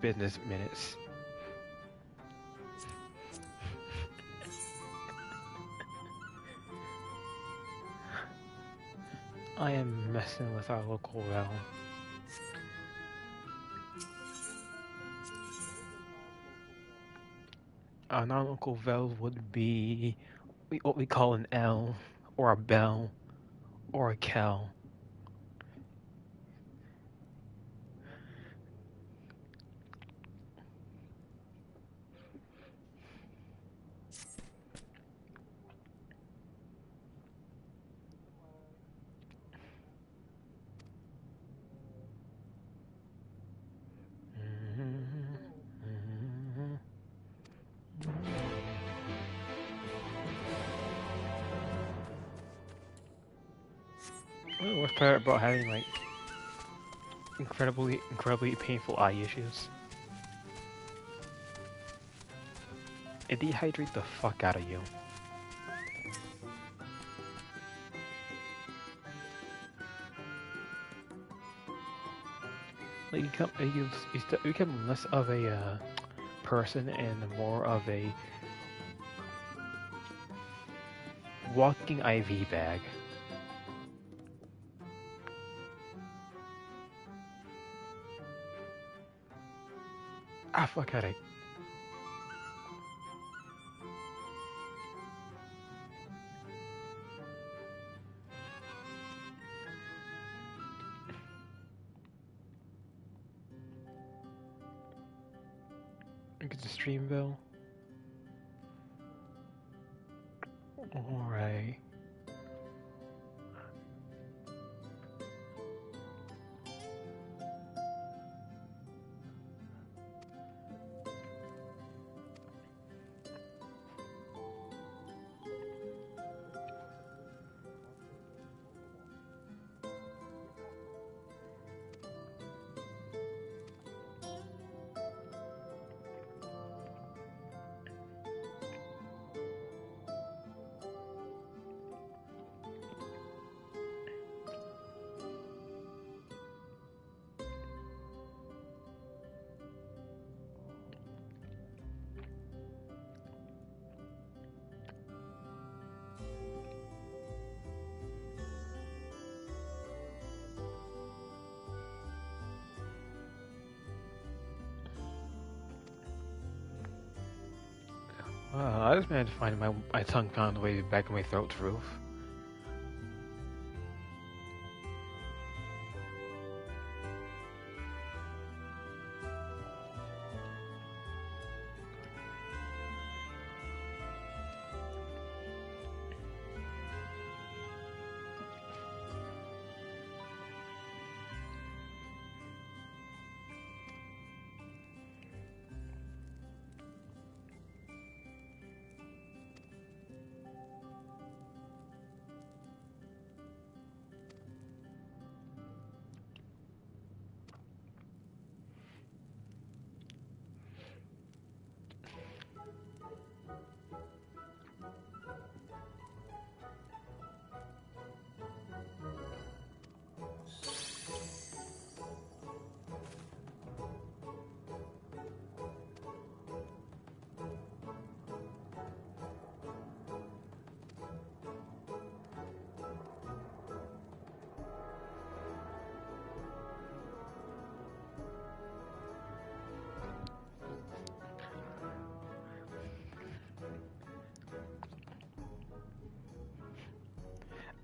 business minutes. I am messing with our local realm. Our non-local valve would be what we call an L, or a bell, or a cal. What's part about having like incredibly painful eye issues? It dehydrates the fuck out of you. Like you become less of a person and more of a walking IV bag. Ah, fuck headache. Get the stream bell. Alright. I just managed to find my tongue found a way back in my throat's roof.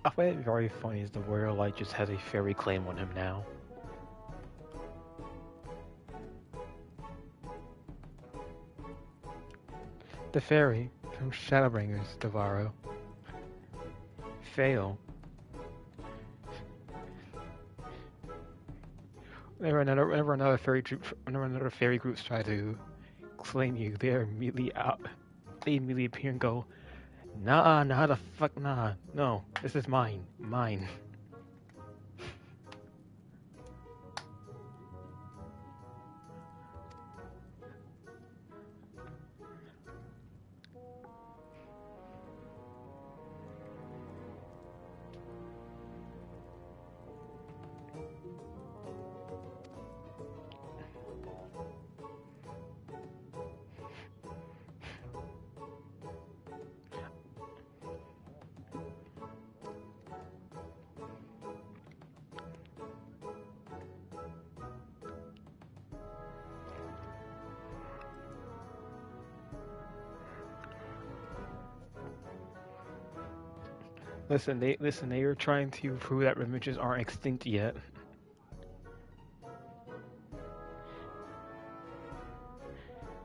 I find it very funny is the Warrior Light just has a fairy claim on him now. The fairy from Shadowbringers, Devarro. Fail. Whenever another fairy groups try to claim you, they are immediately out. They immediately appear and go, nah, the fuck, nah, no, this is mine. Listen. They are trying to prove that images aren't extinct yet.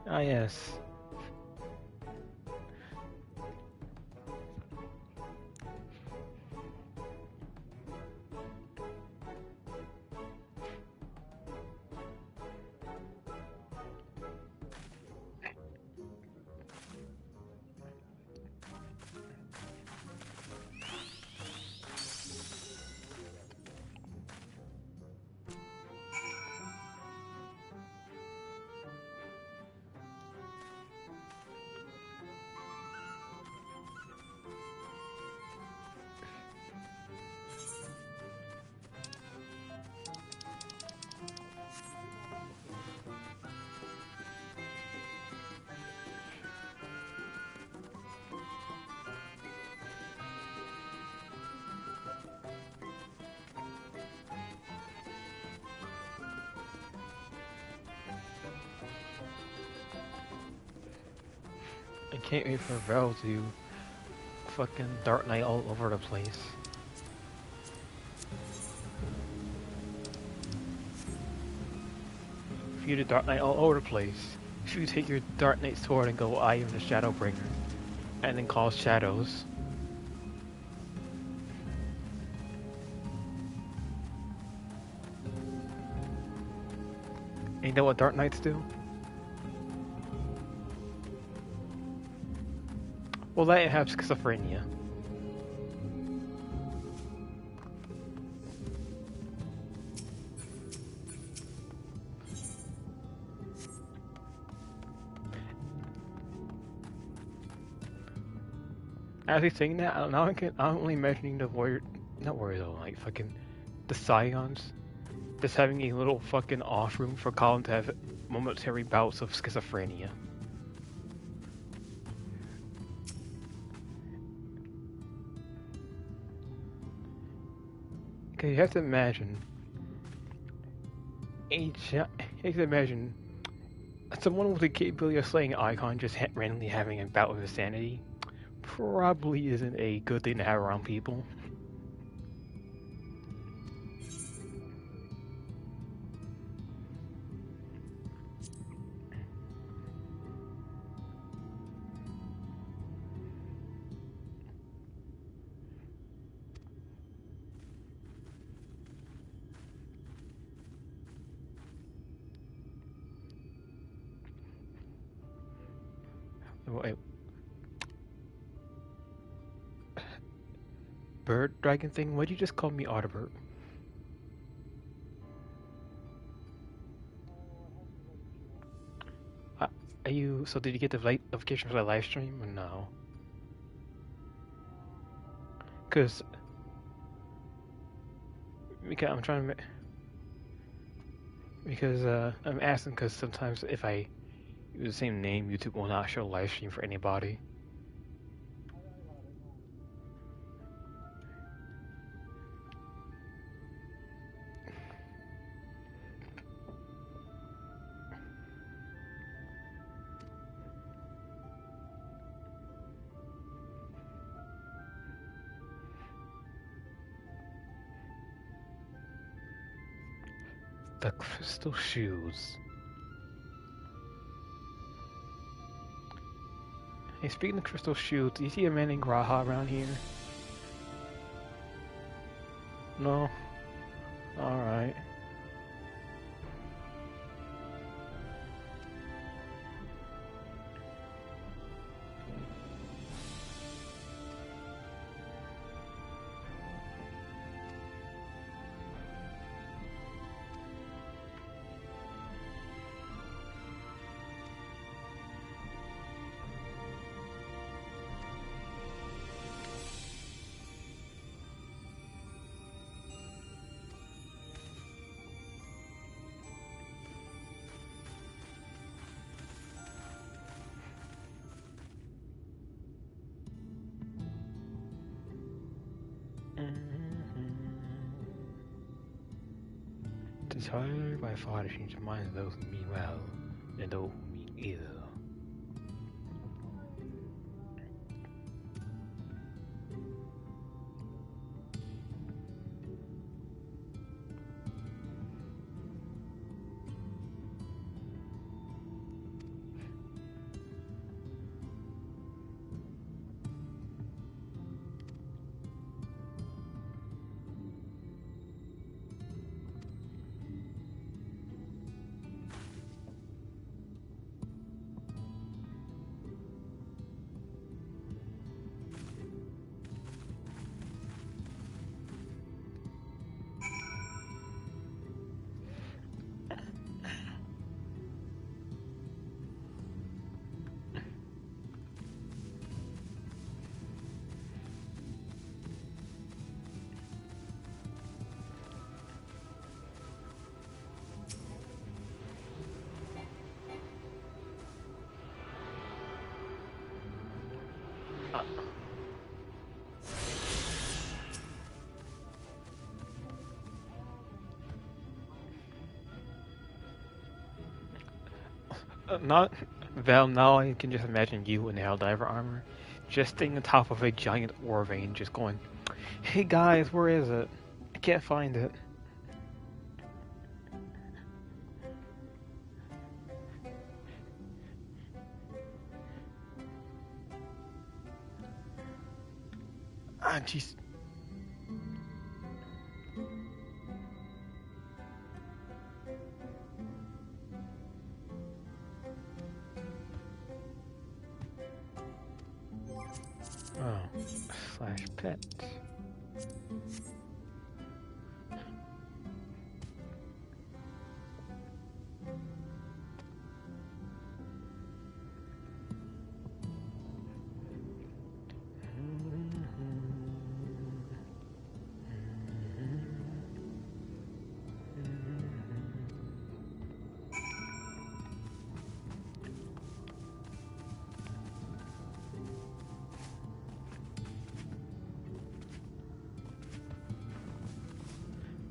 Ah, yes. I can't wait for Vel to fucking Dark Knight all over the place. For you to Dark Knight all over the place. If you take your Dark Knight sword and go, I am the Shadowbringer, and then cause shadows. Ain't that what Dark Knights do? Well, they have schizophrenia. As he's saying that, I'm only imagining the warrior, not warriors, like fucking the Scions, just having a little fucking off room for Colin to have momentary bouts of schizophrenia. Okay, you have to imagine you have to imagine someone with the capability of slaying Icon just randomly having a bout of insanity. Probably isn't a good thing to have around people. Wait, bird dragon thing? Why'd you just call me Audibert? Are you? So did you get the notification for the live stream or no? Because I'm trying to. Because I'm asking because sometimes if I use the same name, YouTube will not show live stream for anybody. The crystal shoes. Hey, speaking of crystal shoes, do you see a man named Graha around here? No? Alright. Desired by father change minds of those who mean well, and those who mean ill. Not Val. Now I can just imagine you in the Helldiver armor, just staying on top of a giant ore vein, just going, "Hey guys, where is it? I can't find it." Ah, jeez. Oh, slash pet.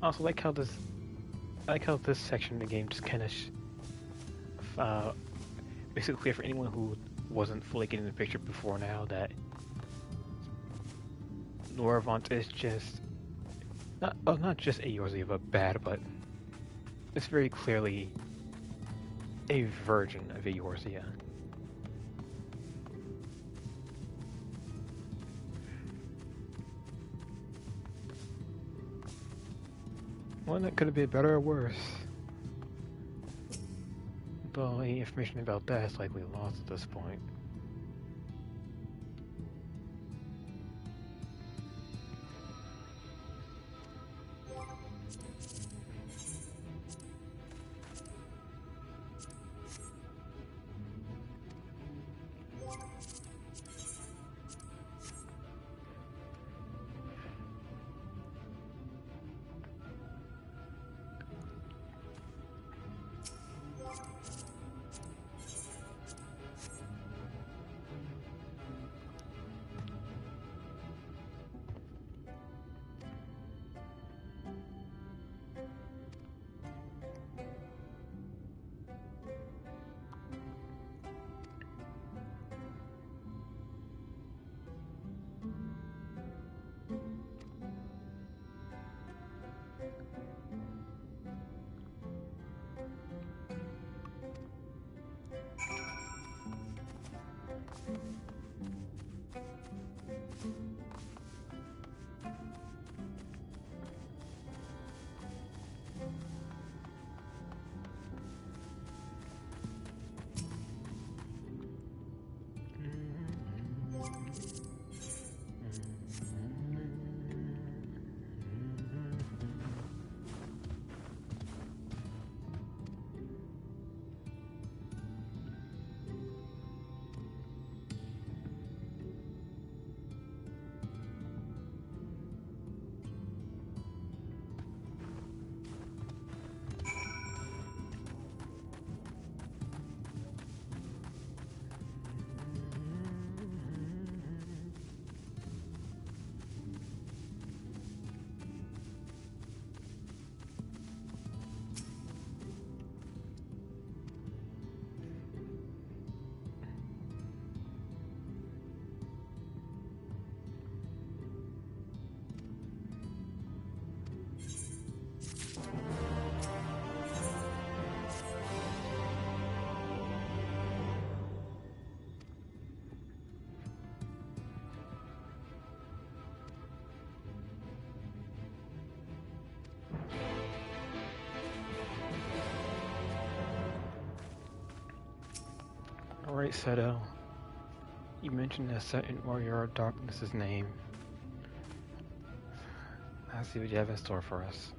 Also, I like how this section of the game just kind of uh, makes it clear for anyone who wasn't fully getting the picture before now that Noravant is just not just a Eorzea, but bad, but it's very clearly a version of a Eorzea. One that could have been better or worse. Though any information about that is likely lost at this point. Alright, Seto. You mentioned a certain warrior of darkness's name. Let's see what you have in store for us.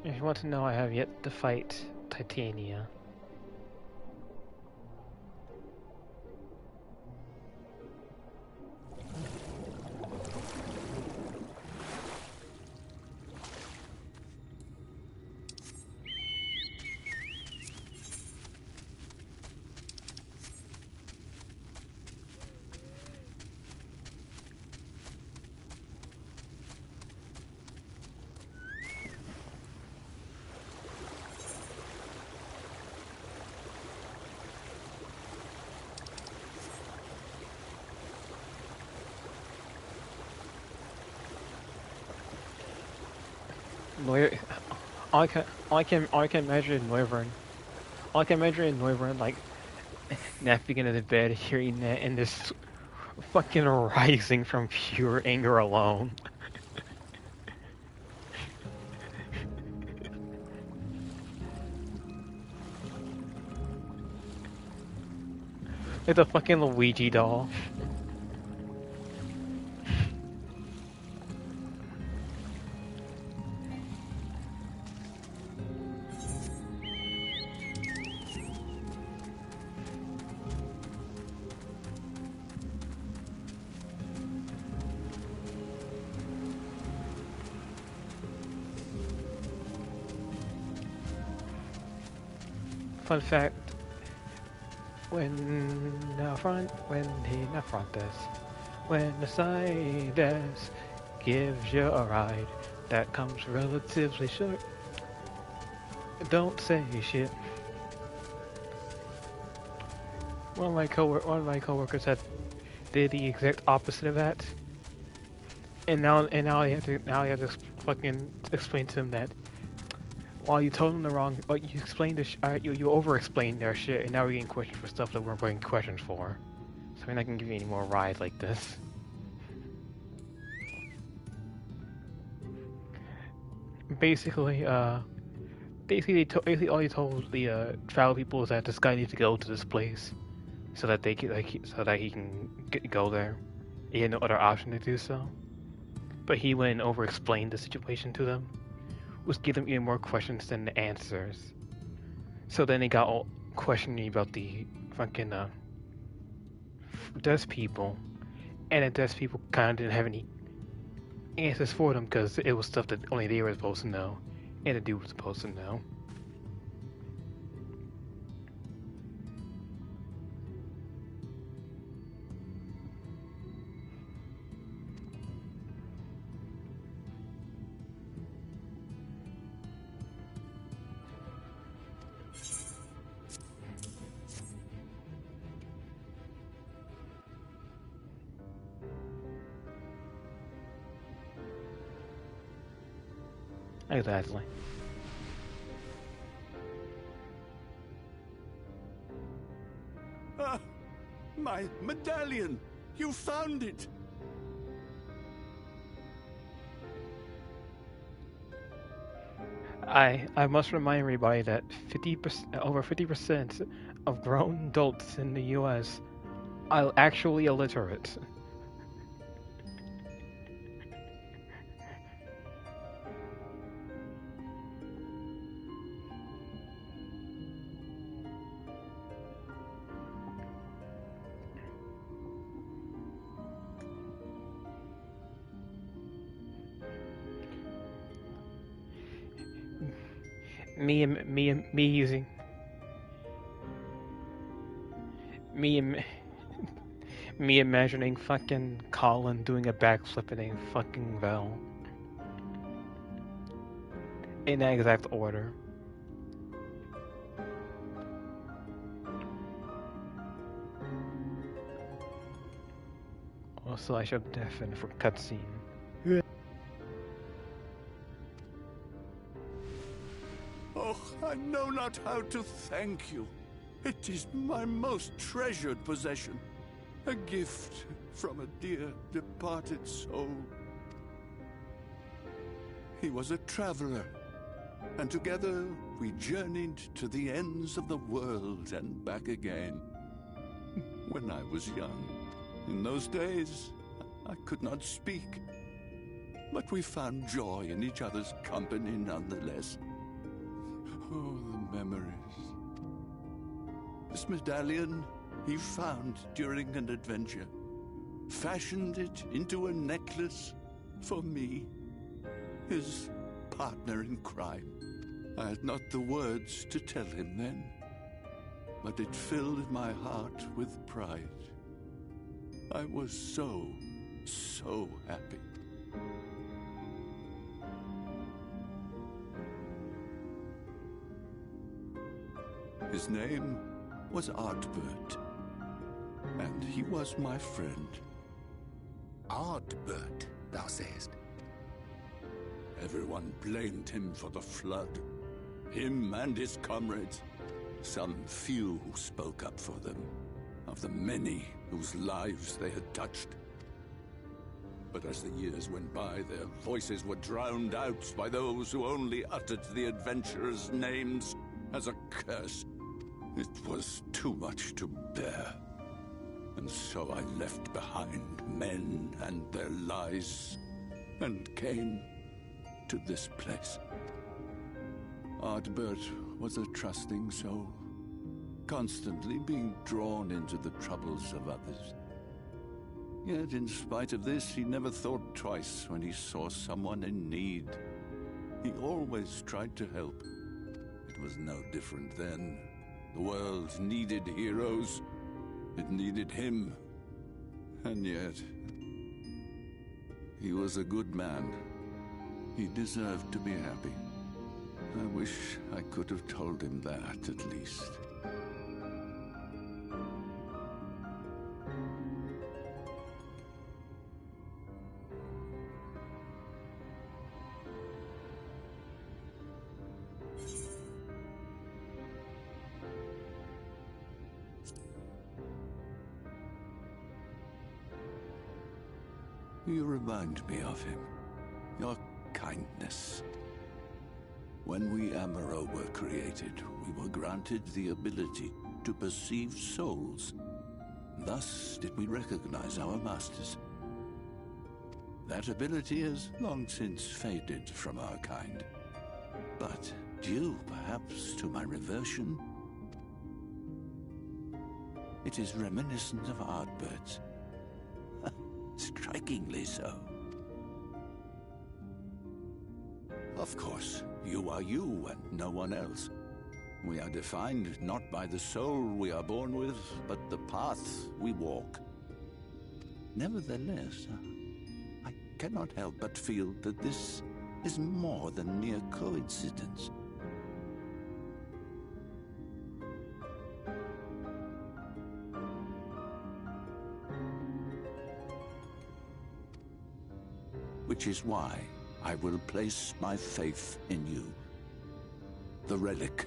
If you want to know, I have yet to fight Titania. Neu- I can imagine Noivern. I can imagine Noivern like napping into the bed, hearing that, and just fucking rising from pure anger alone. Like the fucking Luigi doll. Fun fact: when the Sides gives you a ride that comes relatively short, don't say shit. One of my coworkers had did the exact opposite of that, and now I have to fucking explain to them that while you told them the wrong, you explained you over-explained their shit, and now we're getting questions for stuff that we weren't getting questions for. So we're not gonna give you any more rides like this. Basically, basically all he told the travel people is that this guy needs to go to this place so that they can, so that he can go there. He had no other option to do so. But he went and over-explained the situation to them, which gave them even more questions than the answers. So then they got all questioning about the fucking desk people, and the desk people kind of didn't have any answers for them because it was stuff that only they were supposed to know, and the dude was supposed to know. Exactly. Ah, my medallion! You found it! I must remind everybody that over 50% of grown adults in the U.S. are actually illiterate. Me using me im- me imagining fucking Colin doing a backflip in a fucking bell in that exact order. Also, I should deafen for cutscene. Oh, I know not how to thank you. It is my most treasured possession. A gift from a dear departed soul. He was a traveler, and together we journeyed to the ends of the world and back again. When I was young, in those days, I could not speak. But we found joy in each other's company nonetheless. Oh, the memories. This medallion he found during an adventure, fashioned it into a necklace for me, his partner in crime. I had not the words to tell him then, but it filled my heart with pride. I was so happy. His name was Artbert, and he was my friend. Ardbert, thou sayest? Everyone blamed him for the flood. Him and his comrades. Some few who spoke up for them. Of the many whose lives they had touched. But as the years went by, their voices were drowned out by those who only uttered the adventurers' names as a curse. It was too much to bear. And so I left behind men and their lies, and came to this place. Ardbert was a trusting soul, constantly being drawn into the troubles of others. Yet in spite of this, he never thought twice when he saw someone in need. He always tried to help. It was no different then. The world needed heroes. It needed him. And yet, he was a good man. He deserved to be happy. I wish I could have told him that, at least. You remind me of him. Your kindness. When we Amaro were created, we were granted the ability to perceive souls. Thus did we recognize our masters. That ability has long since faded from our kind. But due, perhaps, to my reversion, it is reminiscent of Ardbert's. Strikingly so. Of course, you are you and no one else. We are defined not by the soul we are born with, but the path we walk. Nevertheless, I cannot help but feel that this is more than mere coincidence. Which is why I will place my faith in you. The relic.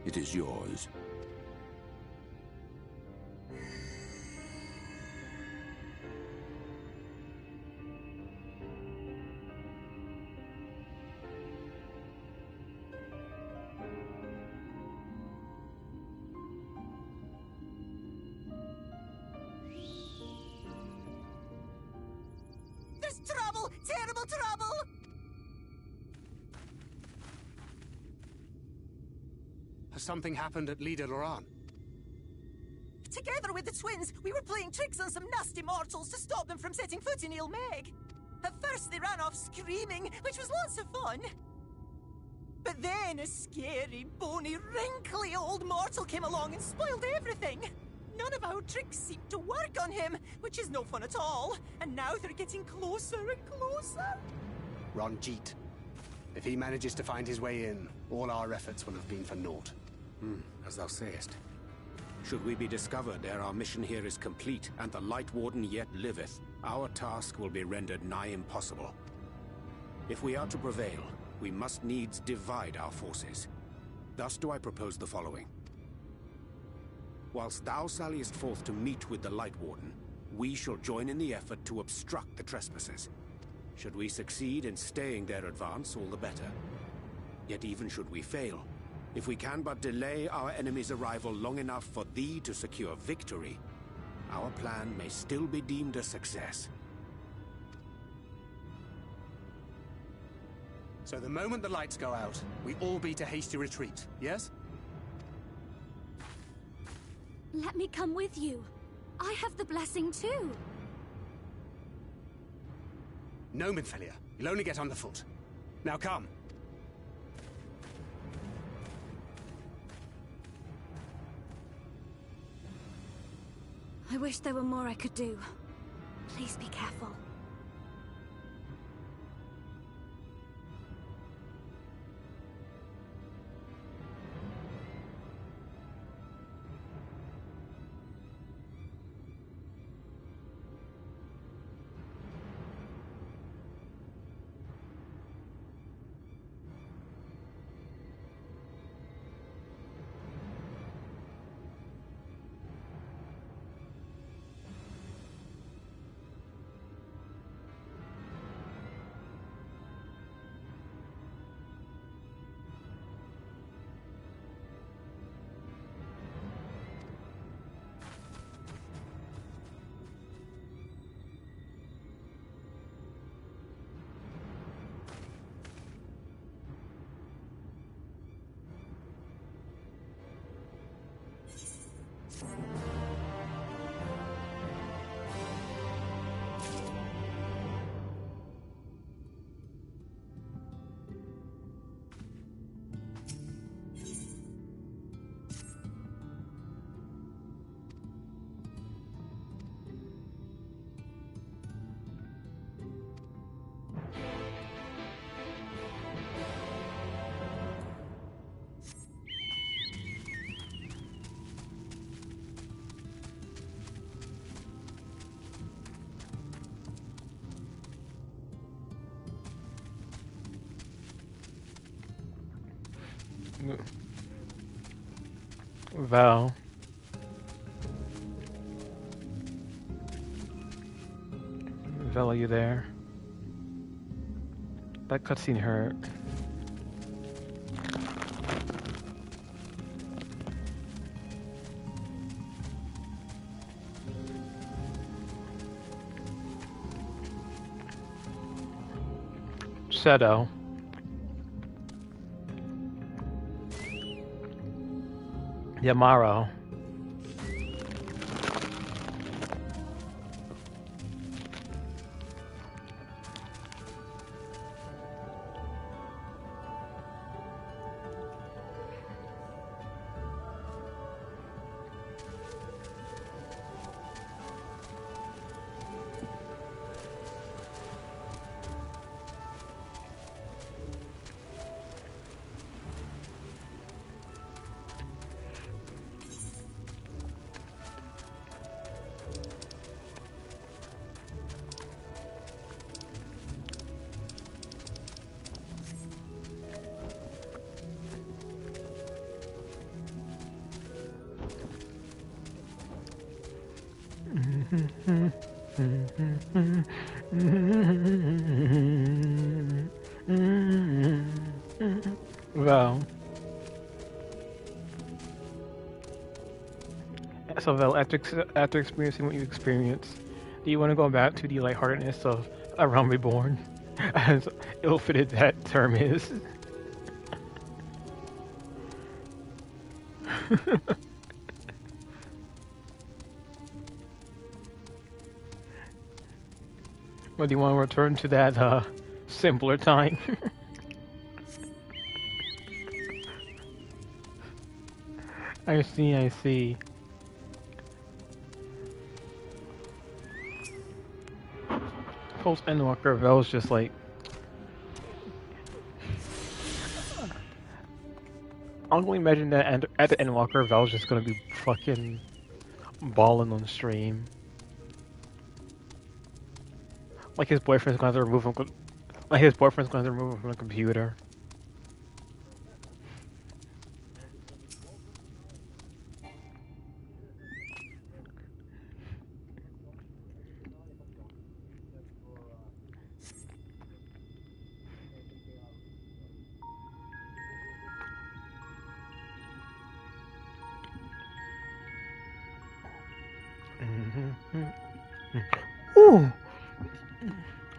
It is yours. There's trouble! Terrible trouble! Has something happened at Lida Loran? Together with the twins, we were playing tricks on some nasty mortals to stop them from setting foot in Ilmeg. At first they ran off screaming, which was lots of fun. But then a scary, bony, wrinkly old mortal came along and spoiled everything. None of our tricks seemed to work on him, which is no fun at all. And now they're getting closer and closer. Ranjit. If he manages to find his way in, all our efforts will have been for naught. As thou sayest. Should we be discovered ere our mission here is complete, and the Light Warden yet liveth, our task will be rendered nigh impossible. If we are to prevail, we must needs divide our forces. Thus do I propose the following. Whilst thou salliest forth to meet with the Light Warden, we shall join in the effort to obstruct the trespassers. Should we succeed in staying their advance, all the better. Yet even should we fail, if we can but delay our enemy's arrival long enough for thee to secure victory, our plan may still be deemed a success. So the moment the lights go out, we all beat a hasty retreat, yes? Let me come with you. I have the blessing too. No, Minfelia. You'll only get underfoot. Now come. I wish there were more I could do. Please be careful. Val. Val, are you there? That cutscene hurt. Shadow. Yamaro. Val. So Val, after experiencing what you experienced, do you want to go back to the lightheartedness of A Realm Reborn? As ill-fitted that term is. Or do you want to return to that simpler time? I see, I see. Post Endwalker, Vel's just like... I can only imagine that at the Endwalker, Vel's just gonna be fucking balling on stream. Like his boyfriend's going to remove him. Like his boyfriend's going to remove him from the computer. Ooh!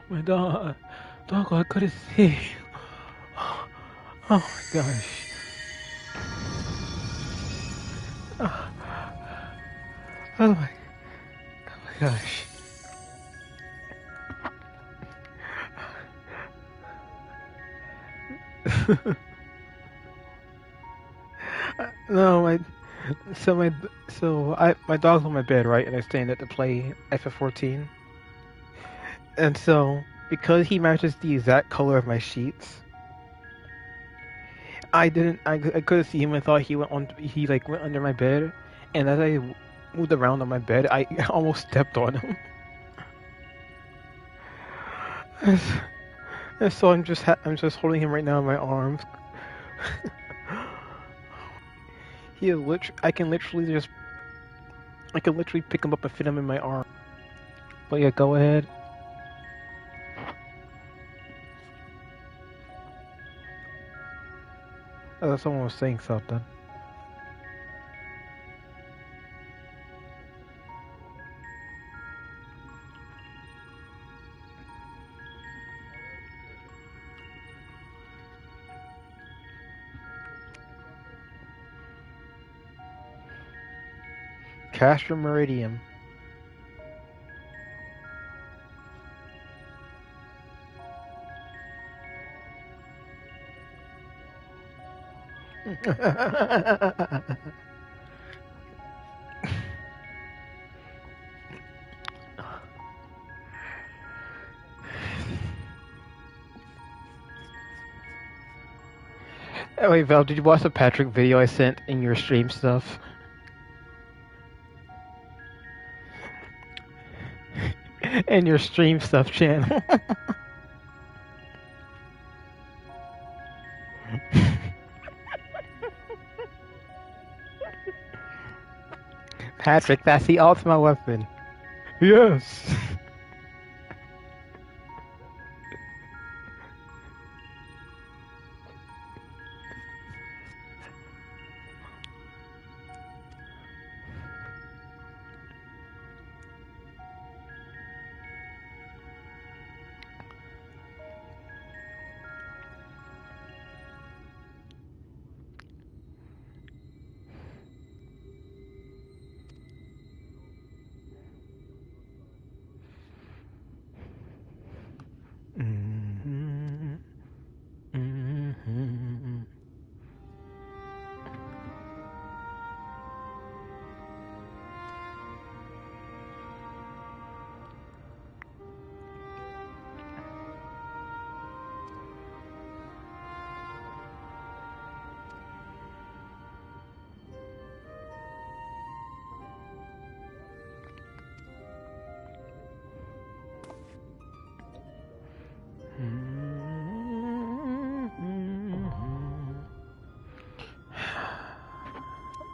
My dog, I couldn't see. Oh my gosh. Oh, oh my gosh. No, my dog's on my bed, right, and I stand up to play FF14, and so because he matches the exact color of my sheets, I couldn't see him and thought he like went under my bed, and as I moved around on my bed, I almost stepped on him. And so I'm just holding him right now in my arms. I can literally pick him up and fit him in my arm. But yeah, go ahead. I thought someone was saying something. Castor Meridium. Oh, wait, Val, did you watch the Patrick video I sent in your stream stuff? In your stream stuff channel. Patrick, that's the ultimate weapon. Yes. Mm-hmm. Mm-hmm.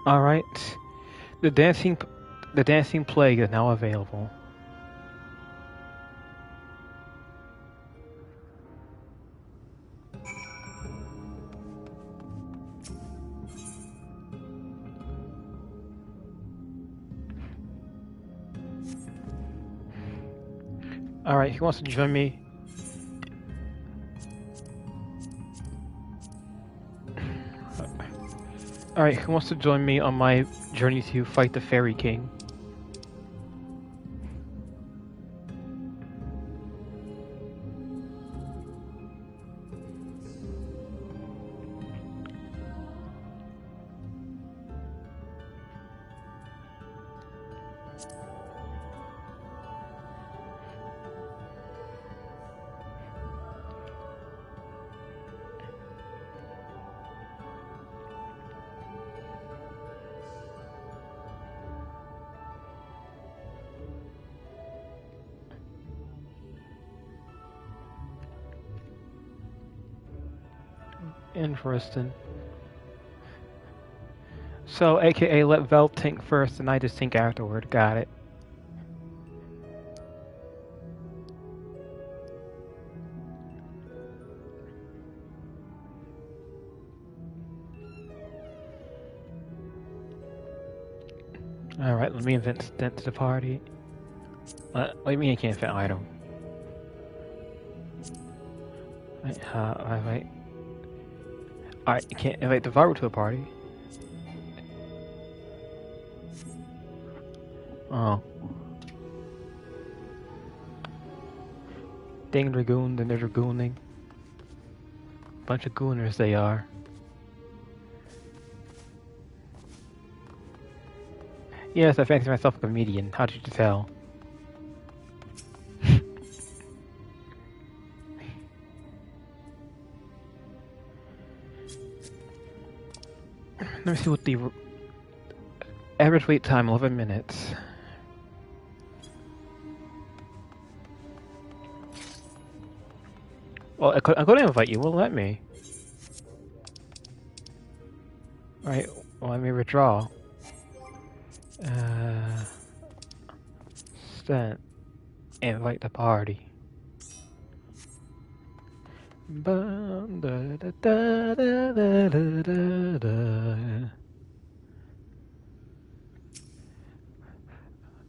All right, the dancing plague is now available. All right, who wants to join me? All right, who wants to join me on my journey to fight the Fairy King? Interesting. So, aka let Vel think first and I just think afterward. Got it. Alright, let me invent to the party. What do you mean I can't fit item? Wait, wait. Alright, you can't invite the Viper to a party. Oh. Dang Dragoon, then they're Dragooning. Bunch of gooners they are. Yes, I fancy myself a comedian. How did you tell? Let me see what the average wait time, 11 minutes. Well, I'm going to invite you. Won't let me. Alright, well, let me withdraw. Sent. Invite the party. Are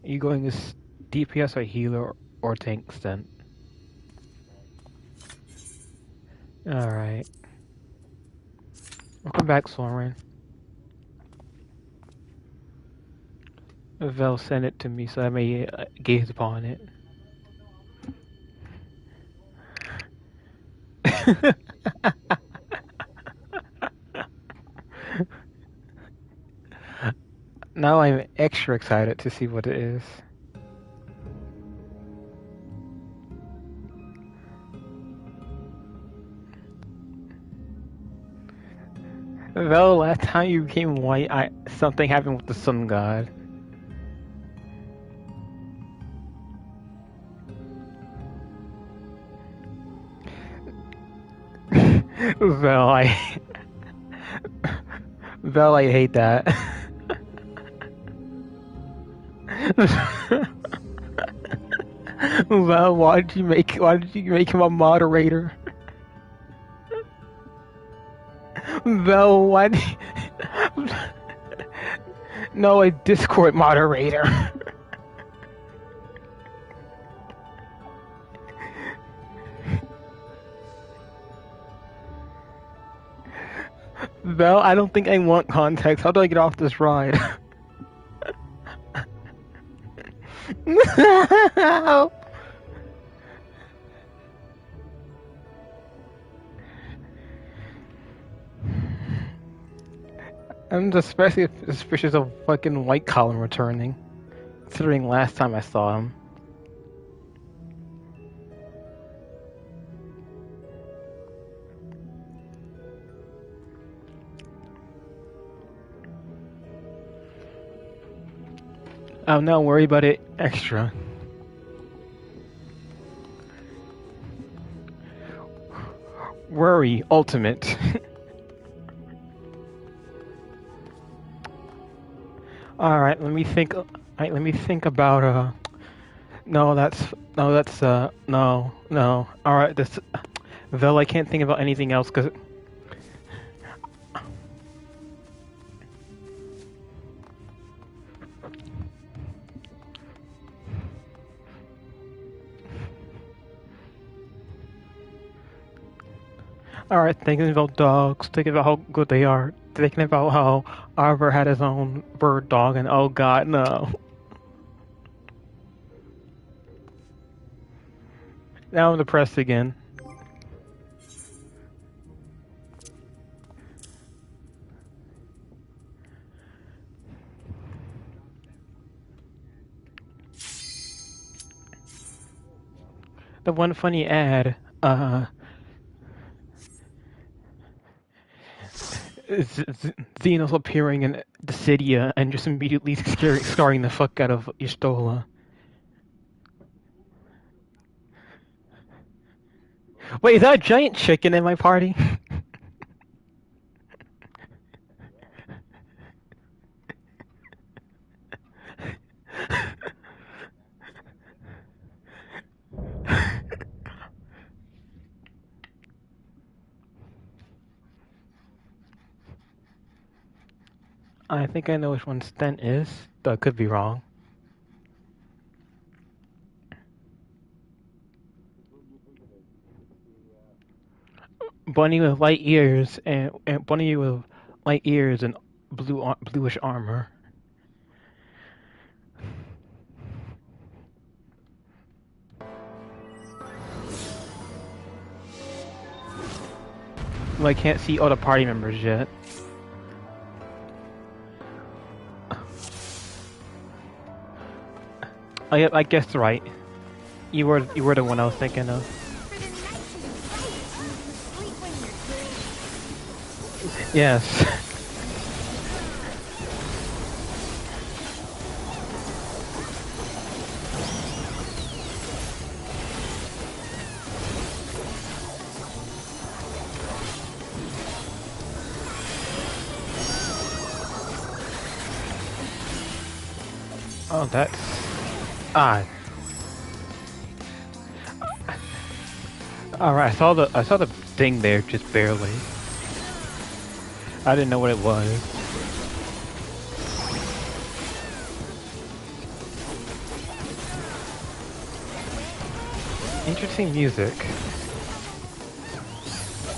you going as DPS or healer or tank stint? Alright. Welcome back, Soren. Vel sent it to me so I may gaze upon it. Now I'm extra excited to see what it is. Vel, last time you became white, something happened with the sun god. Vel, Vel, I hate that. Vel, why did you make him a moderator? Vel, why did No, a Discord moderator. Vel, I don't think I want context. How do I get off this ride? No! I'm especially suspicious of fucking White Column returning, considering last time I saw him. I'm not worried about it extra. Worry ultimate. All right, let me think. Let me think about. No. All right, this. Vel, I can't think about anything else because. Alright, thinking about dogs, thinking about how good they are, thinking about how Arbor had his own bird dog, and oh god, no. Now I'm depressed again. The one funny ad, Xenos appearing in the city and just immediately scarring the fuck out of Istola. Wait, is that a giant chicken in my party? I think I know which one Stent is, though I could be wrong. bunny with white ears and bunny with white ears and bluish armor. Well, I can't see all the party members yet. I guessed right. You were the one I was thinking of. Yes. Oh, that's odd. Alright, I saw the thing there just barely. I didn't know what it was. Interesting music.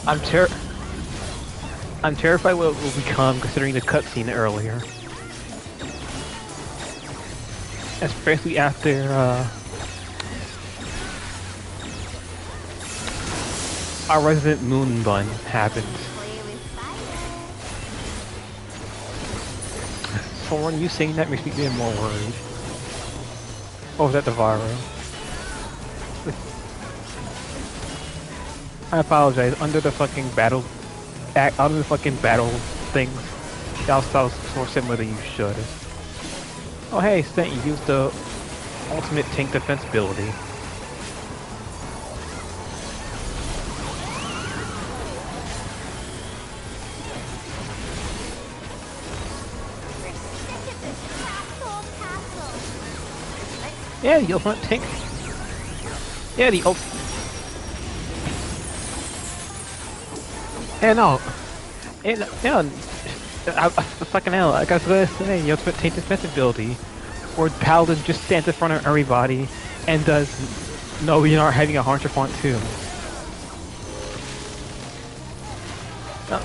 I'm terrified what it will become considering the cutscene earlier. Especially after our resident moon bun happens. So when you saying that makes me even more worried. Oh, is that the Varo? I apologize. Under the fucking battle things, y'all sound so similar than you should. Oh hey, Stent, you used the ultimate tank defense ability. Yeah, the ultimate tank. Yeah, the ult. Yeah, no. Yeah, fucking hell, I was gonna say, the ultimate tank defense ability, where Paladin just stands in front of everybody and does, no, you're not having a hauncher font too. No.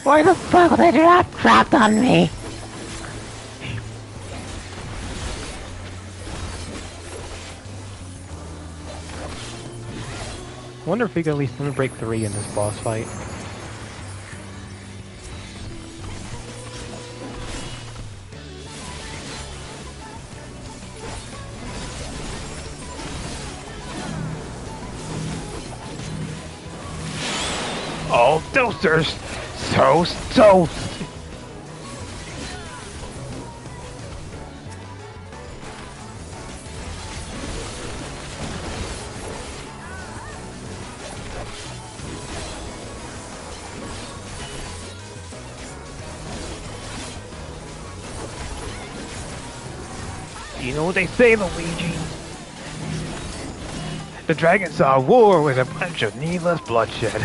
Why the fuck would they dropped on me? I wonder if we can at least break 3 in this boss fight. Oh, those are so toast! You know what they say, Luigi? The dragons saw war with a bunch of needless bloodshed.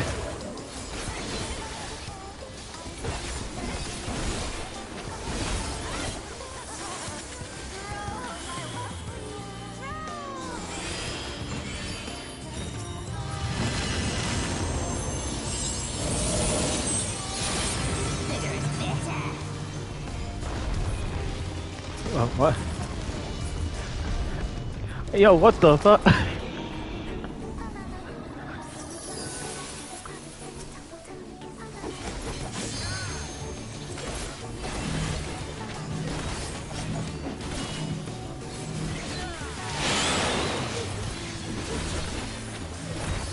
What? Yo, what the fuck?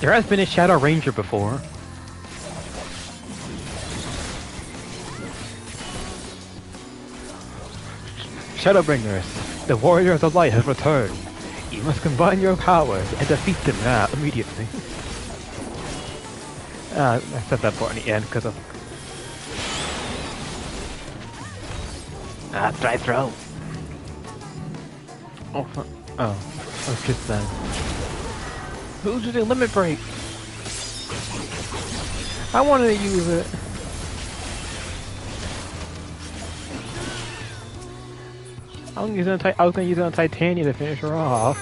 There has been a Shadow Ranger before. Shadowbringers, the warrior of the light has returned. You must combine your powers and defeat them now, immediately. I said that part in the end because of... dry throat. Oh, it's just then. Who's using limit break? I wanted to use it. I was gonna use it on Titania to finish her off.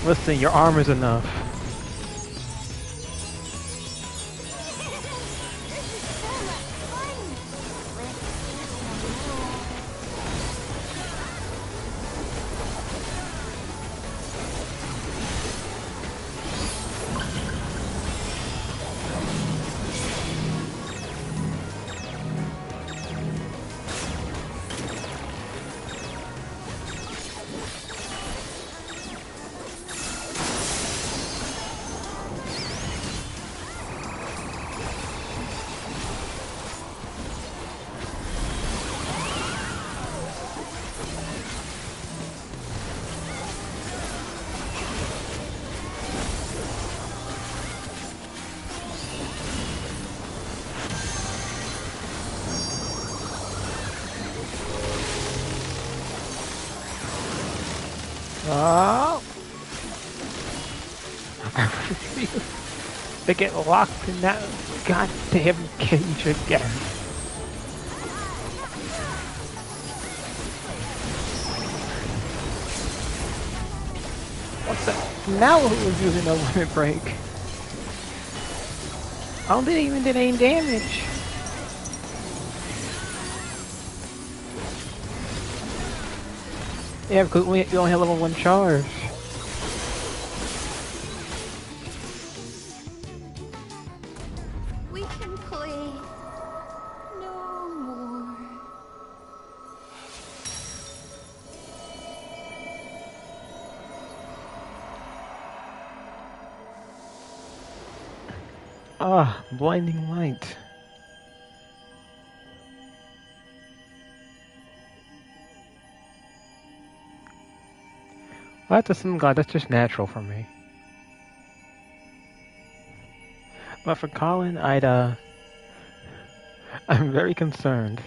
Listen, your armor's enough. Oh! I refuse to get locked in that goddamn cage again. What's that? Now who's using a limit break? I don't think they even did any damage. Yeah, because we only have level 1 charge. We can play no more. Ah, blinding light. Well, that's a sun god, that's just natural for me. But for Colin, I'm very concerned.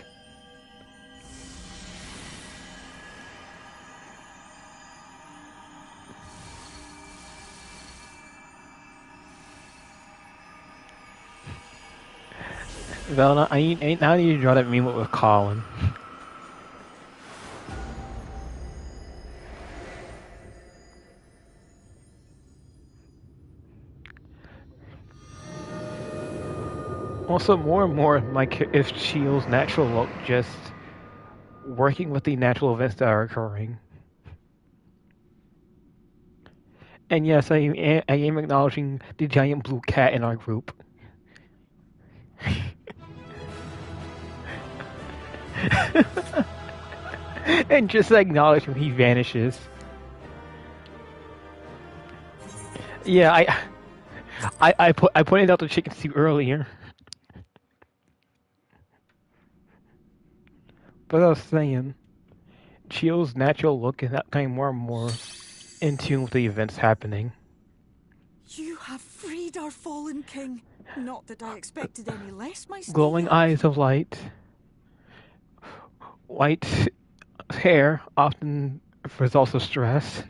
Velna, now you draw that meme with Colin. Also, more and more, if Shield's natural look just working with the natural events that are occurring. And yes, I am acknowledging the giant blue cat in our group. And just acknowledge when he vanishes. Yeah, I pointed out the chicken soup earlier. But I was saying, Chio's natural look is becoming more and more in tune with the events happening. You have freed our fallen king. Not that I expected any less, my Glowing eyes of light. White hair, often results of stress.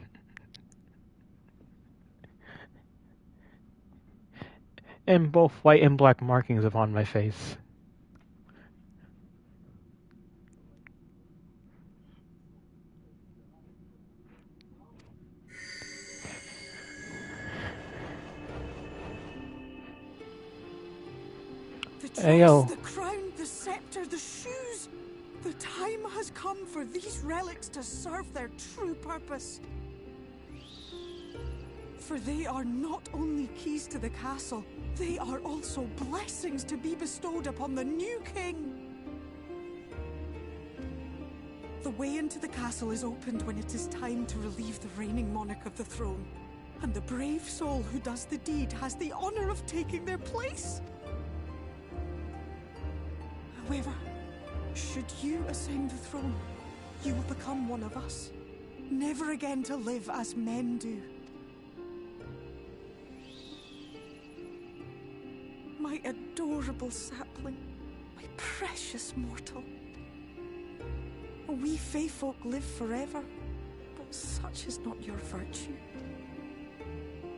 And both white and black markings upon my face. The dress, Ayo. the crown, the scepter, the shoes. The time has come for these relics to serve their true purpose. For they are not only keys to the castle, they are also blessings to be bestowed upon the new king. The way into the castle is opened when it is time to relieve the reigning monarch of the throne. And the brave soul who does the deed has the honor of taking their place. However, should you ascend the throne, you will become one of us, never again to live as men do. My adorable sapling, my precious mortal. We Fae folk live forever, but such is not your virtue.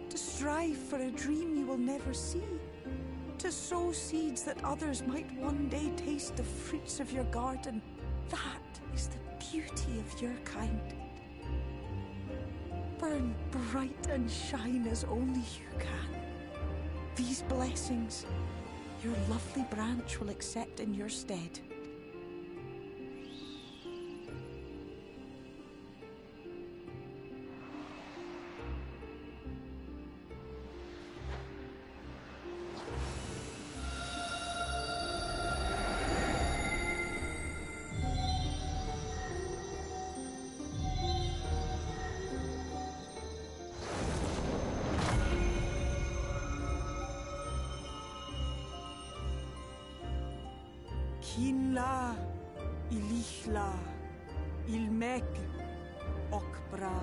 To strive for a dream you will never see, to sow seeds that others might one day taste the fruits of your garden, that is the beauty of your kind. Burn bright and shine as only you can. These blessings, your lovely branch will accept in your stead. Kinla, Ilishla, Ilmek, Okbra.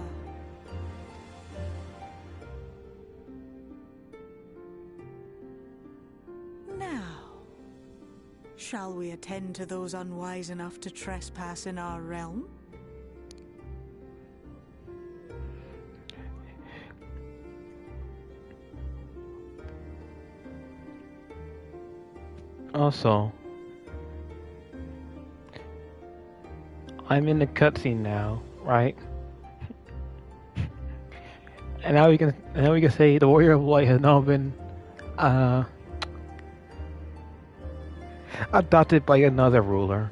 Now, shall we attend to those unwise enough to trespass in our realm? Also, I'm in the cutscene now, right? And now we can say the Warrior of Light has now been adopted by another ruler.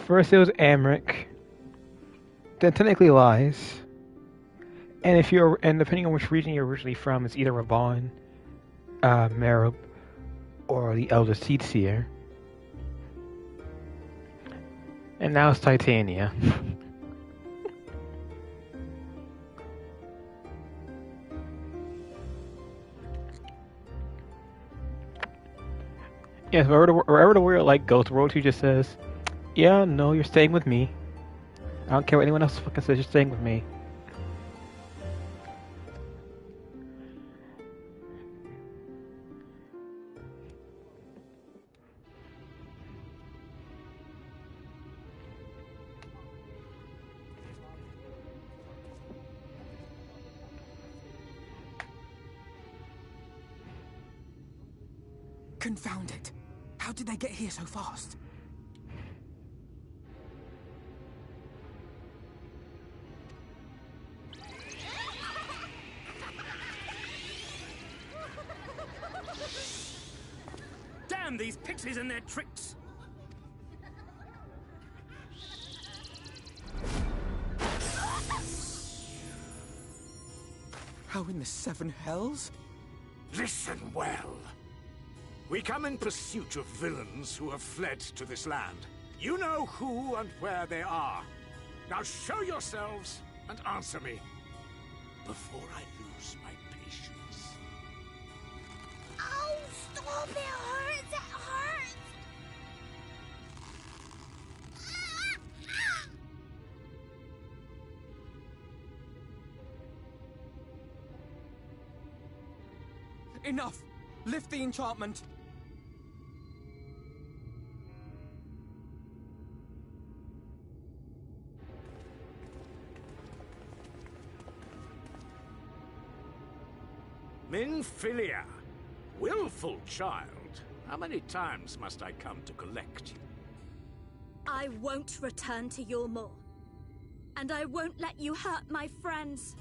First it was Amric, then technically Lies, and depending on which region you're originally from, it's either Raban, Merib, or the Elder Seedseer. And now it's Titania. Yes, wherever the Warrior Light goes, Road 2 just says, yeah, no, you're staying with me. I don't care what anyone else fucking says, you're staying with me. Confound it! How did they get here so fast? Damn these pixies and their tricks! How in the seven hells? Listen well. We come in pursuit of villains who have fled to this land. You know who and where they are. Now show yourselves and answer me before I lose my patience. Oh, stop! It hurts! It hurts! Enough! Lift the enchantment! Minfilia, willful child. How many times must I come to collect you? I won't return to Yulmore. And I won't let you hurt my friends.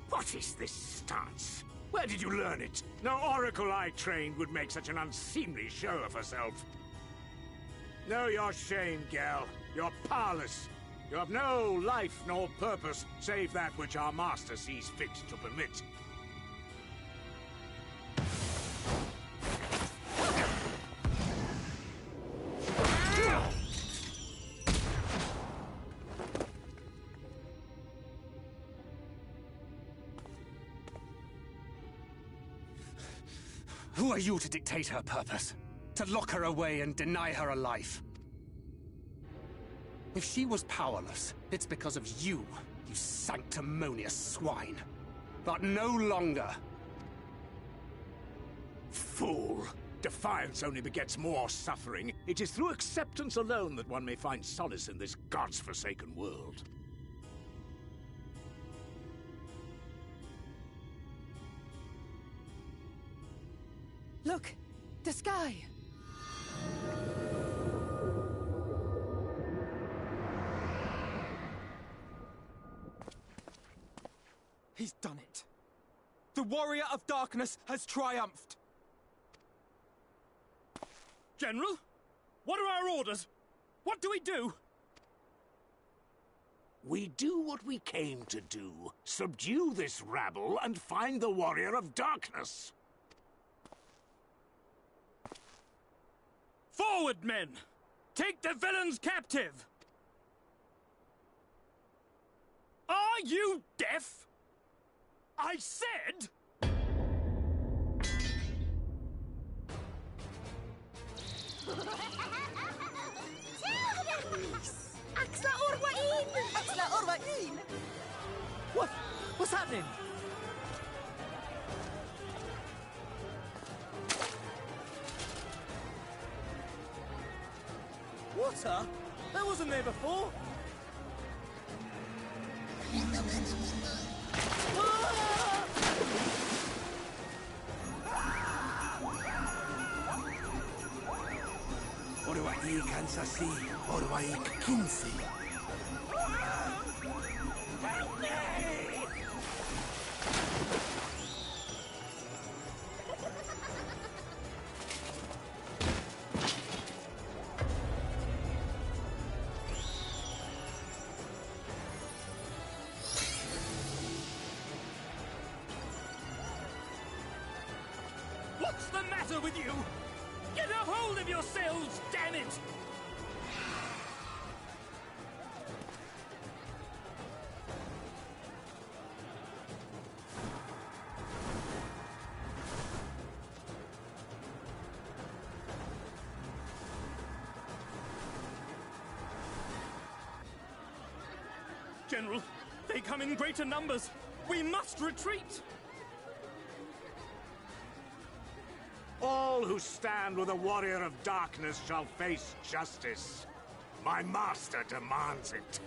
What is this stance? Where did you learn it? No oracle I trained would make such an unseemly show of herself. Know your shame, gal. You're powerless. You have no life nor purpose, save that which our master sees fit to permit. Who are you to dictate her purpose? To lock her away and deny her a life? If she was powerless, it's because of you, you sanctimonious swine. But no longer. Fool! Defiance only begets more suffering. It is through acceptance alone that one may find solace in this God's-forsaken world. Look! The sky! He's done it. The Warrior of Darkness has triumphed. General? What are our orders? What do we do? We do what we came to do. Subdue this rabble and find the Warrior of Darkness. Forward, men! Take the villains captive! Are you deaf? I said... What's happening? Water? That wasn't there before. Orwaik Kansasi, Orwaik Kinsi. What's the matter with you? Get a hold of yourselves, damn it! General, they come in greater numbers. We must retreat. All who stand with the Warrior of Darkness shall face justice. My master demands it.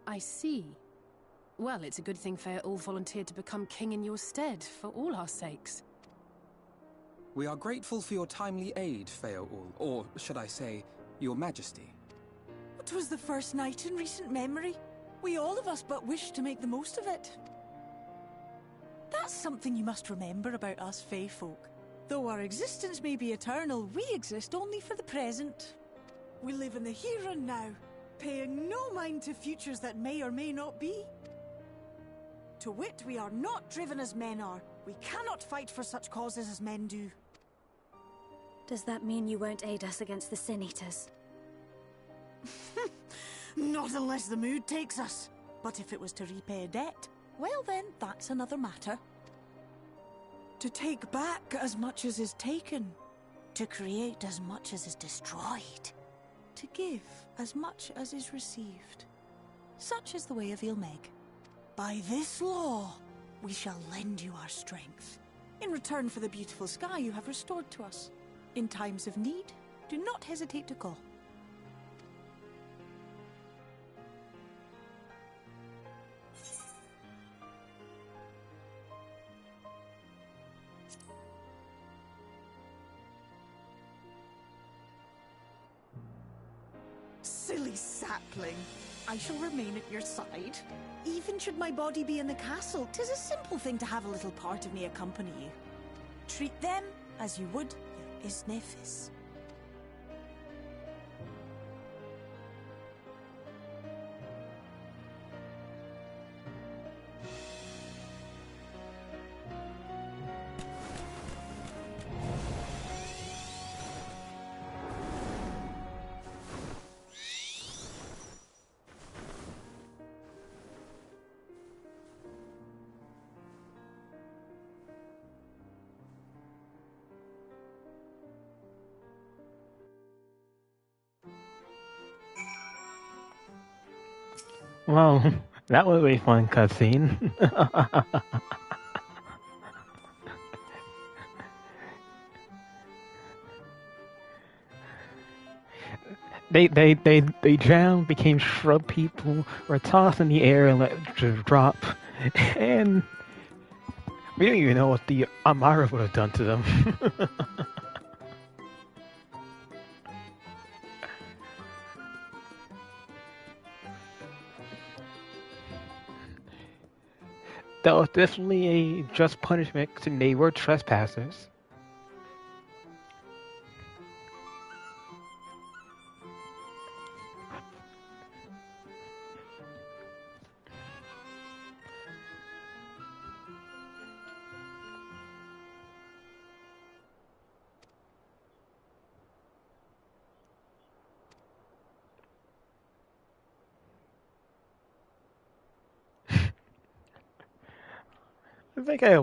I see. Well, it's a good thing Feaul volunteered to become king in your stead, for all our sakes. We are grateful for your timely aid, Feaul, or should I say, your majesty. It was the first night in recent memory. We all of us but wished to make the most of it. That's something you must remember about us Fey folk. Though our existence may be eternal, we exist only for the present. We live in the here and now, paying no mind to futures that may or may not be. To wit, we are not driven as men are. We cannot fight for such causes as men do. Does that mean you won't aid us against the Sin Eaters? Not unless the mood takes us. But if it was to repay a debt, well then, that's another matter. To take back as much as is taken. To create as much as is destroyed. To give as much as is received. Such is the way of Ilmeg. By this law, we shall lend you our strength, in return for the beautiful sky you have restored to us. In times of need, do not hesitate to call. silly sapling. I shall remain at your side. Even should my body be in the castle, 'tis a simple thing to have a little part of me accompany you. Treat them as you would your isnefis. Well, that was a fun cutscene. They drowned, became shrub people, were tossed in the air and let just drop, and we don't even know what the Amara would have done to them. That was definitely a just punishment because they were trespassers.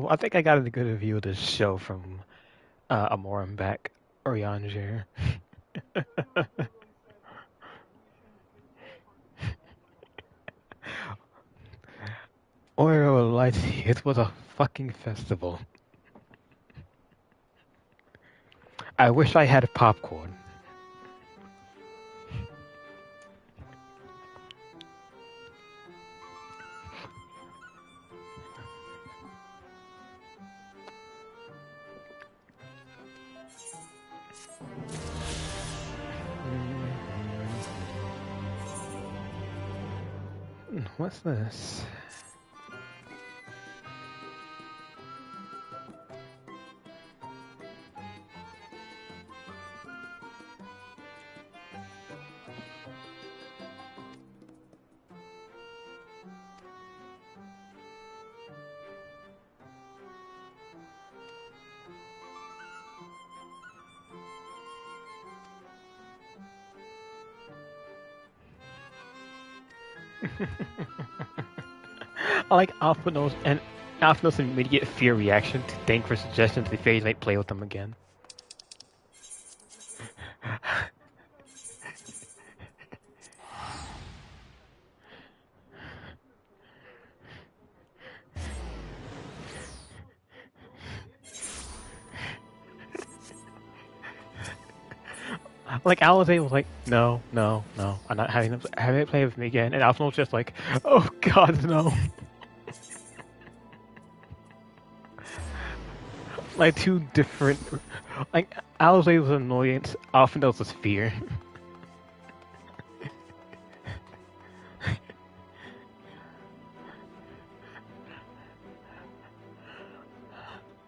I think I got a good view of this show from Amorim back Orianger. Oreo Lights, it was a fucking festival. I wish I had popcorn. What's this? I like Alphino's immediate fear reaction to thank for suggestions the fairies might play with them again. Like Alize was like, no, I'm not having it play with me again, and Alphino was just like, oh god, no. Like two different, like Alize was annoyance, Alphino was fear.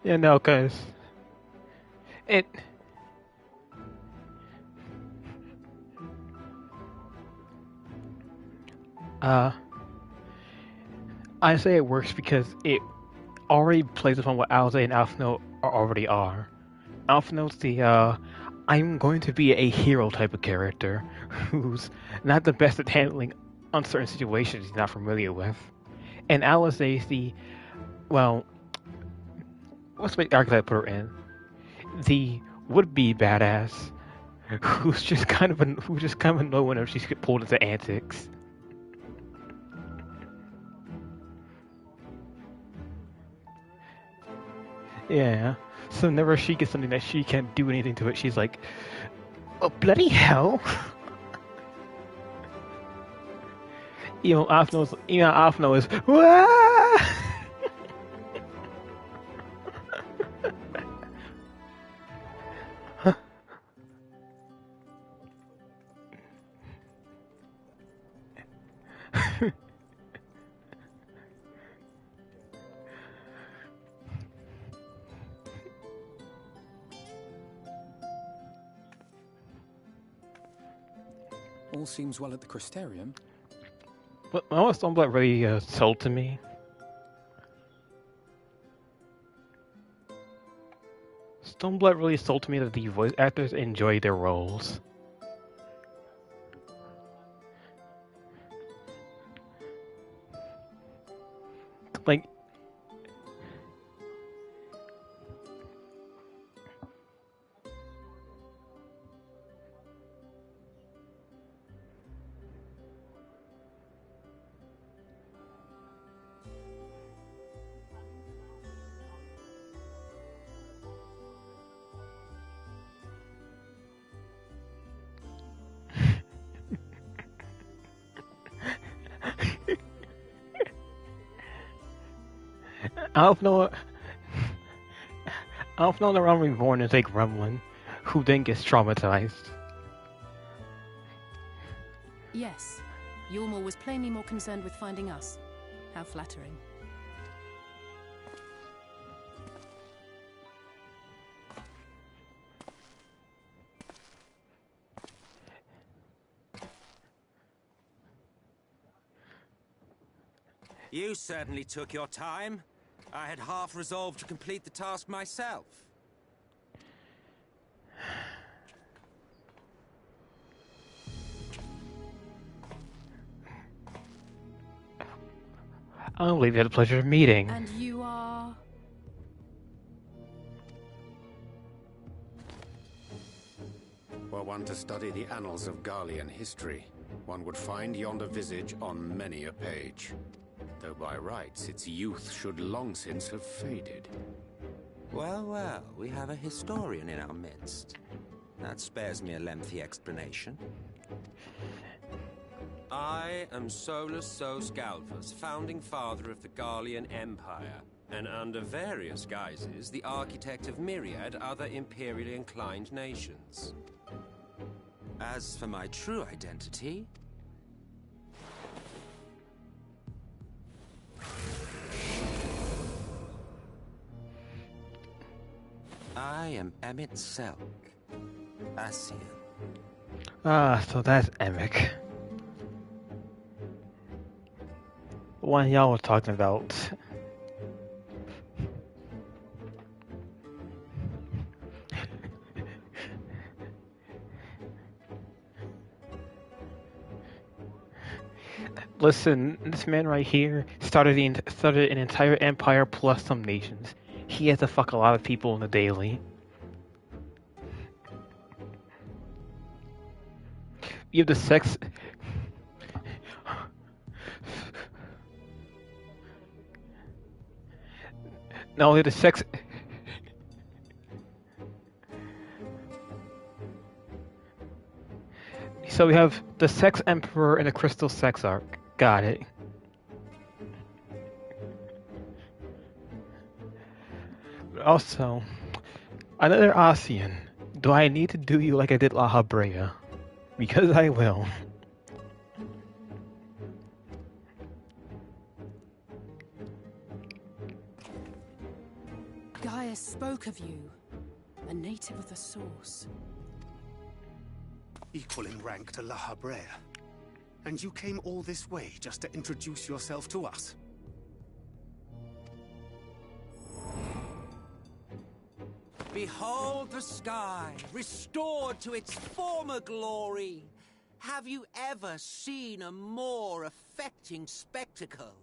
Yeah, no, cause it. I say it works because it already plays upon what Alize and Alphino already are. Alphino's the I'm going to be a hero type of character who's not the best at handling uncertain situations he's not familiar with. And Alice is the, well, what's the archetype put her in? The would-be badass who's just kind of annoyed whenever she's pulled into antics. Yeah. So whenever she gets something that she can't do anything to it, she's like, oh, bloody hell. Alphino is, wah! All seems well at the Crystarium. But what Stormblood really sold to me. Stormblood really sold to me that the voice actors enjoy their roles. Like, I don't know. I don't know around Reborn is a gremlin who then gets traumatized. Yes. Ylmor was plainly more concerned with finding us. How flattering. You certainly took your time. I had half resolved to complete the task myself. I don't believe you had the pleasure of meeting. And you are... Were one to study the annals of Garlean history, one would find yonder visage on many a page. Though by rights its youth should long since have faded. Well, well, we have a historian in our midst. That spares me a lengthy explanation. I am Solus Sos Galvus, founding father of the Garlean Empire, and under various guises, the architect of myriad other imperially inclined nations. As for my true identity... I am Emmett Selk, Ascian. Ah, so that's Emic. The one y'all were talking about. Listen, this man right here started an entire empire plus some nations. He has to fuck a lot of people in the daily. You have the sex. Not only the sex. So we have the Sex Emperor and the Crystal Sexarch. Got it. Also, another Ascian. Do I need to do you like I did La Habrea? Because I will. Gaius spoke of you. A native of the Source. Equal in rank to La Habrea. And you came all this way just to introduce yourself to us? Behold the sky, restored to its former glory. Have you ever seen a more affecting spectacle?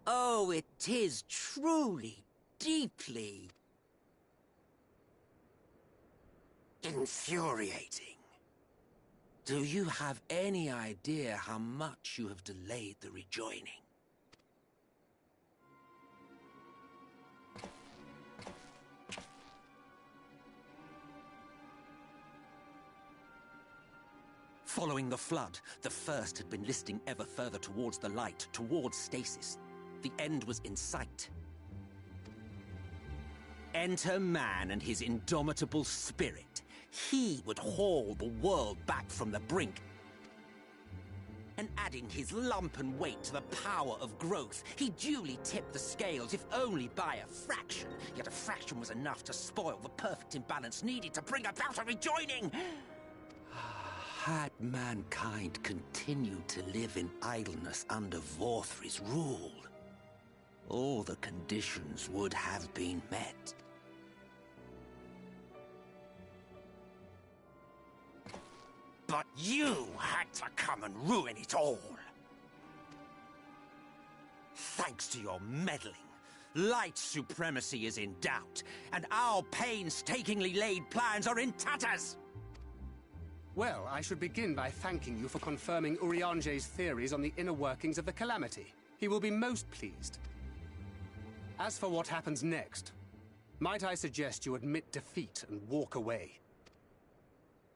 Oh, it is truly, deeply infuriating. Do you have any idea how much you have delayed the rejoining? Following the flood, the First had been listing ever further towards the light, towards stasis. The end was in sight. Enter man and his indomitable spirit. He would haul the world back from the brink. And adding his lumpen weight to the power of growth, he duly tipped the scales, if only by a fraction. Yet a fraction was enough to spoil the perfect imbalance needed to bring about a rejoining. Had mankind continued to live in idleness under Vorthri's rule, all the conditions would have been met. But you had to come and ruin it all. Thanks to your meddling, light supremacy is in doubt, and our painstakingly laid plans are in tatters! Well, I should begin by thanking you for confirming Urianger's theories on the inner workings of the Calamity. He will be most pleased. As for what happens next, might I suggest you admit defeat and walk away?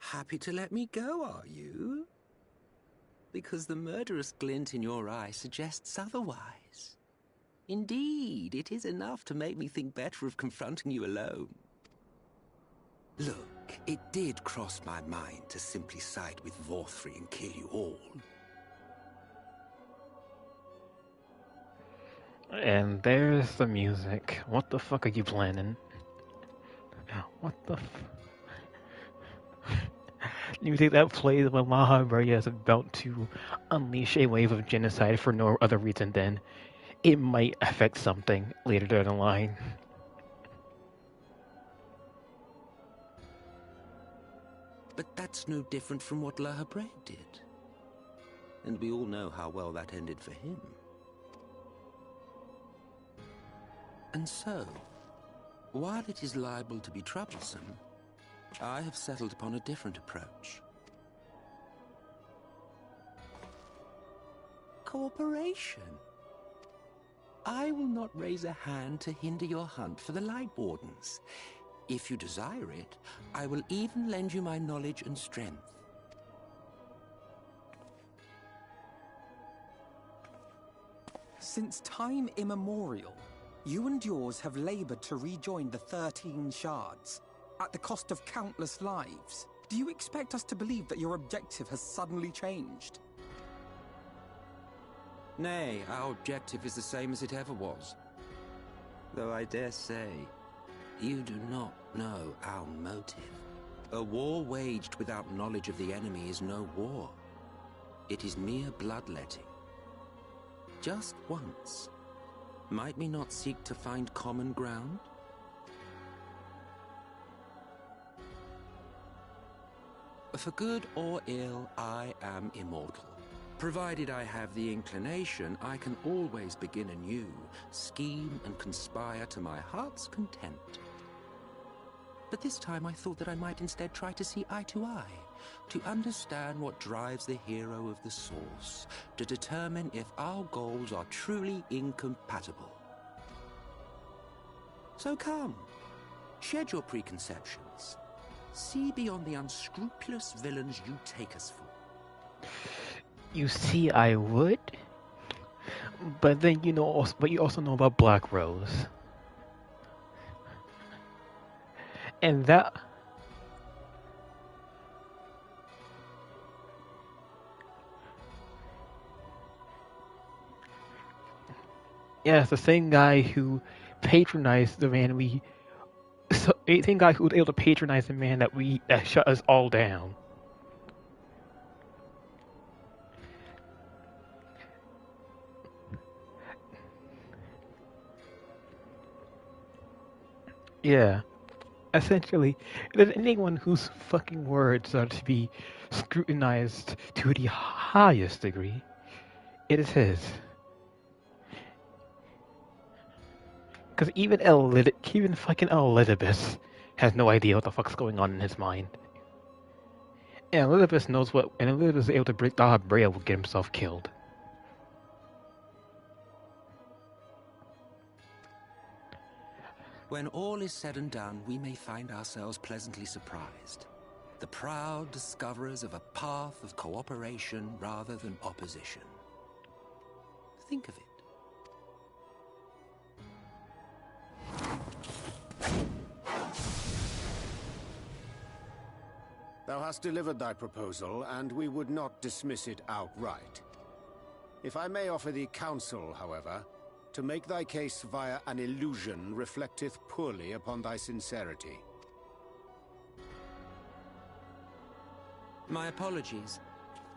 Happy to let me go, are you? Because the murderous glint in your eye suggests otherwise. Indeed, it is enough to make me think better of confronting you alone. Look, it did cross my mind to simply side with Vorthri and kill you all. And there's the music. What the fuck are you planning? What the music that plays when Mahabharata is about to unleash a wave of genocide for no other reason than it might affect something later down the line. But that's no different from what Lahabrea did. And we all know how well that ended for him. And so, while it is liable to be troublesome, I have settled upon a different approach. Cooperation. I will not raise a hand to hinder your hunt for the Light Wardens. If you desire it, I will even lend you my knowledge and strength. Since time immemorial, you and yours have labored to rejoin the 13 shards, at the cost of countless lives. Do you expect us to believe that your objective has suddenly changed? Nay, our objective is the same as it ever was. Though I dare say, you do not know our motive. A war waged without knowledge of the enemy is no war. It is mere bloodletting. Just once, might we not seek to find common ground? For good or ill, I am immortal. Provided I have the inclination, I can always begin anew, scheme and conspire to my heart's content. But this time I thought that I might instead try to see eye to eye, to understand what drives the hero of the Source, to determine if our goals are truly incompatible. So come, shed your preconceptions. See beyond the unscrupulous villains you take us for. You see, I would, but then you also know about Black Rose, and that. Yeah, it's the same guy who patronized the man the same guy who was able to patronize the man that shut us all down. Yeah, essentially, if there's anyone whose fucking words are to be scrutinized to the highest degree, it is his. Because even fucking Elizabeth has no idea what the fuck's going on in his mind. And Elizabeth is able to break Dahabrea will get himself killed. When all is said and done, we may find ourselves pleasantly surprised. The proud discoverers of a path of cooperation rather than opposition. Think of it. Thou hast delivered thy proposal, and we would not dismiss it outright. If I may offer thee counsel, however, to make thy case via an illusion reflecteth poorly upon thy sincerity. My apologies.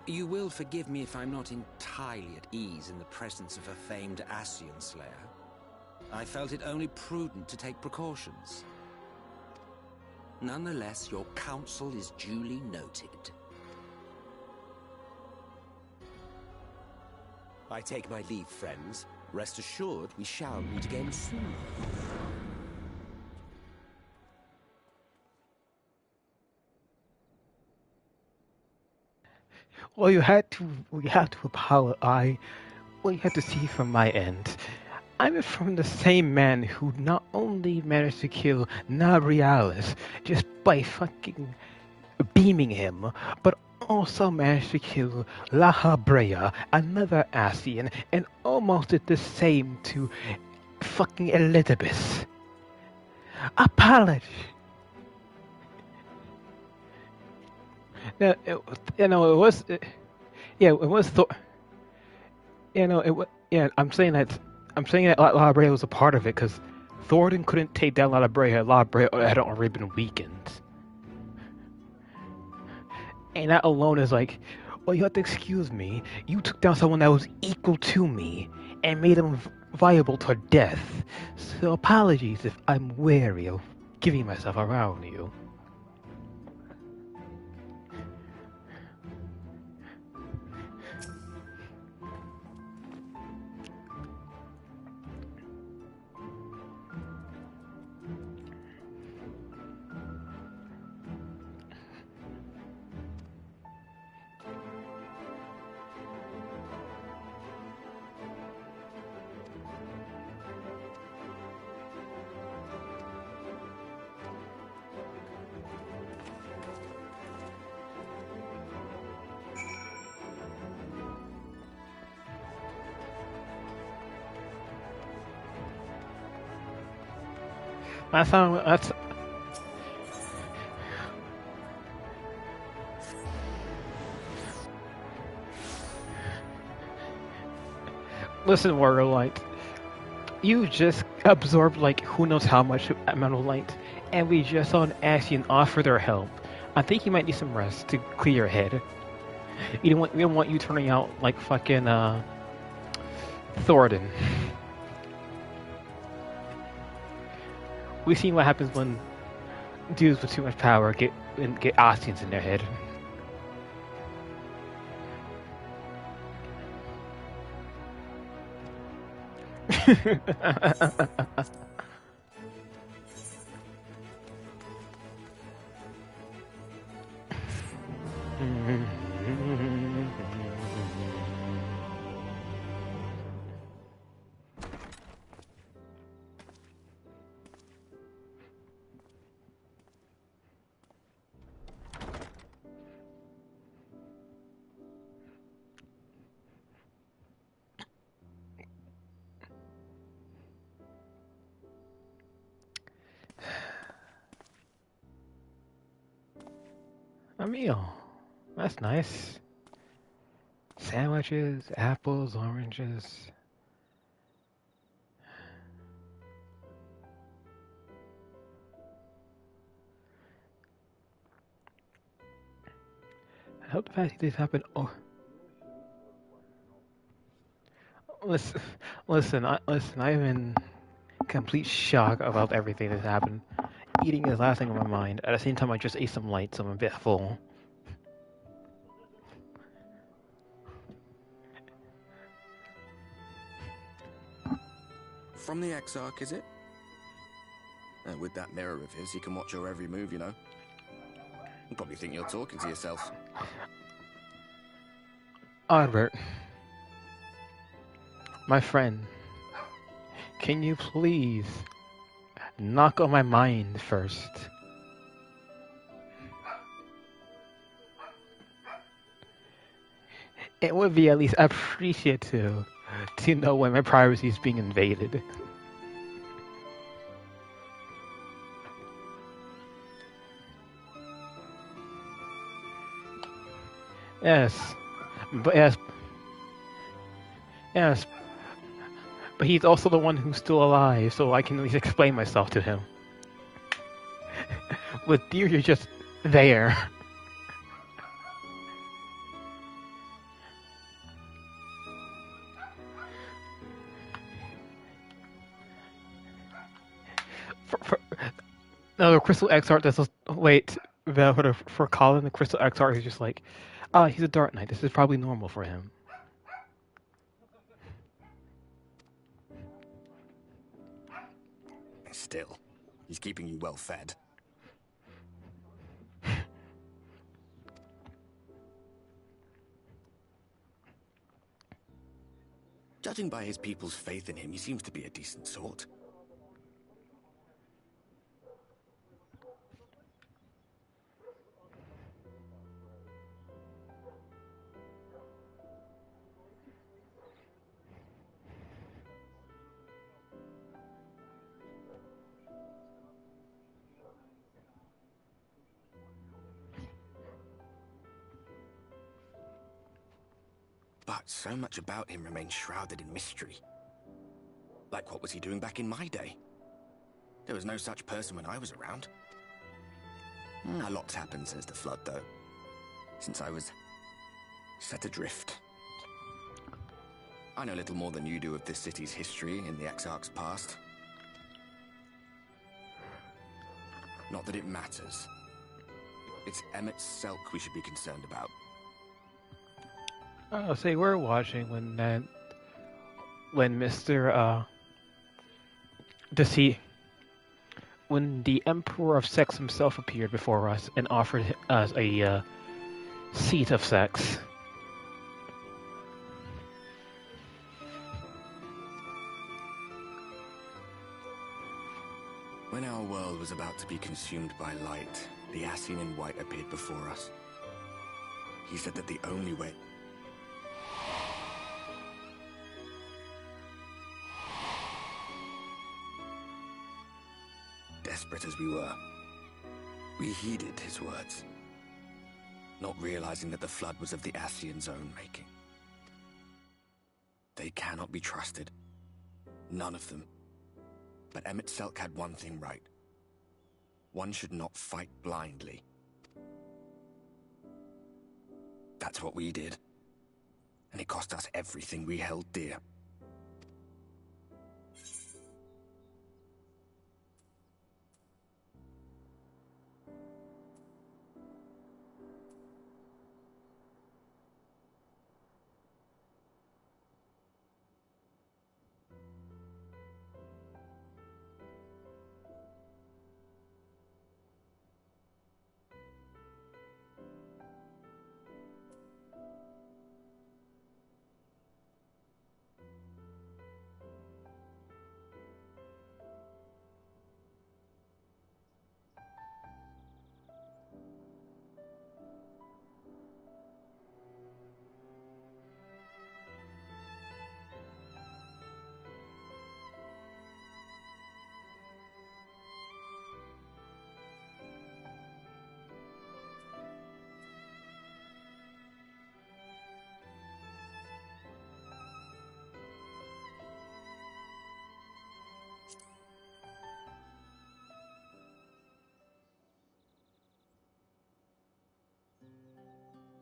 You will forgive me if I'm not entirely at ease in the presence of a famed Ascian Slayer. I felt it only prudent to take precautions. Nonetheless, your counsel is duly noted. I take my leave, friends. Rest assured, we shall meet again soon. Well, you had to apologize. Well, you had to see from my end. I'm from the same man who not only managed to kill Nabrialis just by fucking beaming him, but also managed to kill La Habrea, another Ascian, and almost did the same to fucking Elizabeth. Apology. No, it was. Yeah, it was. It was. Yeah, I'm saying that La Brea was a part of it because Thoradin couldn't take down La Brea. La Brea had already been weakened, and that alone is like, well, you have to excuse me. You took down someone that was equal to me and made him viable to death. So apologies if I'm wary of giving myself around you. That's. Listen, Warrior Light. You just absorbed like who knows how much amount of light, and we just saw an Ascian offer their help. I think you might need some rest to clear your head. We don't want you turning out like fucking Thoradin. We've seen what happens when dudes with too much power get Ascians in their head. A meal. That's nice. Sandwiches, apples, oranges. I hope the fact this happened. Oh, listen. I'm in complete shock about everything that's happened. Eating is the last thing on my mind. At the same time, I just ate some light, so I'm a bit full. From the Exarch, is it? With that mirror of his, he can watch your every move, you know. You probably think you're talking to yourself. Albert, my friend, can you please knock on my mind first? It would be at least appreciative to know when my privacy is being invaded. Yes, but but he's also the one who's still alive, so I can at least explain myself to him. With you, you're just there. No, the Crystal X art. This was wait. For Colin, the Crystal X art is just like, ah, he's a Dark Knight. This is probably normal for him. Still, he's keeping you well fed. Judging by his people's faith in him, he seems to be a decent sort. But so much about him remains shrouded in mystery. Like, what was he doing back in my day? There was no such person when I was around. A lot's happened since the flood, though. Since I was set adrift. I know little more than you do of this city's history in the Exarch's past. Not that it matters. It's Emmett Selk we should be concerned about. Oh, say we're watching when Mr. when the Emperor of Sex himself appeared before us and offered us a seat of sex. When our world was about to be consumed by light, the Ascian in white appeared before us. He said that the only way... Desperate as we were, we heeded his words, not realizing that the flood was of the Ascian's own making. They cannot be trusted. None of them. But Emmett Selk had one thing right. One should not fight blindly. That's what we did. And it cost us everything we held dear.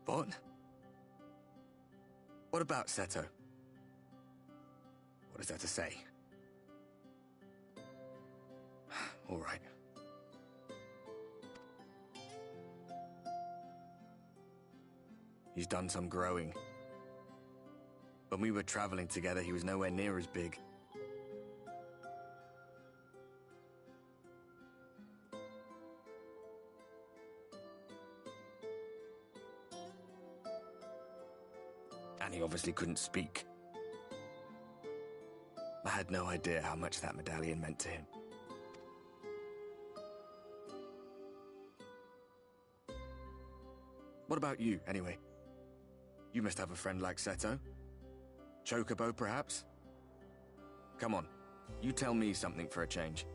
What? What about Seto? What is there to say? All right. He's done some growing. When we were traveling together, he was nowhere near as big. And he obviously couldn't speak. I had no idea how much that medallion meant to him. What about you, anyway? You must have a friend like Seto? Chocobo, perhaps? Come on, you tell me something for a change.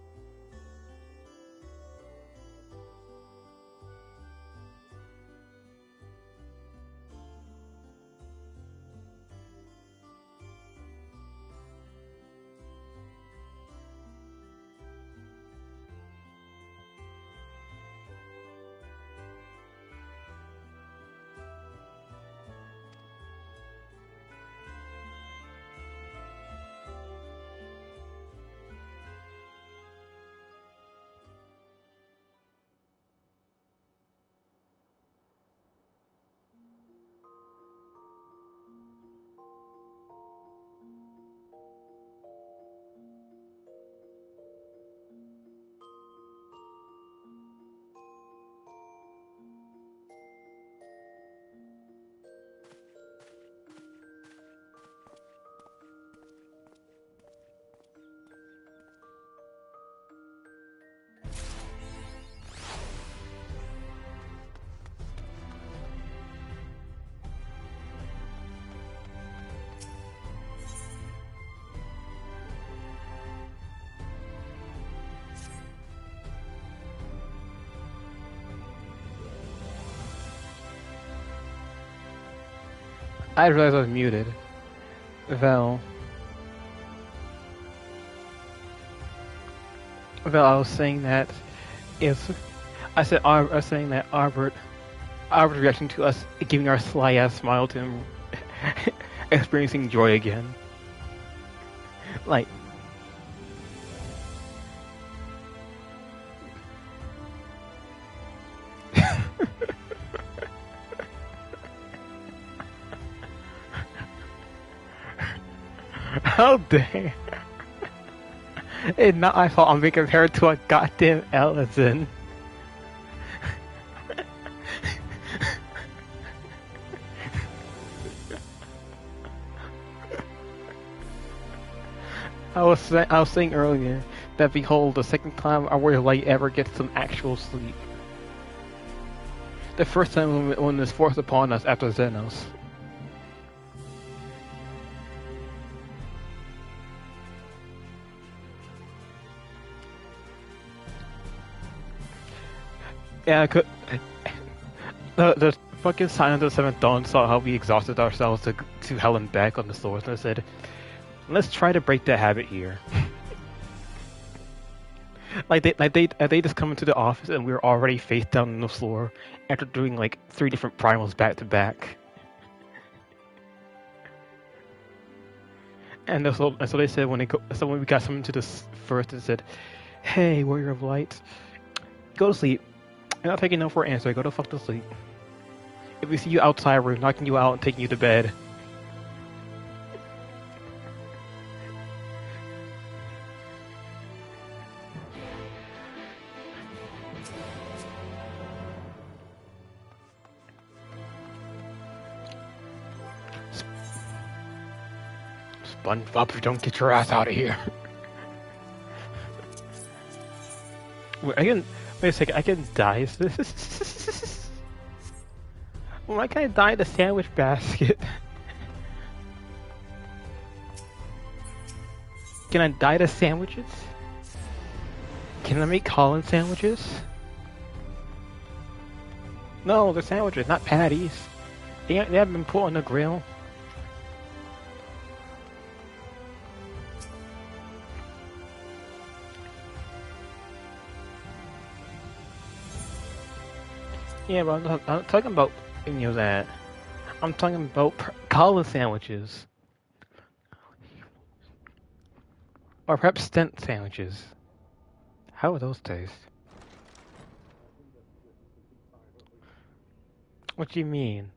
I realized I was muted. Vel, I was saying that I was saying that Albert's reaction to us giving our sly ass smile to him, experiencing joy again. Like, how dare! It's not my fault I'm being compared to a goddamn Ellison. I was saying earlier that behold, the second time our way of light ever gets some actual sleep. The first time when it's forced upon us after Xenos. Yeah, the fucking Sign of the Seventh Dawn saw how we exhausted ourselves to hell and back on the source, and I said, let's try to break that habit here. they just come into the office and we were already face down on the floor after doing like 3 different primals back to back. And so they said when we got someone to this first, they said, "Hey, warrior of light, go to sleep. I'm not taking no for an answer. Go to fuck to sleep. If we see you outside, we're knocking you out and taking you to bed." SpongeBob, you don't get your ass out of here. Wait a second, I can die. Why can't I die in the sandwich basket? Can I die to sandwiches? Can I make Colin sandwiches? No, they're sandwiches, not patties. They haven't been put on the grill. Yeah, but I'm not talking about that. I'm talking about Colin sandwiches. Or perhaps stent sandwiches. How would those taste? What do you mean?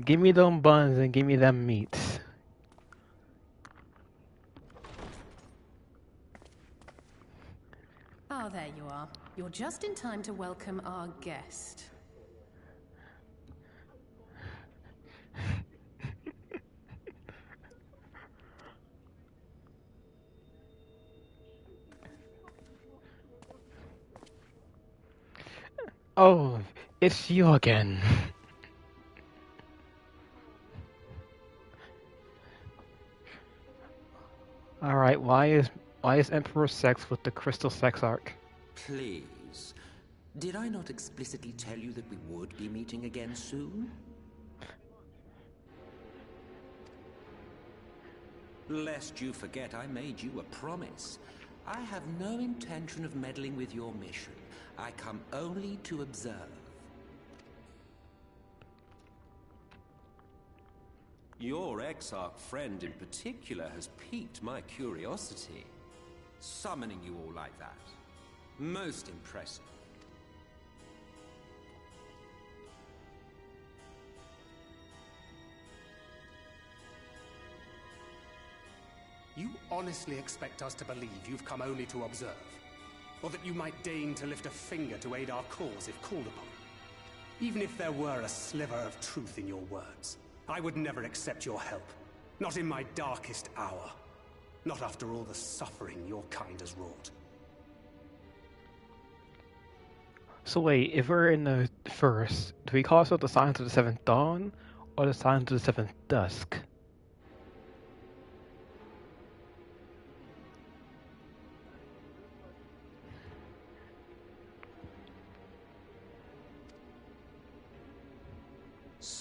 Give me them buns and give me them meats. Oh, there you are. You're just in time to welcome our guest. Oh, it's you again. Alright, why is Emperor sex with the Crystal Sex Arc? Please. Did I not explicitly tell you that we would be meeting again soon? Lest you forget, I made you a promise. I have no intention of meddling with your mission. I come only to observe. Your Exarch friend in particular has piqued my curiosity. Summoning you all like that. Most impressive. You honestly expect us to believe you've come only to observe? Or that you might deign to lift a finger to aid our cause if called upon? Even if there were a sliver of truth in your words, I would never accept your help. Not in my darkest hour. Not after all the suffering your kind has wrought. So wait, if we're in the first, do we call ourselves the Signs of the Seventh Dawn, or the Signs of the Seventh Dusk?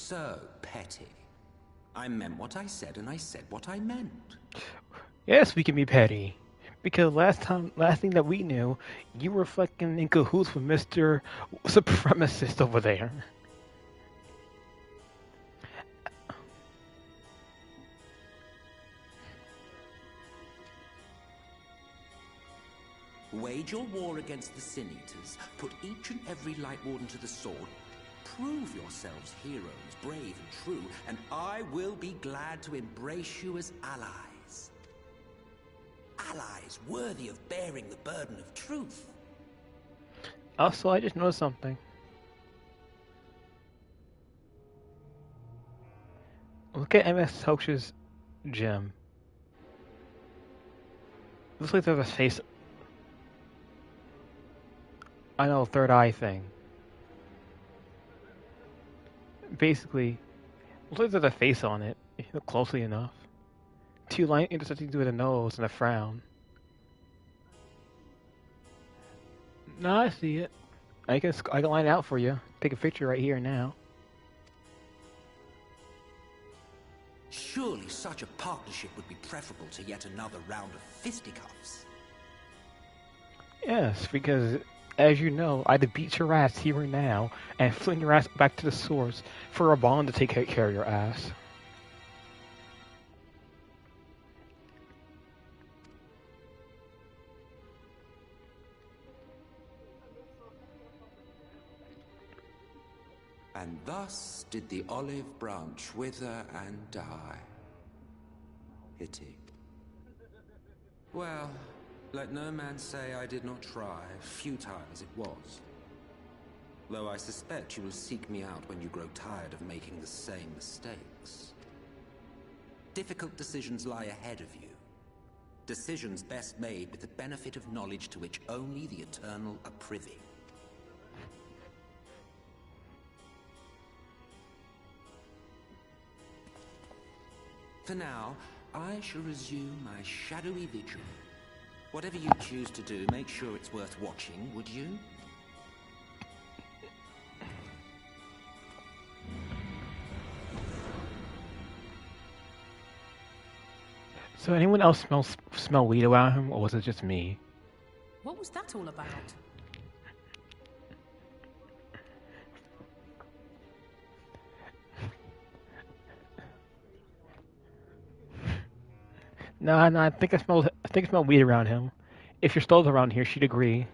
so petty. I meant what I said, and I said what I meant. Yes, we can be petty. Because last thing that we knew, you were fucking in cahoots with Mr. Supremacist over there. Wage your war against the Sin Eaters, put each and every Light Warden to the sword, prove yourselves heroes, brave and true, and I will be glad to embrace you as allies. Allies worthy of bearing the burden of truth. Also, I just noticed something. Look at MS Hoax's gem. Looks like there's a face. I know, third eye thing. Basically, looks like there's a face on it, if you look closely enough. Two lines intersecting with a nose and a frown. No, I see it. I can line it out for you. Take a picture right here now. Surely such a partnership would be preferable to yet another round of fisticuffs. Yes, because as you know, I'd beat your ass here and now and fling your ass back to the source for a bond to take care of your ass. And thus did the olive branch wither and die. Pity. Well, let no man say I did not try, futile as it was. Though I suspect you will seek me out when you grow tired of making the same mistakes. Difficult decisions lie ahead of you. Decisions best made with the benefit of knowledge to which only the eternal are privy. For now, I shall resume my shadowy vigil. Whatever you choose to do, make sure it's worth watching, would you? So anyone else smell weed around him, or was it just me? What was that all about? No, I think I smell weed around him. If your stall's around here, she'd agree.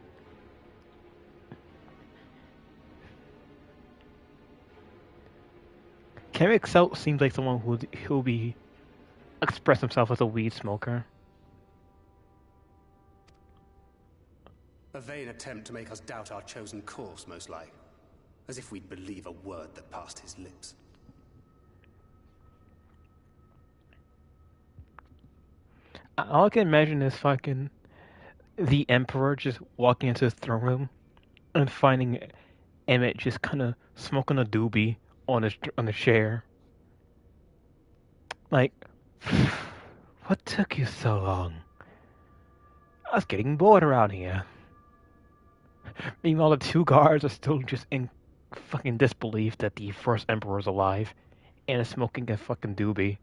Kevin Excel seems like someone who'll be express himself as a weed smoker. A vain attempt to make us doubt our chosen course, most like. As if we'd believe a word that passed his lips. All I can imagine is fucking the Emperor just walking into his throne room and finding Emmett just kind of smoking a doobie on a chair. Like, what took you so long? I was getting bored around here. Meanwhile, the two guards are still just in fucking disbelief that the first Emperor is alive and is smoking a fucking doobie.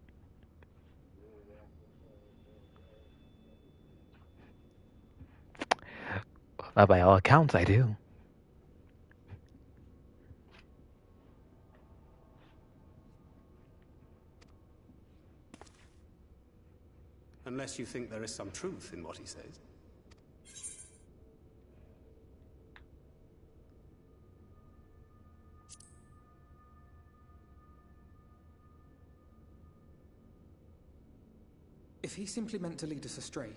Well, by all accounts, I do. Unless you think there is some truth in what he says. If he simply meant to lead us astray,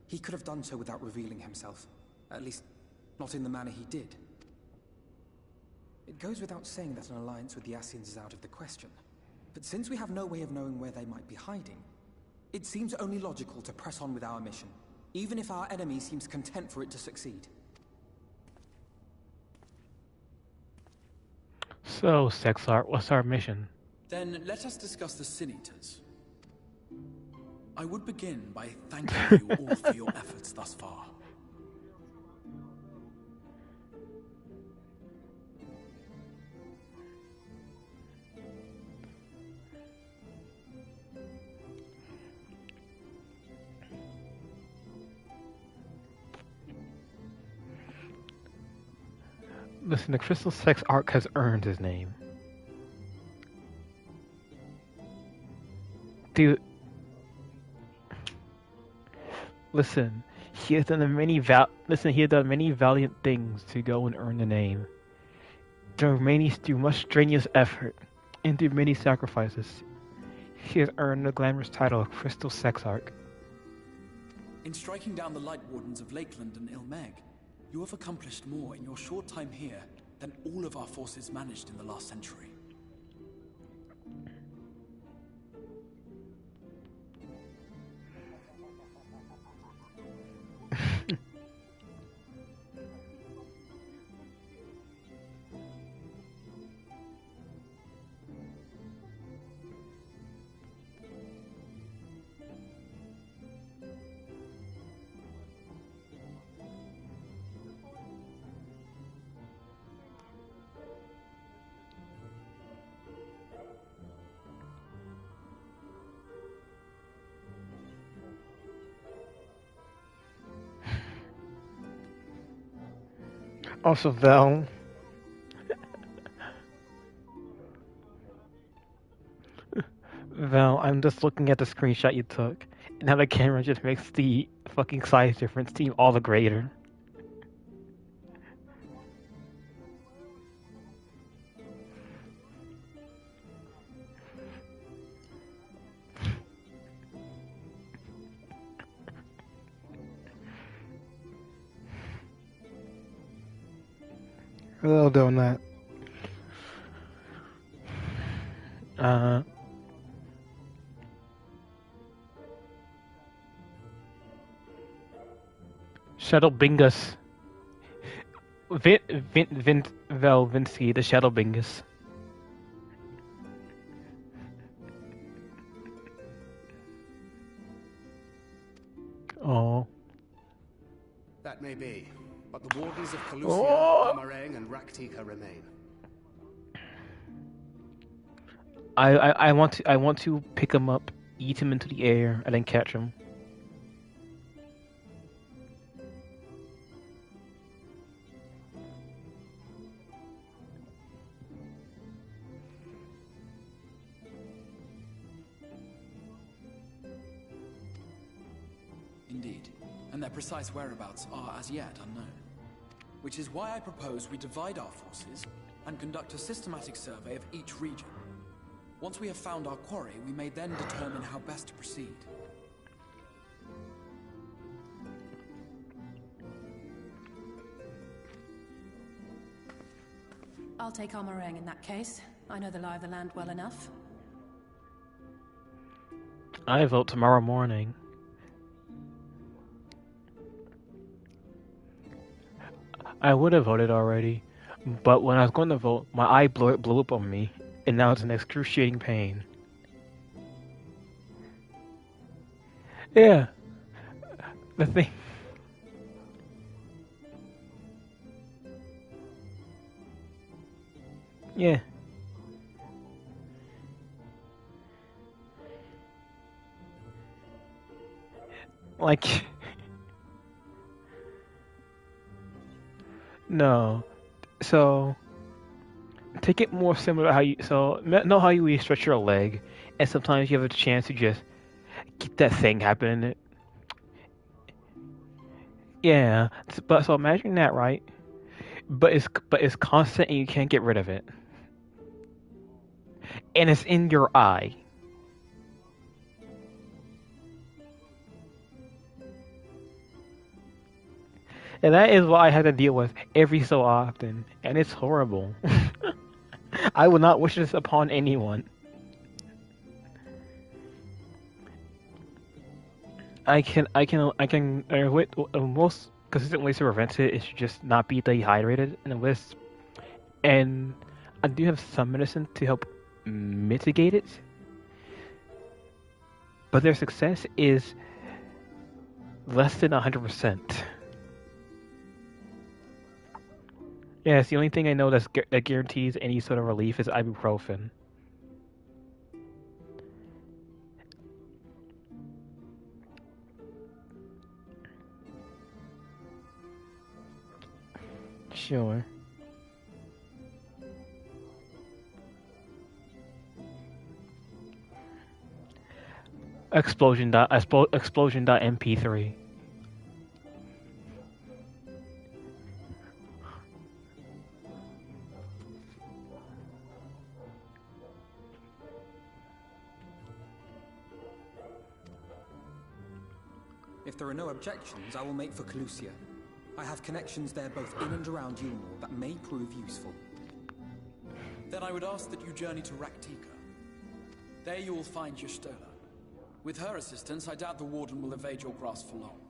he could have done so without revealing himself. At least, not in the manner he did. It goes without saying that an alliance with the Ascians is out of the question. But since we have no way of knowing where they might be hiding, it seems only logical to press on with our mission, even if our enemy seems content for it to succeed. So, Sexart, what's our mission? Then let us discuss the Sin Eaters. I would begin by thanking you all for your efforts thus far. Listen, the Crystal Sex arc has earned his name. Dude, listen, he has done many valiant things to go and earn the name. Through much strenuous effort and through many sacrifices, he has earned the glamorous title of Crystal Sexarch. In striking down the Light Wardens of Lakeland and Ilmeg, you have accomplished more in your short time here than all of our forces managed in the last century. Also, Val. Val, I'm just looking at the screenshot you took, and how the camera just makes the fucking size difference seem all the greater. Hello, Donut. Shuttle Bingus. Vinsky, the Shuttle Bingus. Oh. That may be, but the wardens of Calusia, Oh. Amarang, and Raktika remain. I want to pick him up, eat him into the air, and then catch him. Indeed, and their precise whereabouts are as yet unknown. Which is why I propose we divide our forces and conduct a systematic survey of each region. Once we have found our quarry, we may then determine how best to proceed. I'll take Amarang in that case. I know the lie of the land well enough. I vote tomorrow morning. I would have voted already, but when I was going to vote, my eye blew up on me, and now it's an excruciating pain. Yeah. The thing. Yeah. Like. No. So. Take it more similar to how you. So, know how you stretch your leg, and sometimes you have a chance to just keep that thing happening. Yeah. But so imagine that, right? But it's constant and you can't get rid of it. And it's in your eye. And that is what I had to deal with every so often. And it's horrible. I would not wish this upon anyone. Most consistent ways to prevent it is to just not be dehydrated in a list. And I do have some medicine to help mitigate it. But their success is less than 100%. Yes, the only thing I know that guarantees any sort of relief is ibuprofen. Sure. Explosion.mp3. If there are no objections, I will make for Calusia. I have connections there both in and around Yulmore that may prove useful. Then I would ask that you journey to Raktika. There you will find Y'shtola. With her assistance, I doubt the Warden will evade your grasp for long.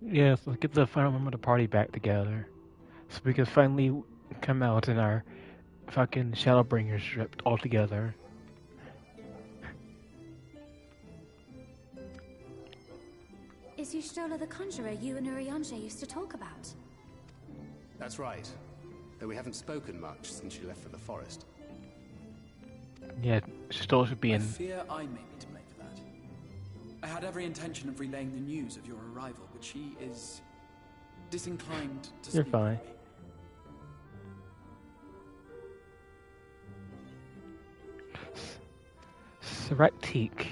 Yes, let's get the final member of the party back together. So we can finally come out in our fucking Shadowbringers stripped all together. Is Y'shtola the conjurer you and Urianger used to talk about? That's right. Though we haven't spoken much since she left for the forest. Yeah, Y'shtola should be in. I fear I may be to blame for that. I had every intention of relaying the news of your arrival, but she is disinclined to You're speak fine. Raktik.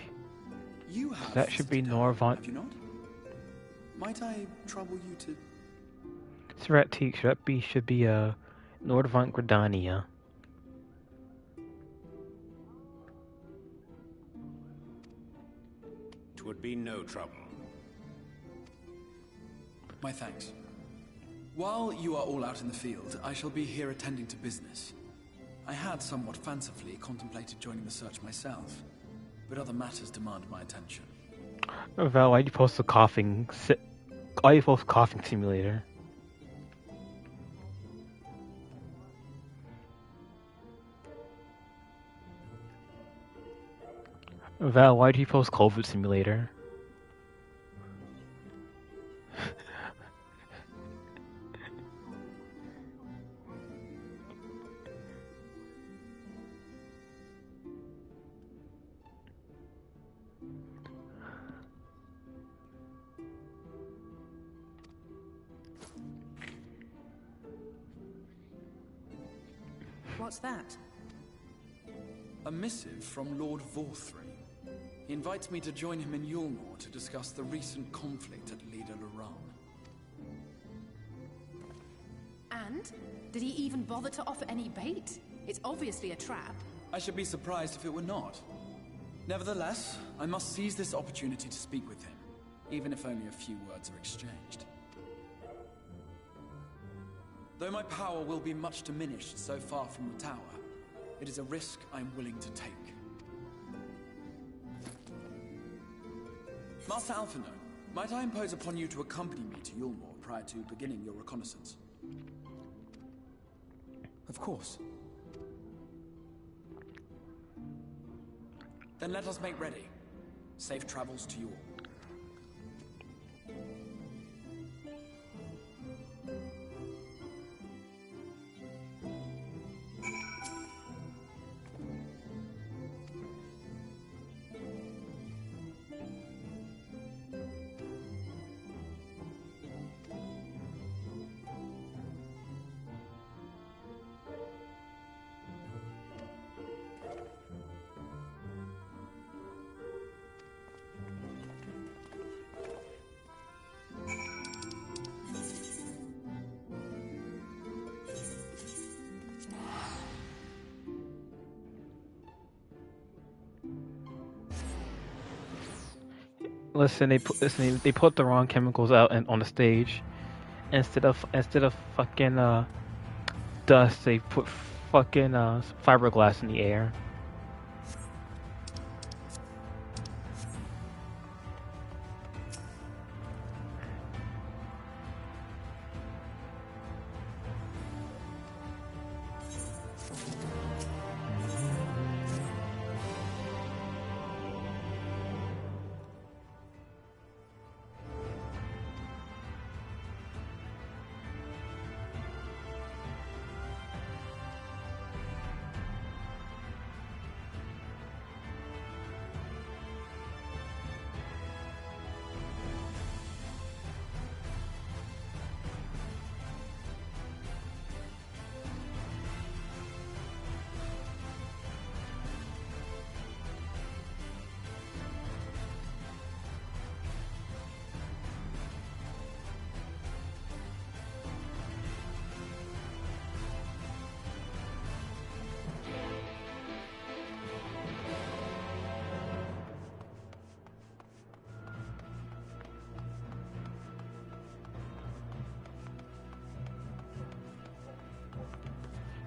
You have That should be visited her, Norvant. have you not? Might I trouble you to... Raktik should be Nordvant Gridania. Would be no trouble. My thanks. While you are all out in the field, I shall be here attending to business. I had somewhat fancifully contemplated joining the search myself, but other matters demand my attention. Val, why'd you post the coughing? Why you post coughing simulator? Val, why'd you post COVID simulator? What's that? A missive from Lord Vorthry. He invites me to join him in Yulmore to discuss the recent conflict at Leda Luran. And? Did he even bother to offer any bait? It's obviously a trap. I should be surprised if it were not. Nevertheless, I must seize this opportunity to speak with him, even if only a few words are exchanged. Though my power will be much diminished so far from the tower, it is a risk I am willing to take. Master Alphino, might I impose upon you to accompany me to Yulmore prior to beginning your reconnaissance? Of course. Then let us make ready. Safe travels to you all. Listen, they put the wrong chemicals out on the stage. Instead of fucking dust, they put fucking fiberglass in the air.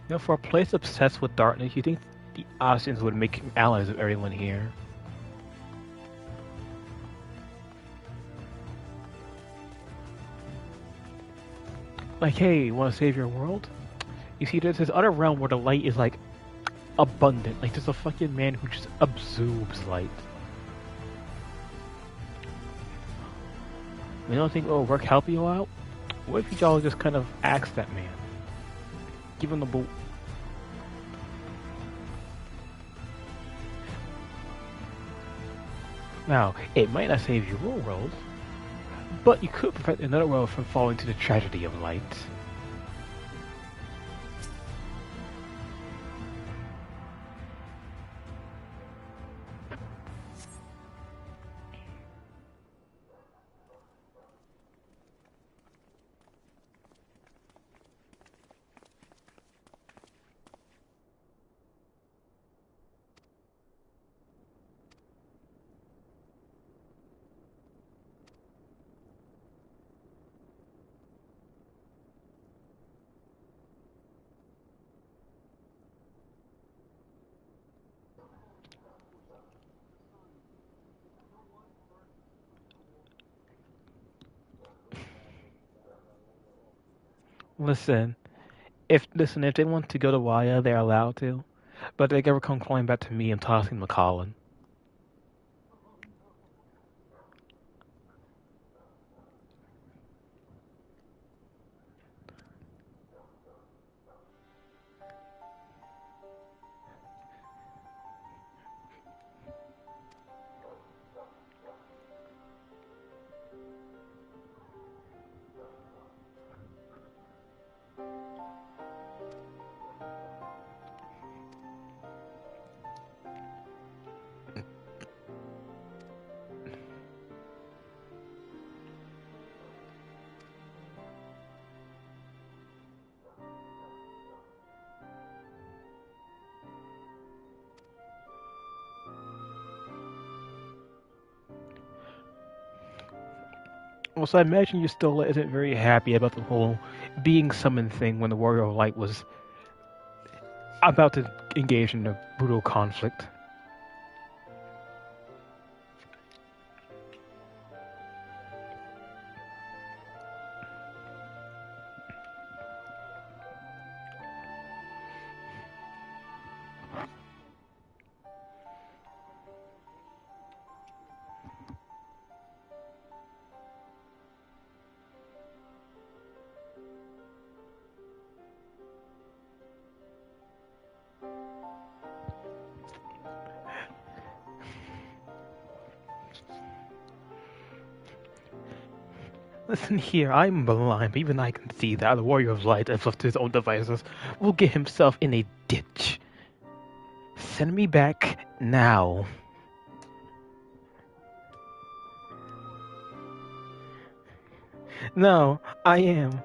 You know, for a place obsessed with darkness, you think the Ossians would make allies of everyone here. Like, hey, want to save your world? You see, there's this other realm where the light is, like, abundant. Like, there's a fucking man who just absorbs light. You don't think it'll work help you out? What if y'all just kind of ask that man? Give him the boot. Now, it might not save your world, but you could prevent another world from falling to the tragedy of light. If they want to go to Waya, they're allowed to. But they ever come calling back to me, I'm tossing McCollin. Well, so I imagine you still isn't very happy about the whole being summoned thing when the Warrior of Light was about to engage in a brutal conflict. Listen here, I'm blind, but even I can see that the Warrior of Light, if left to his own devices, will get himself in a ditch. Send me back now. No, I am.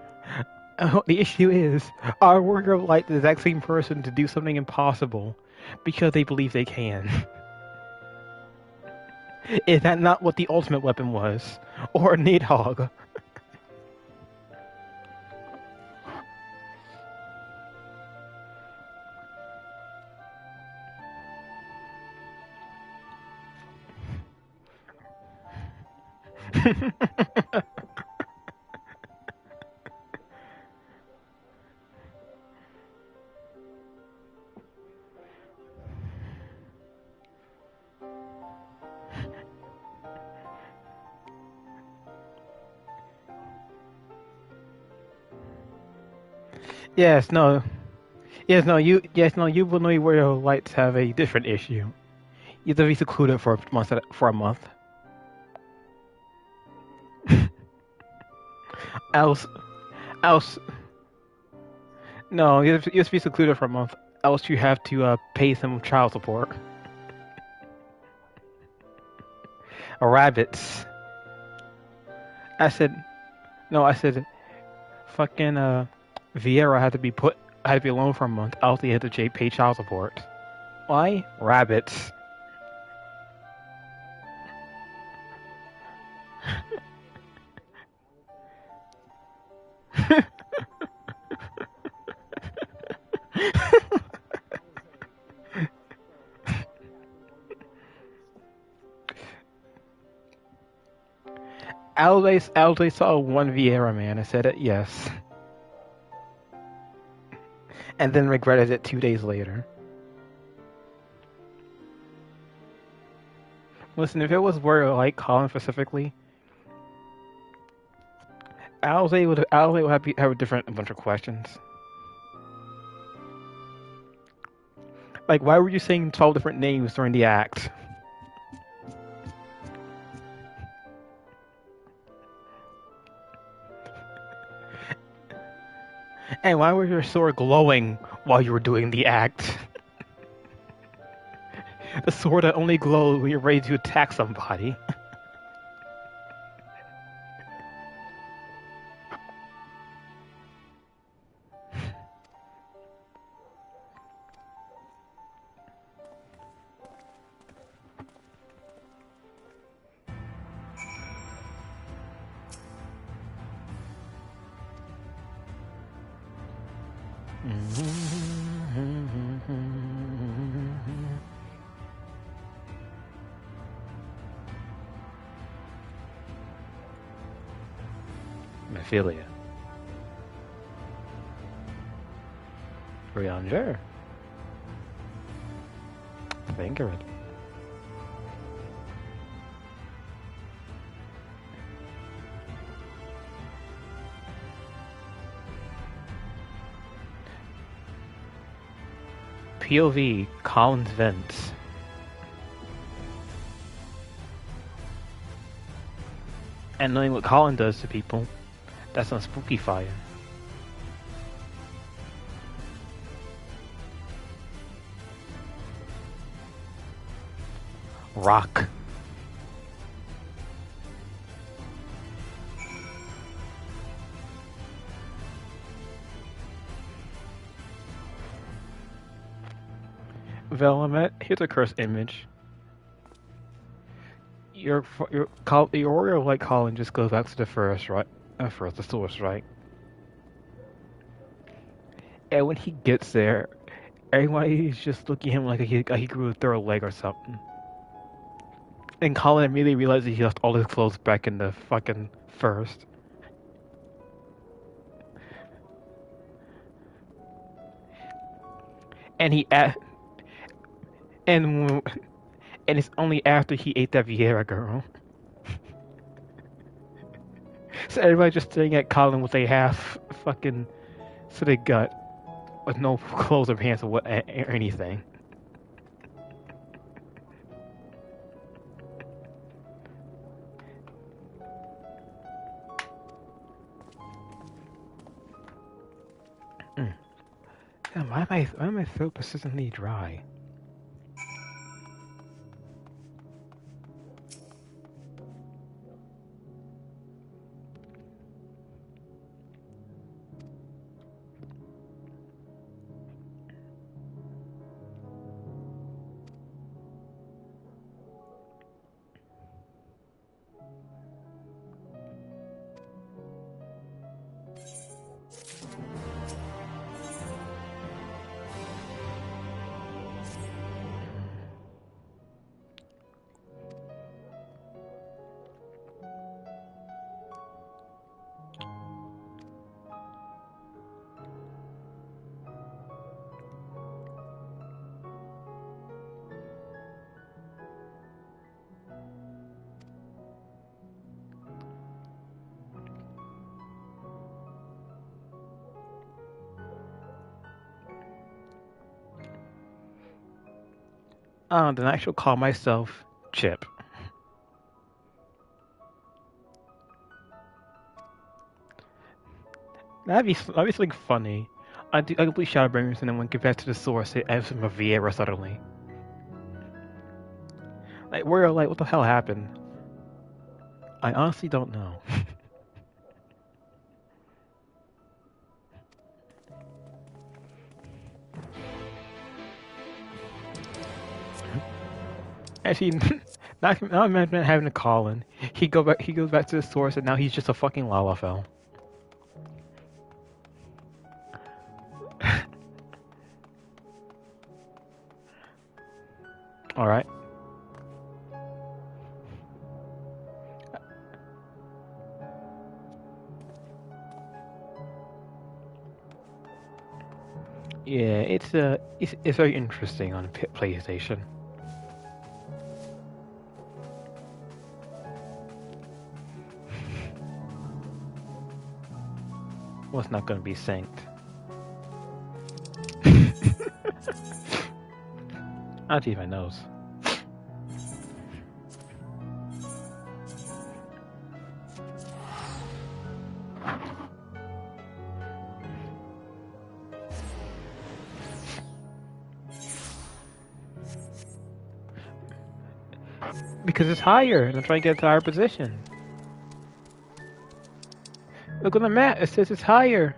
The issue is, our Warrior of Light is the exact same person to do something impossible because they believe they can. Is that not what the ultimate weapon was? Or Nidhogg? Yes, no. You will know Warrior of Lights have a different issue. You have to be secluded for a month. else, else, no, you have to be secluded for a month. Else you have to pay some child support. Rabbits. I said, no, I said, fucking Vieira had to be alone for a month. Else he had to pay child support. Why? Rabbits. Alde saw one Vieira man and said it yes. And then regretted it 2 days later. Listen, if it was where like Colin specifically, Alde would have a bunch of questions. Like, why were you saying 12 different names during the act? And why was your sword glowing while you were doing the act? The sword that only glows when you're ready to attack somebody. Mephilia. Rianger. Think of it. POV, Colin's vents. And knowing what Colin does to people, that's on spooky fire. Rock. Velamet, here's a cursed image. Your Oreo like Colin just goes back to the first, right? First, the source, right? And when he gets there, everybody's just looking at him like he grew a third leg or something. And Colin immediately realizes he left all his clothes back in the fucking first. And and it's only after he ate that Vieira girl. So everybody's just staring at Colin with a half fucking sitting gut, with no clothes or pants or anything. Damn, why am I so persistently dry? Then I shall call myself Chip. That'd be something funny. I complete Shadowbringers and then when get back to the source, it adds some of Vieira suddenly. Like, what the hell happened? I honestly don't know. Actually, not imagine having to call in. He goes back to the source, and now he's just a fucking Lalafell. All right. Yeah, it's very interesting on PlayStation. Well, it's not going to be synced. I'll keep my nose. Because it's higher, and I'm trying to get to a higher position. Look on the map, it says it's higher.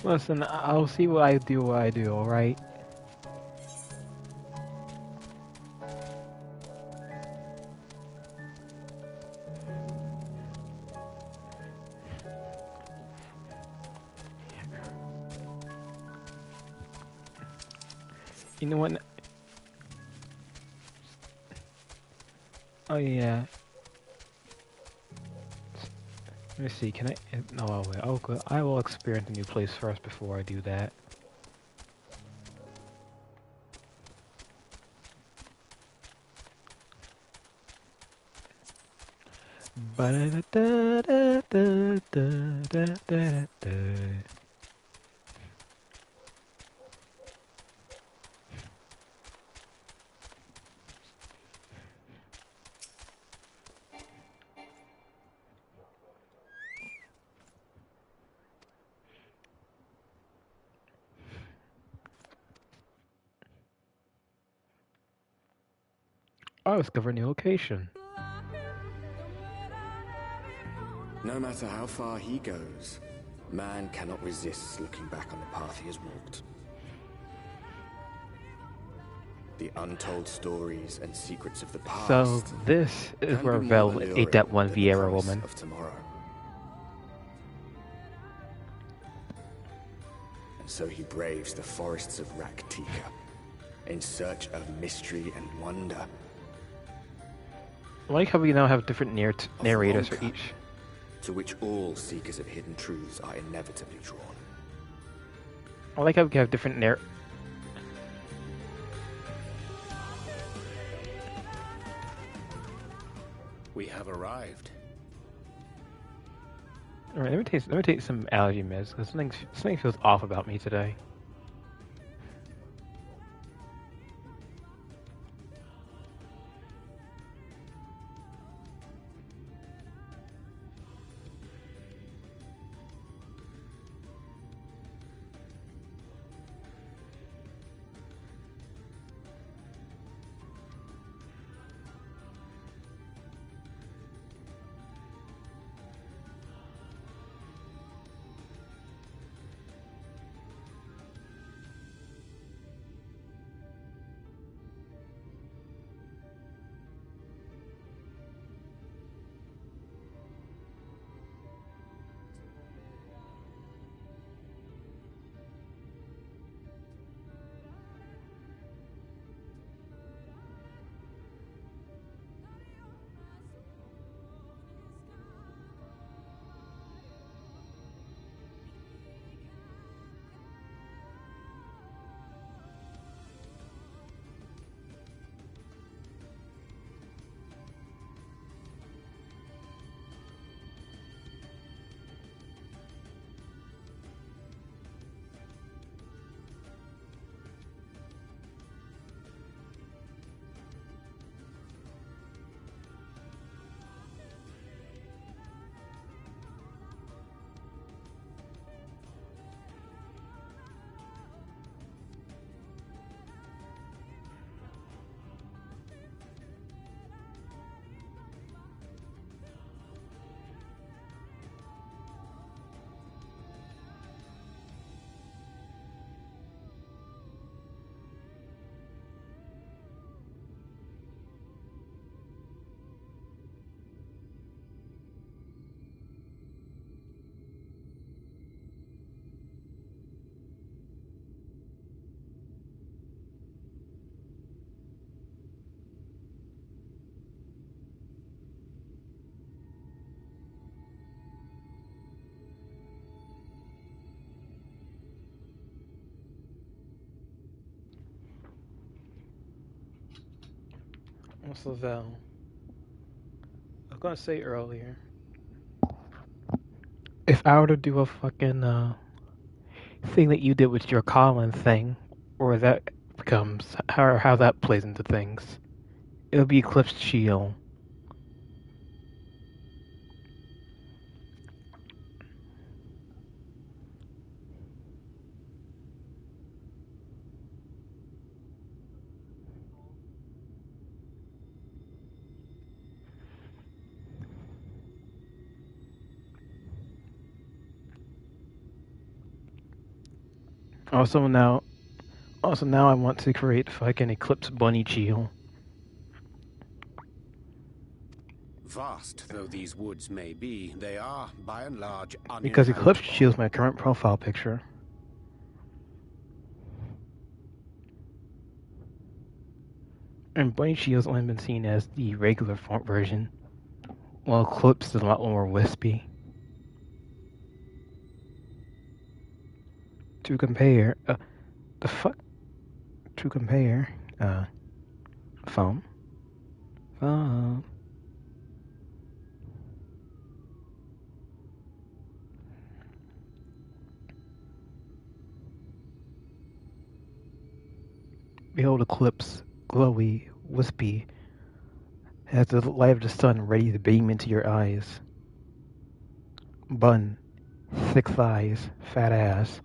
Listen, I'll see what I do, alright? You know what? Oh yeah. Let me see, can I? No, wait. I will experience a new place first before I do that. I'll discover a new location. No matter how far he goes, man cannot resist looking back on the path he has walked. The untold stories and secrets of the past. So this is where Vel ate that one Vieira woman. Of tomorrow. And so he braves the forests of Raktika in search of mystery and wonder. I like how we now have different narrators for each. To which all seekers of hidden truths are inevitably drawn. I like how we have different We have arrived. Alright, let me take some allergy meds, because something feels off about me today. Also, though, I was gonna say earlier, if I were to do a fucking thing that you did with your Colin thing, or that becomes how that plays into things, it'll be Eclipse Shield. Also now I want to create fucking Eclipse Bunny Shield. Vast though these woods may be, they are, by and large, Because Eclipse uninhabitable. Shield is my current profile picture. And Bunny Shield's only been seen as the regular font version, while Eclipse is a lot more wispy. To compare, the fuck? To compare, phone. Behold Eclipse, glowy, wispy, has the light of the sun ready to beam into your eyes. Bun, thick thighs, fat ass,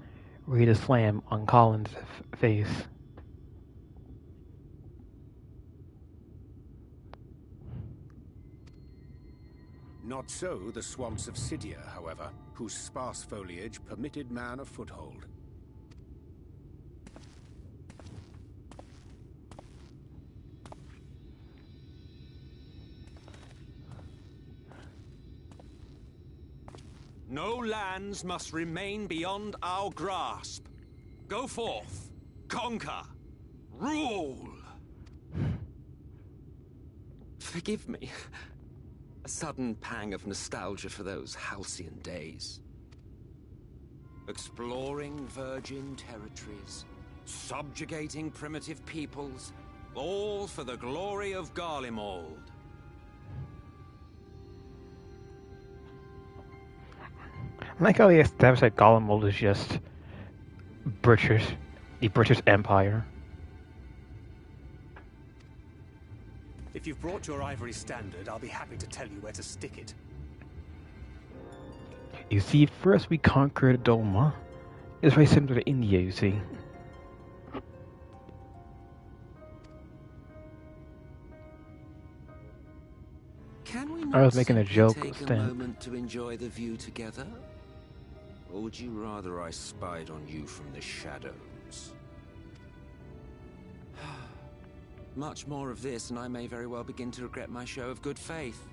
ready to slam on Colin's face. Not so the swamps of Cydia, however, whose sparse foliage permitted man a foothold. No lands must remain beyond our grasp. Go forth, conquer, rule! Forgive me. A sudden pang of nostalgia for those halcyon days. Exploring virgin territories, subjugating primitive peoples, all for the glory of Garlemald. I like how they established that Garlemald is just the British Empire. If you've brought your ivory standard, I'll be happy to tell you where to stick it. You see, first we conquered Doma. It's very similar to India, you see. Can we I was making a simply joke, take Stan. a moment to enjoy the view together? Or would you rather I spied on you from the shadows? Much more of this, and I may very well begin to regret my show of good faith.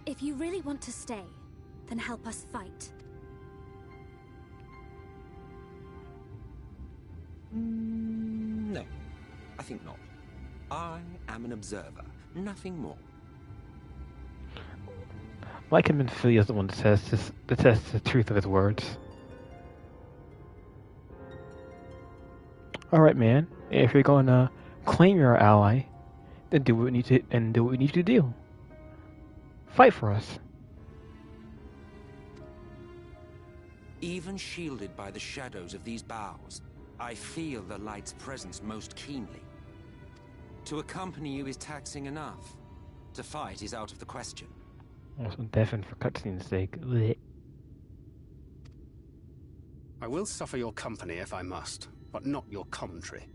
If you really want to stay, then help us fight. No, I think not. I am an observer, nothing more. Like him and Philly is the one that tests the truth of his words. Alright, man. If you're going to claim your ally, then do what we need to do. Fight for us. Even shielded by the shadows of these boughs, I feel the light's presence most keenly. To accompany you is taxing enough. To fight is out of the question. Also, deafened for cutscene's sake. Blech. I will suffer your company if I must, but not your commentary.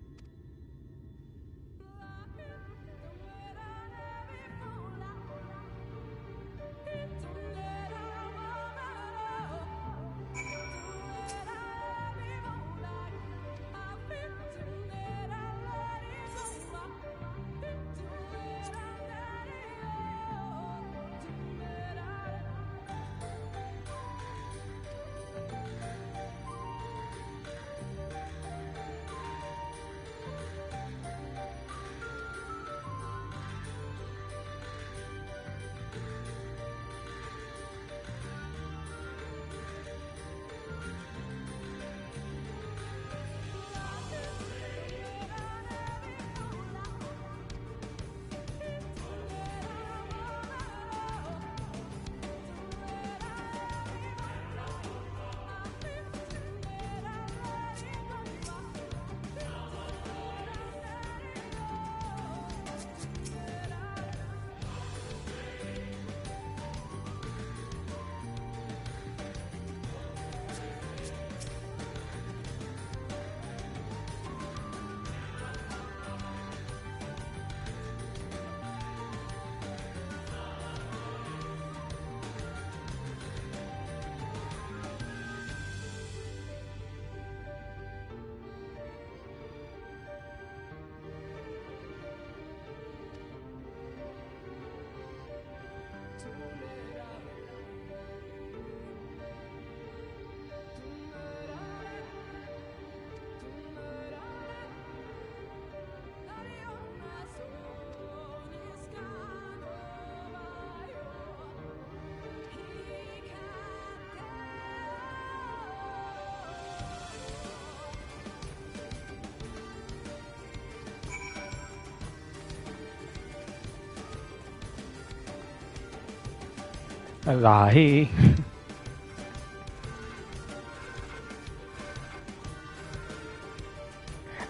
A lie.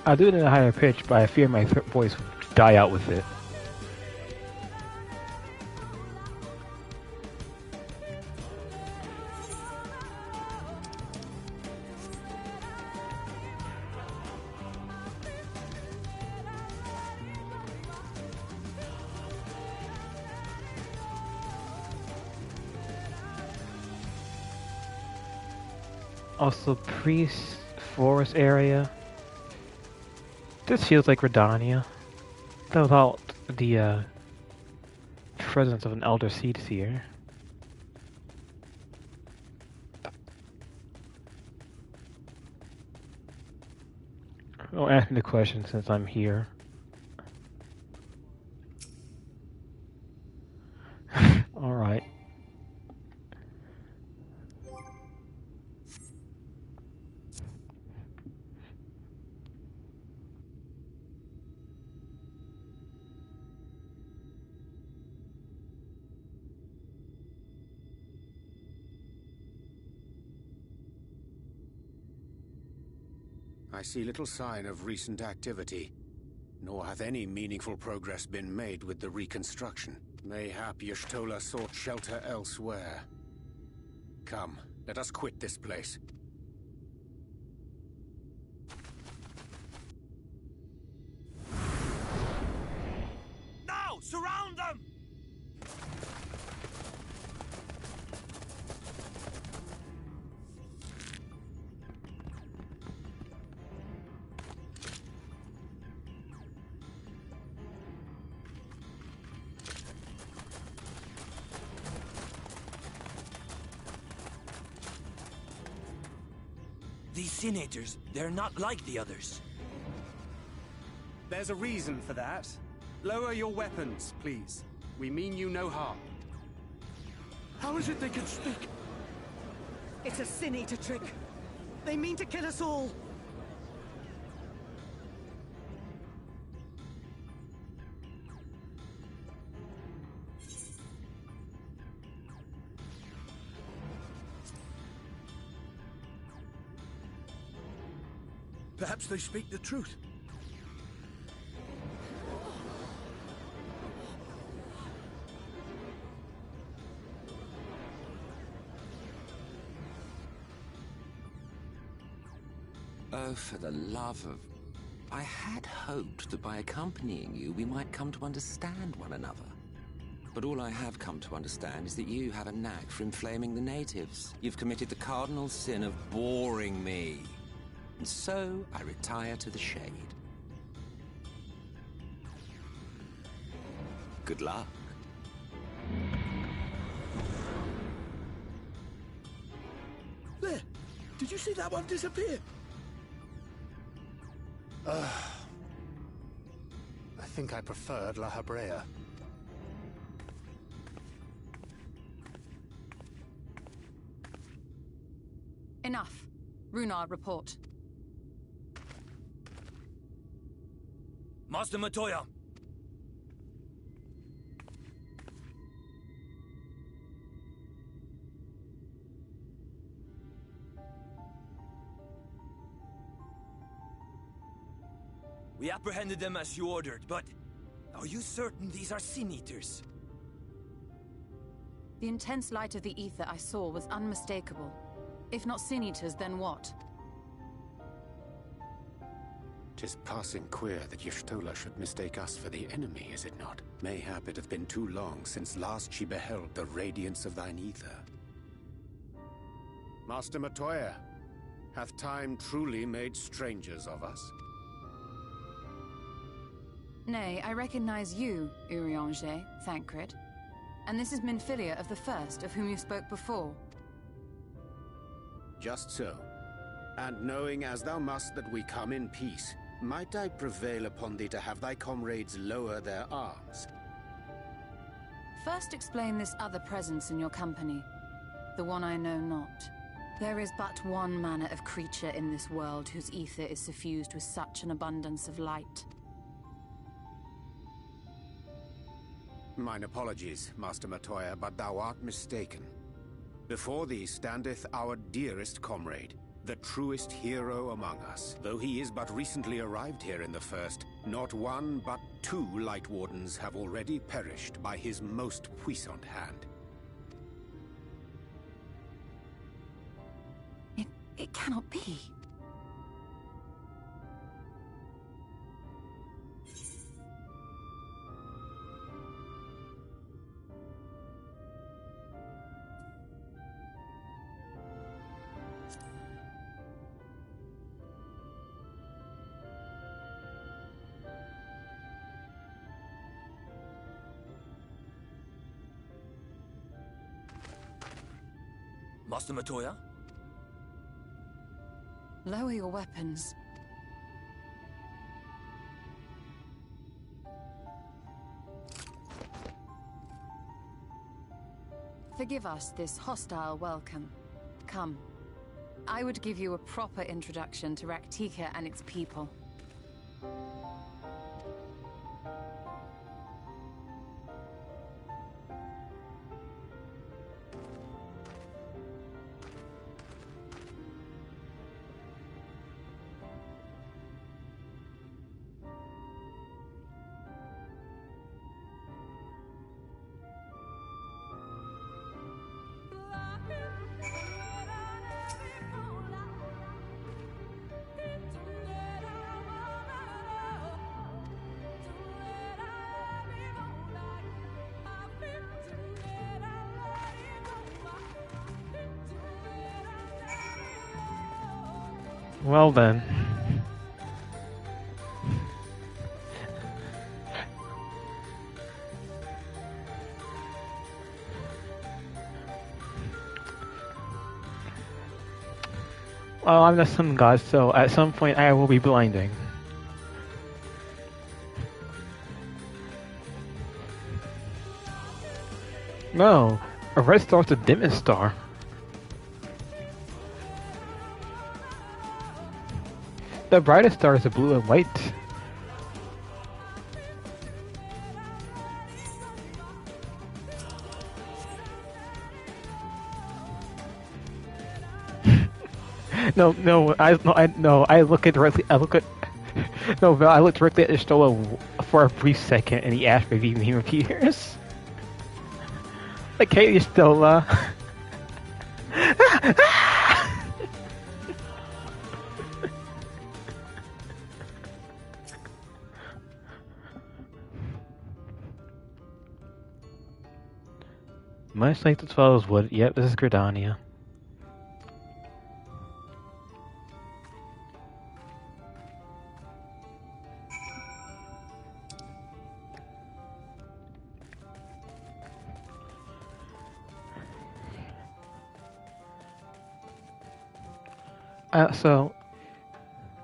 I'll do it in a higher pitch, but I fear my voice will die out with it. Also, priest forest area. This feels like Redania, without the presence of an elder seed seer. Don't ask me the question since I'm here. Alright. I see little sign of recent activity, nor hath any meaningful progress been made with the reconstruction. Mayhap Y'shtola sought shelter elsewhere. Come, let us quit this place. Now! Surround them! These senators, they're not like the others. There's a reason for that. Lower your weapons, please. We mean you no harm. How is it they can speak? It's a Sin Eater trick. They mean to kill us all. Perhaps they speak the truth. Oh, for the love of... I had hoped that by accompanying you, we might come to understand one another. But all I have come to understand is that you have a knack for inflaming the natives. You've committed the cardinal sin of boring me. And so, I retire to the shade. Good luck. There! Did you see that one disappear? I think I preferred La Habrea. Enough. Runard, report. Master Matoya! We apprehended them as you ordered, but are you certain these are Sin Eaters? The intense light of the ether I saw was unmistakable. If not Sin Eaters, then what? 'Tis passing queer that Y'shtola should mistake us for the enemy, is it not? Mayhap it hath been too long since last she beheld the radiance of thine ether. Master Matoya, hath time truly made strangers of us? Nay, I recognize you, Urianger, Thancred. And this is Minfilia of the First, of whom you spoke before. Just so. And knowing as thou must that we come in peace, might I prevail upon thee to have thy comrades lower their arms? First explain this other presence in your company. The one I know not. There is but one manner of creature in this world whose ether is suffused with such an abundance of light. Mine apologies, Master Matoya, but thou art mistaken. Before thee standeth our dearest comrade, the truest hero among us. Though he is but recently arrived here in the First, not one but 2 Light Wardens have already perished by his most puissant hand. It cannot be. Master Matoya? Lower your weapons. Forgive us this hostile welcome. Come. I would give you a proper introduction to Raktika and its people. Well then. Well, I'm the sun god, so at some point I will be blinding. No, a red star's the dimmest star. The brightest star is the blue and white. I look at directly. I look at. No, Val, I look directly at Stola for a brief second, and he asked me if he appears. Like, hey, Stola. Much like the 12's wood. Yep, this is Gridania.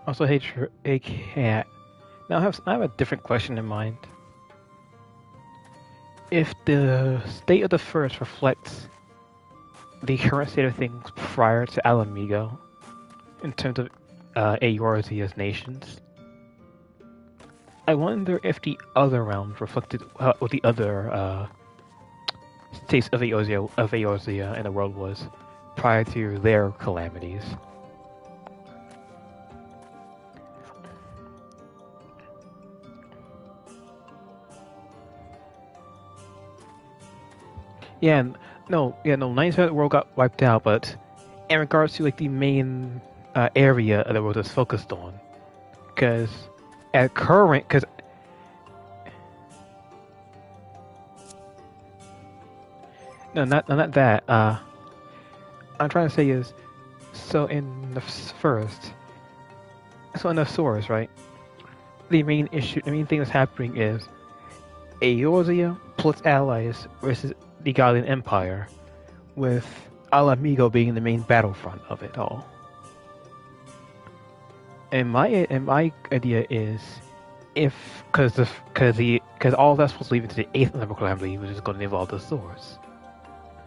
Also, hey cat. Now I have a different question in mind. If the state of the First reflects the current state of things prior to Alamigo, in terms of Eorzea's nations, I wonder if the other realms reflected what the other states of Eorzea in the world was prior to their calamities. No, 90% of the world got wiped out, but in regards to like the main area of the world is focused on, because not that. I'm trying to say is, in the source, right? The main thing that's happening is Eorzea plus allies versus the Gallian Empire, with Alamigo being the main battlefront of it all. And my idea is, because all that's supposed to lead into the 8th number calamity, which is going to involve the swords.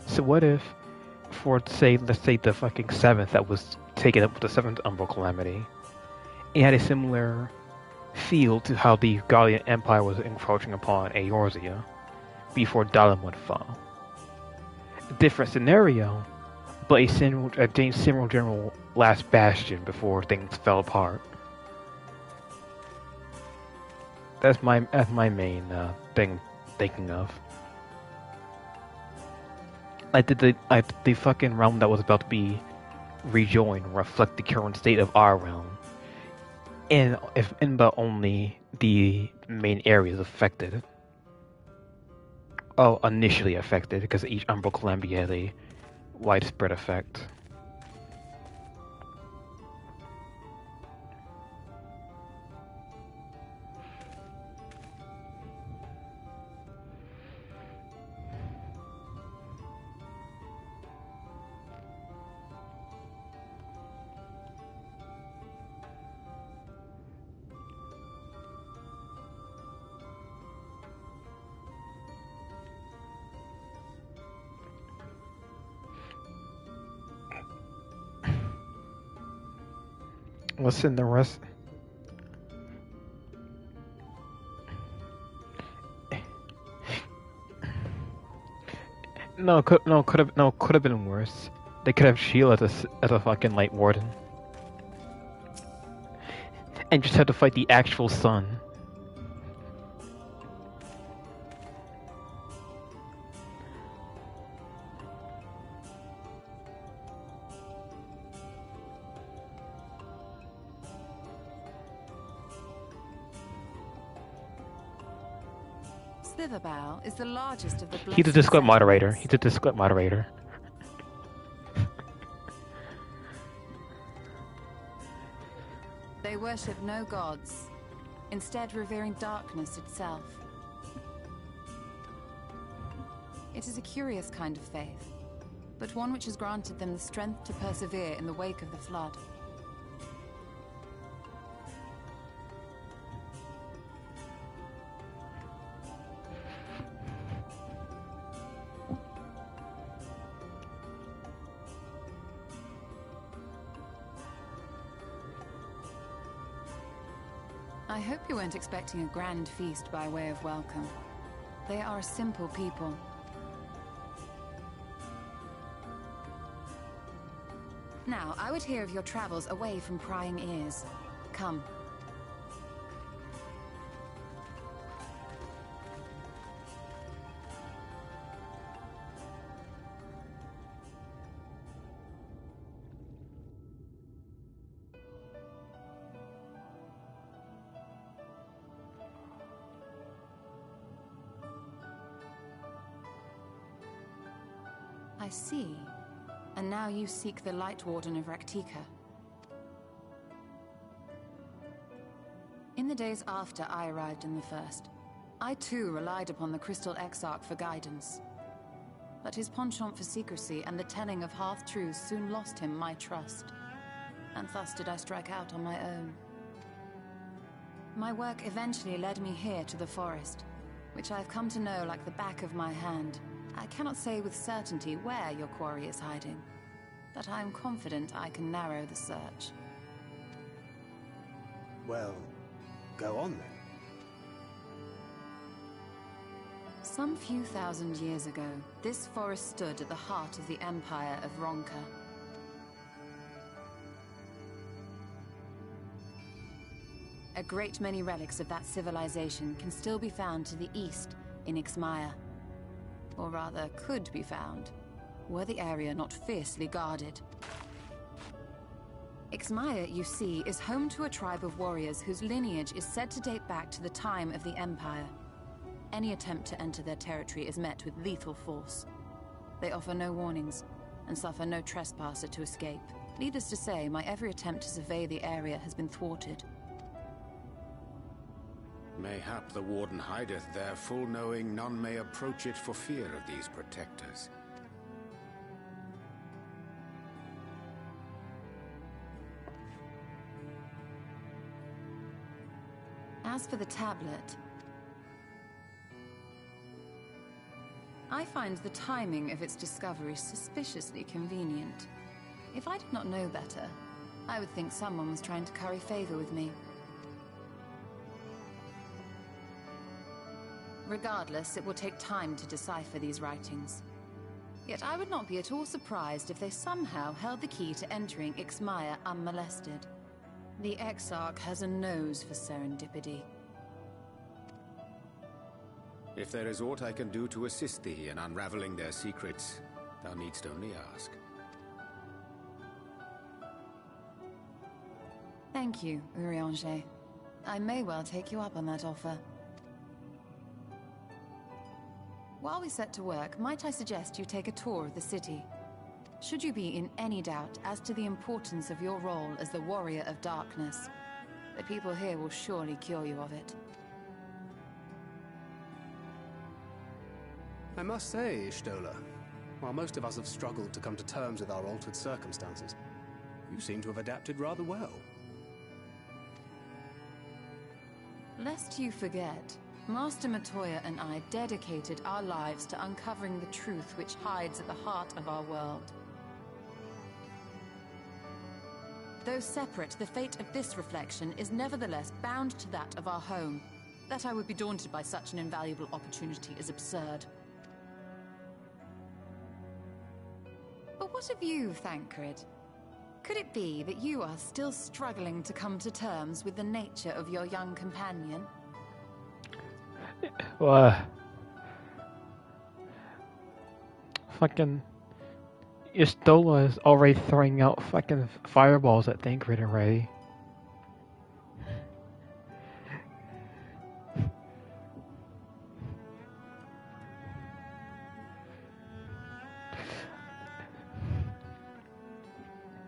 So what if, let's say the fucking 7th that was taken up with the 7th umbral calamity, it had a similar feel to how the Gallian Empire was encroaching upon Eorzea, before Dahlem would fall. A different scenario, but a similar general last bastion before things fell apart. That's my main thing thinking of. The fucking realm that was about to be rejoined reflect the current state of our realm, but only the main areas affected. Oh, initially affected, because each Umbral Calamity has a widespread effect. What's in the rest? Could have been worse. They could have Sheila as a fucking Light Warden, and just had to fight the actual sun. Slitherbow is the largest of the He's a Discord moderator. He's a Discord moderator. They worship no gods, instead revering darkness itself. It is a curious kind of faith, but one which has granted them the strength to persevere in the wake of the flood. I hope you weren't expecting a grand feast by way of welcome. They are a simple people. Now, I would hear of your travels away from prying ears. Come. I see. And now you seek the Light Warden of Raktika. In the days after I arrived in the First, I too relied upon the Crystal Exarch for guidance. But his penchant for secrecy and the telling of half-truths soon lost him my trust. And thus did I strike out on my own. My work eventually led me here to the forest, which I've come to know like the back of my hand. I cannot say with certainty where your quarry is hiding, but I am confident I can narrow the search. Well, go on then. Some few thousand years ago, this forest stood at the heart of the Empire of Ronka. A great many relics of that civilization can still be found to the east in Ixmaya. Or rather, could be found, were the area not fiercely guarded. Ixmaya, you see, is home to a tribe of warriors whose lineage is said to date back to the time of the Empire. Any attempt to enter their territory is met with lethal force. They offer no warnings, and suffer no trespasser to escape. Needless to say, my every attempt to survey the area has been thwarted. Mayhap the Warden hideth there, full knowing none may approach it for fear of these protectors. As for the tablet, I find the timing of its discovery suspiciously convenient. If I did not know better, I would think someone was trying to curry favor with me. Regardless, it will take time to decipher these writings. Yet I would not be at all surprised if they somehow held the key to entering Ixmaya unmolested. The Exarch has a nose for serendipity. If there is aught I can do to assist thee in unraveling their secrets, thou needst only ask. Thank you, Urianger. I may well take you up on that offer. While we set to work, might I suggest you take a tour of the city? Should you be in any doubt as to the importance of your role as the Warrior of Darkness, the people here will surely cure you of it. I must say, Ishtola, while most of us have struggled to come to terms with our altered circumstances, you seem to have adapted rather well. Lest you forget, Master Matoya and I dedicated our lives to uncovering the truth which hides at the heart of our world. Though separate, the fate of this reflection is nevertheless bound to that of our home. That I would be daunted by such an invaluable opportunity is absurd. But what of you, Thancred? Could it be that you are still struggling to come to terms with the nature of your young companion? Well, fucking Istola is already throwing out fucking fireballs at Thancred already.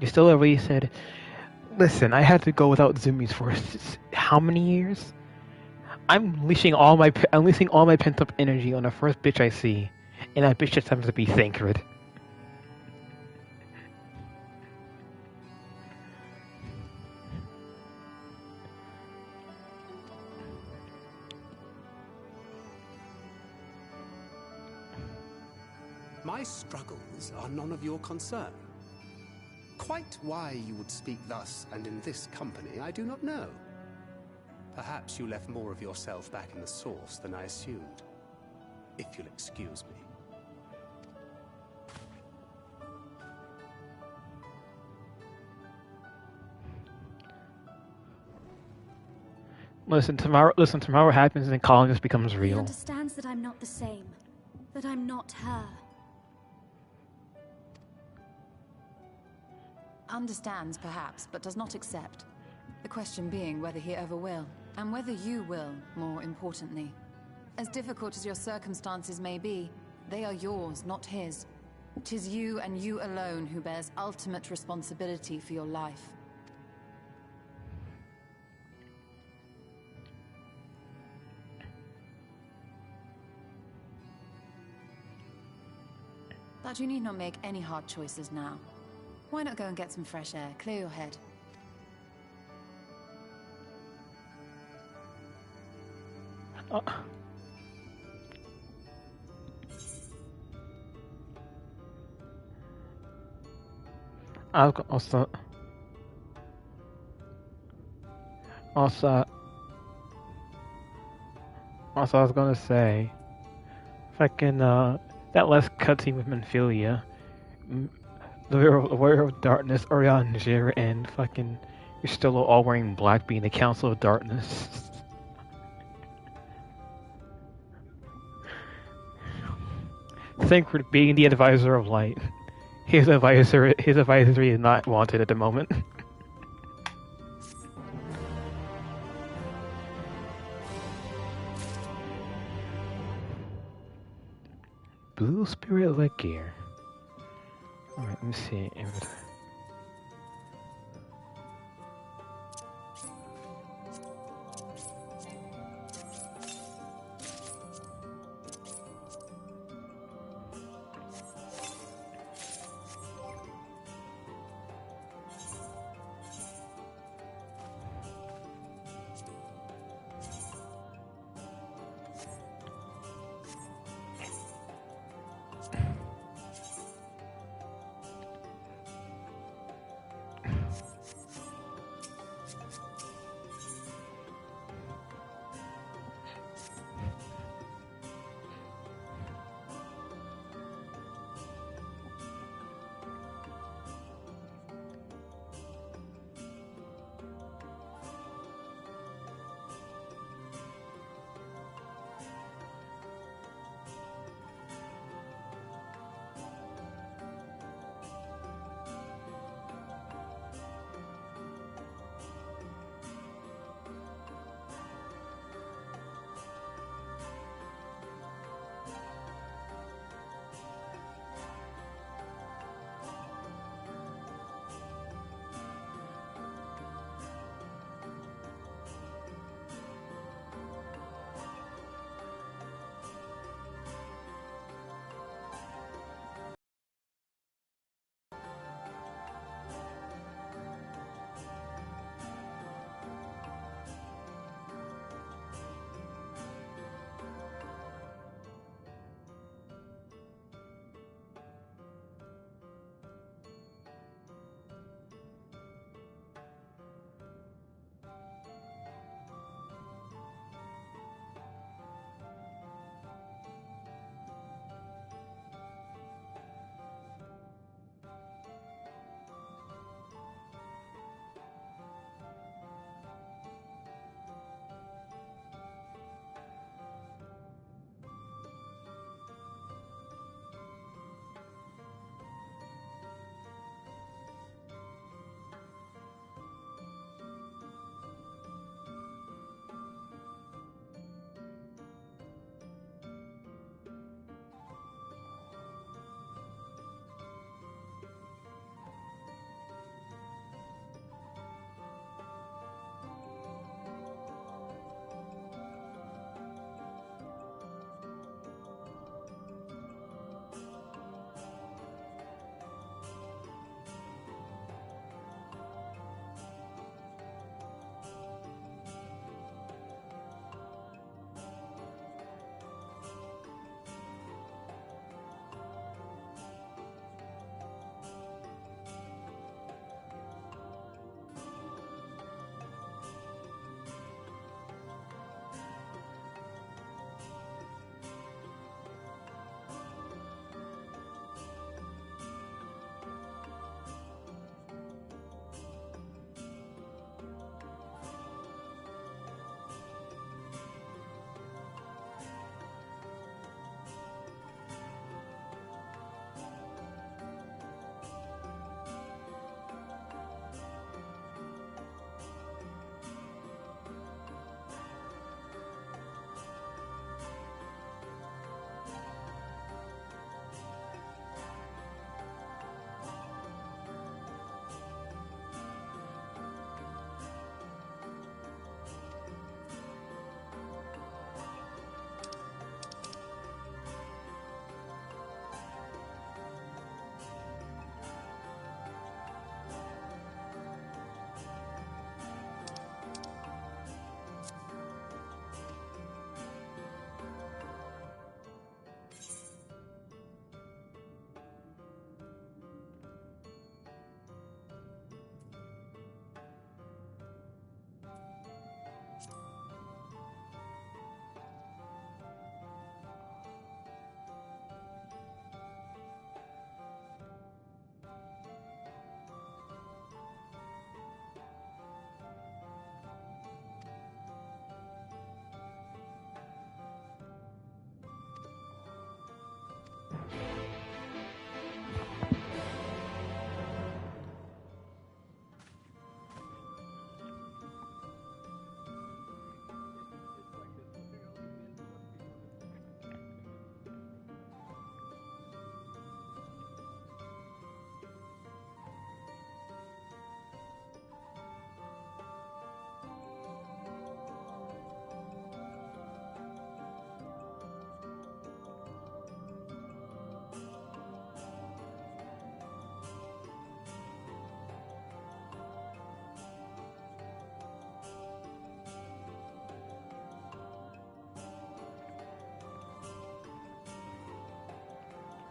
Istola already said, "Listen, I had to go without zoomies for how many years? I'm unleashing all my pent up energy on the first bitch I see, and that bitch just happens to be Thancred." My struggles are none of your concern. Quite why you would speak thus and in this company, I do not know. Perhaps you left more of yourself back in the source than I assumed. If you'll excuse me. Listen, tomorrow happens and Colin becomes He real. understands that I'm not the same. That I'm not her. Understands, perhaps, but does not accept. The question being whether he ever will, and whether you will, more importantly. As difficult as your circumstances may be, they are yours, not his. 'Tis you and you alone who bears ultimate responsibility for your life. But you need not make any hard choices now. Why not go and get some fresh air, clear your head? Also, I was gonna say, fucking that last cutscene with Menphilia, the Warrior of Darkness, Urianger, and fucking you're still all wearing black, being the Council of Darkness. Thancred being the Advisor of Light. His advisory is not wanted at the moment. Blue Spirit Leg Gear. Alright, let me see.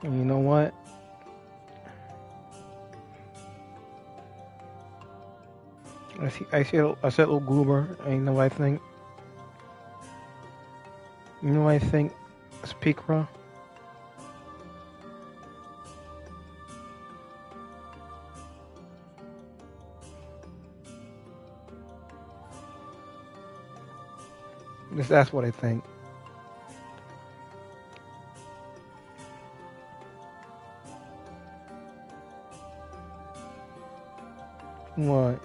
And you know what? I see a little goober, and you know what I think? You know what I think? Speakra. That's what I think. What?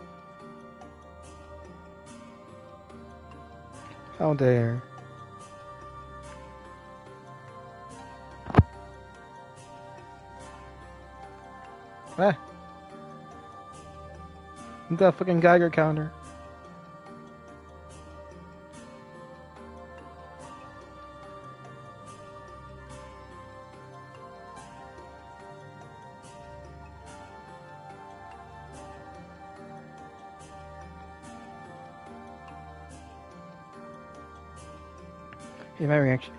How dare? Ah. You got a fucking Geiger counter. Hey, my reaction.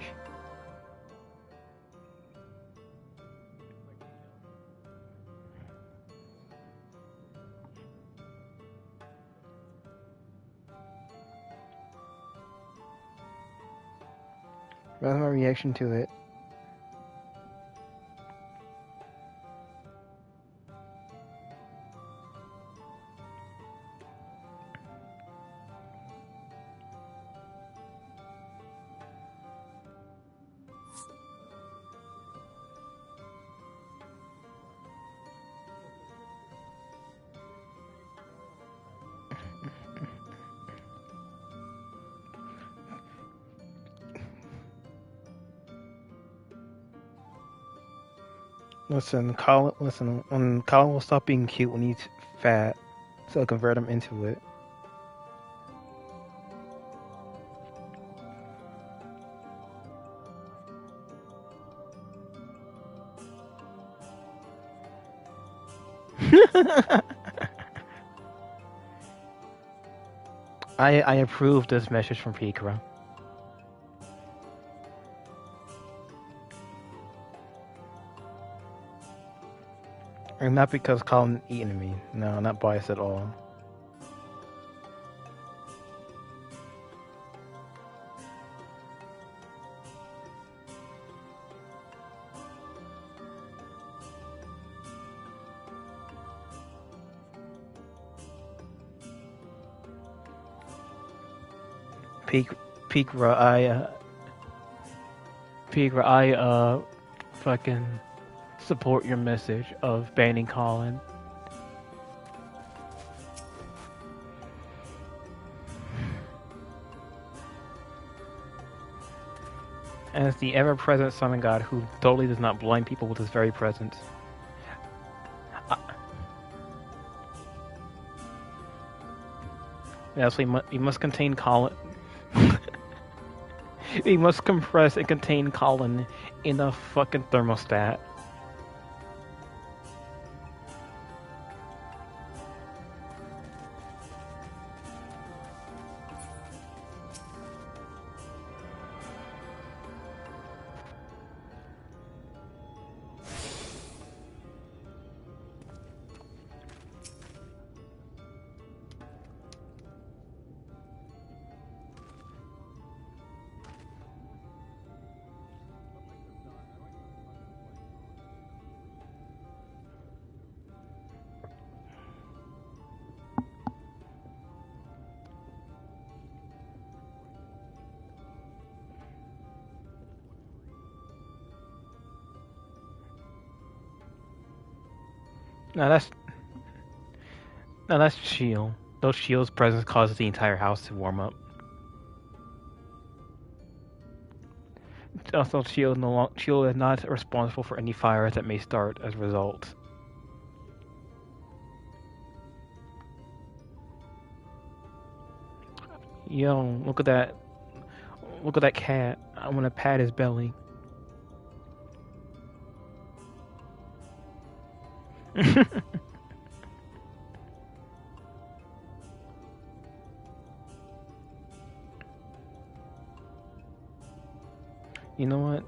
That's my reaction to it. Listen, Colin. Listen, when Colin will stop being cute when he's fat, so I'll convert him into it. I approve this message from Picra. And not because Colin eating me. No, not biased at all. Picra, I fucking support your message of banning Colin. As the ever-present Son of God who totally does not blind people with his very presence. Yes, we must contain Colin. We must compress and contain Colin in a fucking thermostat. Now that's shield. Those shield's presence causes the entire house to warm up. Also, shield is not responsible for any fires that may start as a result. Yo, look at that! Look at that cat! I want to pat his belly. You know what?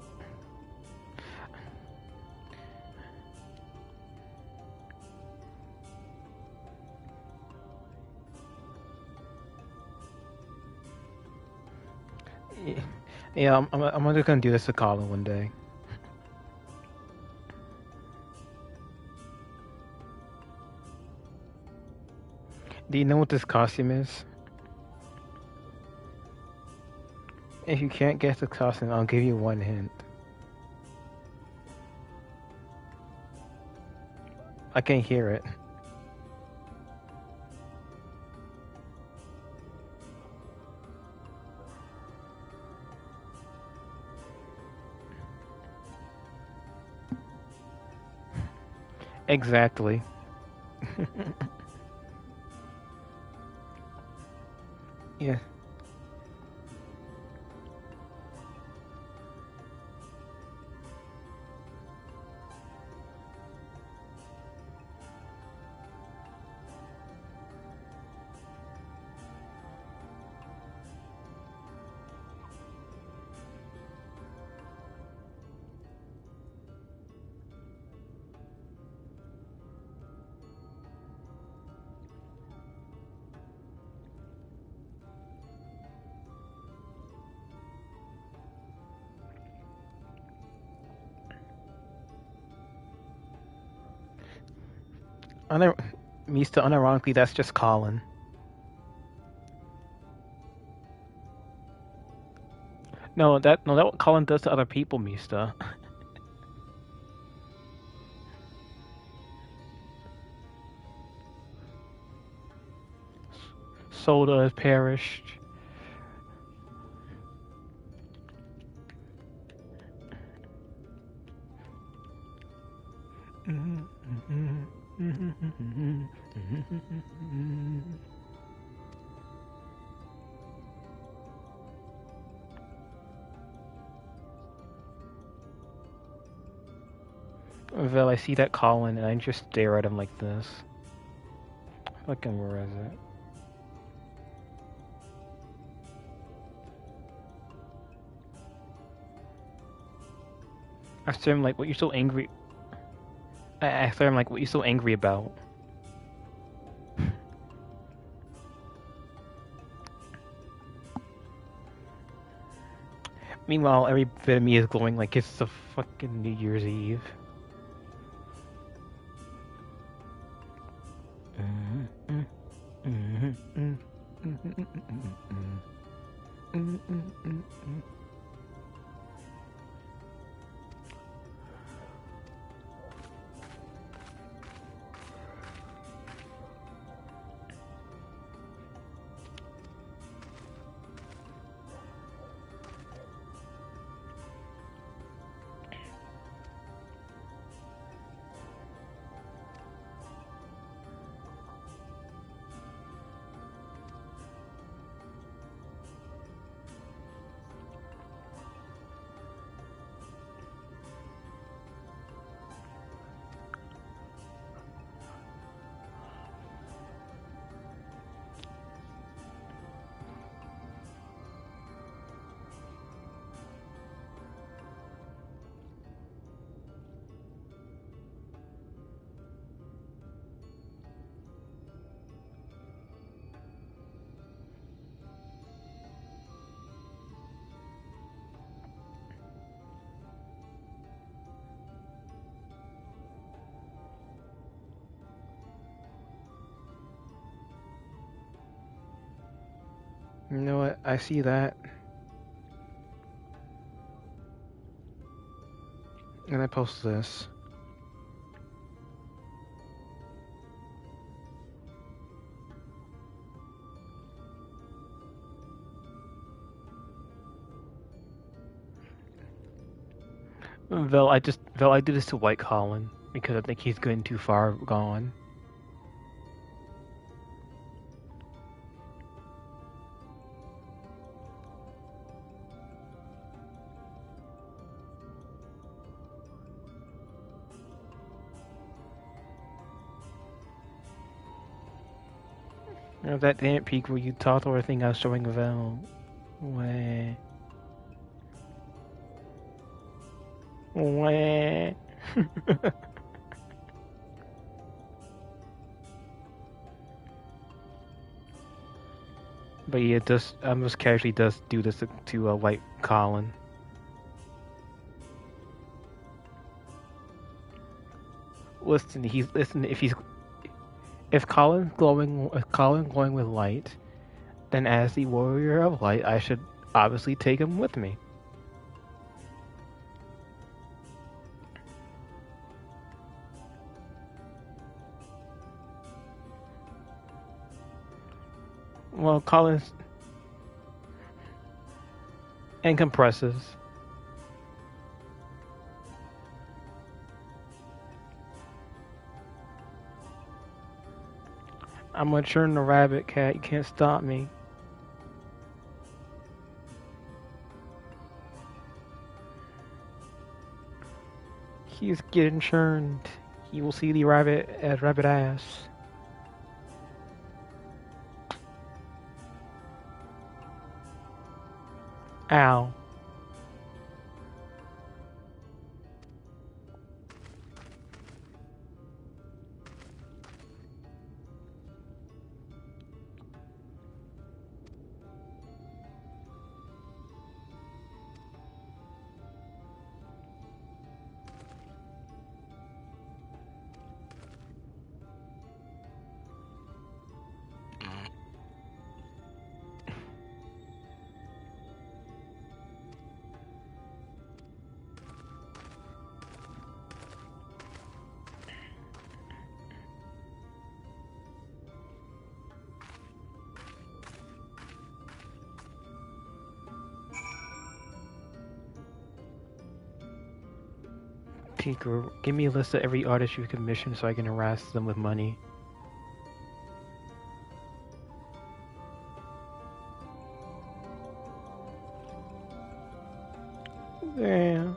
Yeah, I'm just gonna do this to Colin one day. Do you know what this costume is? If you can't guess the costume, I'll give you one hint. I can hear it. Exactly. Yeah. Mista, unironically, that's just Colin. No, that what Colin does to other people, Mista. Soda has perished. Well, I see that Colin, and I just stare at him like this. Fucking where is it? I stare at him like, what you so angry? I stare at him like, what you so angry about? Meanwhile, every bit of me is glowing like it's the fucking New Year's Eve. You know what? I see that. And I post this. Vel, I do this to White Colin because I think he's going too far gone. You know, that damn peak where you thought or thing I was showing Vel. Wah. Wah. But yeah, just almost casually does do this to like Colin. Listen, if Colin's glowing with light, then as the warrior of light, I should obviously take him with me. Well, Colin's and compresses. I'm gonna turn the rabbit cat. You can't stop me. He's getting churned. He will see the rabbit as rabbit ass. Ow. Tinker, give me a list of every artist you commission so I can harass them with money. Yeah.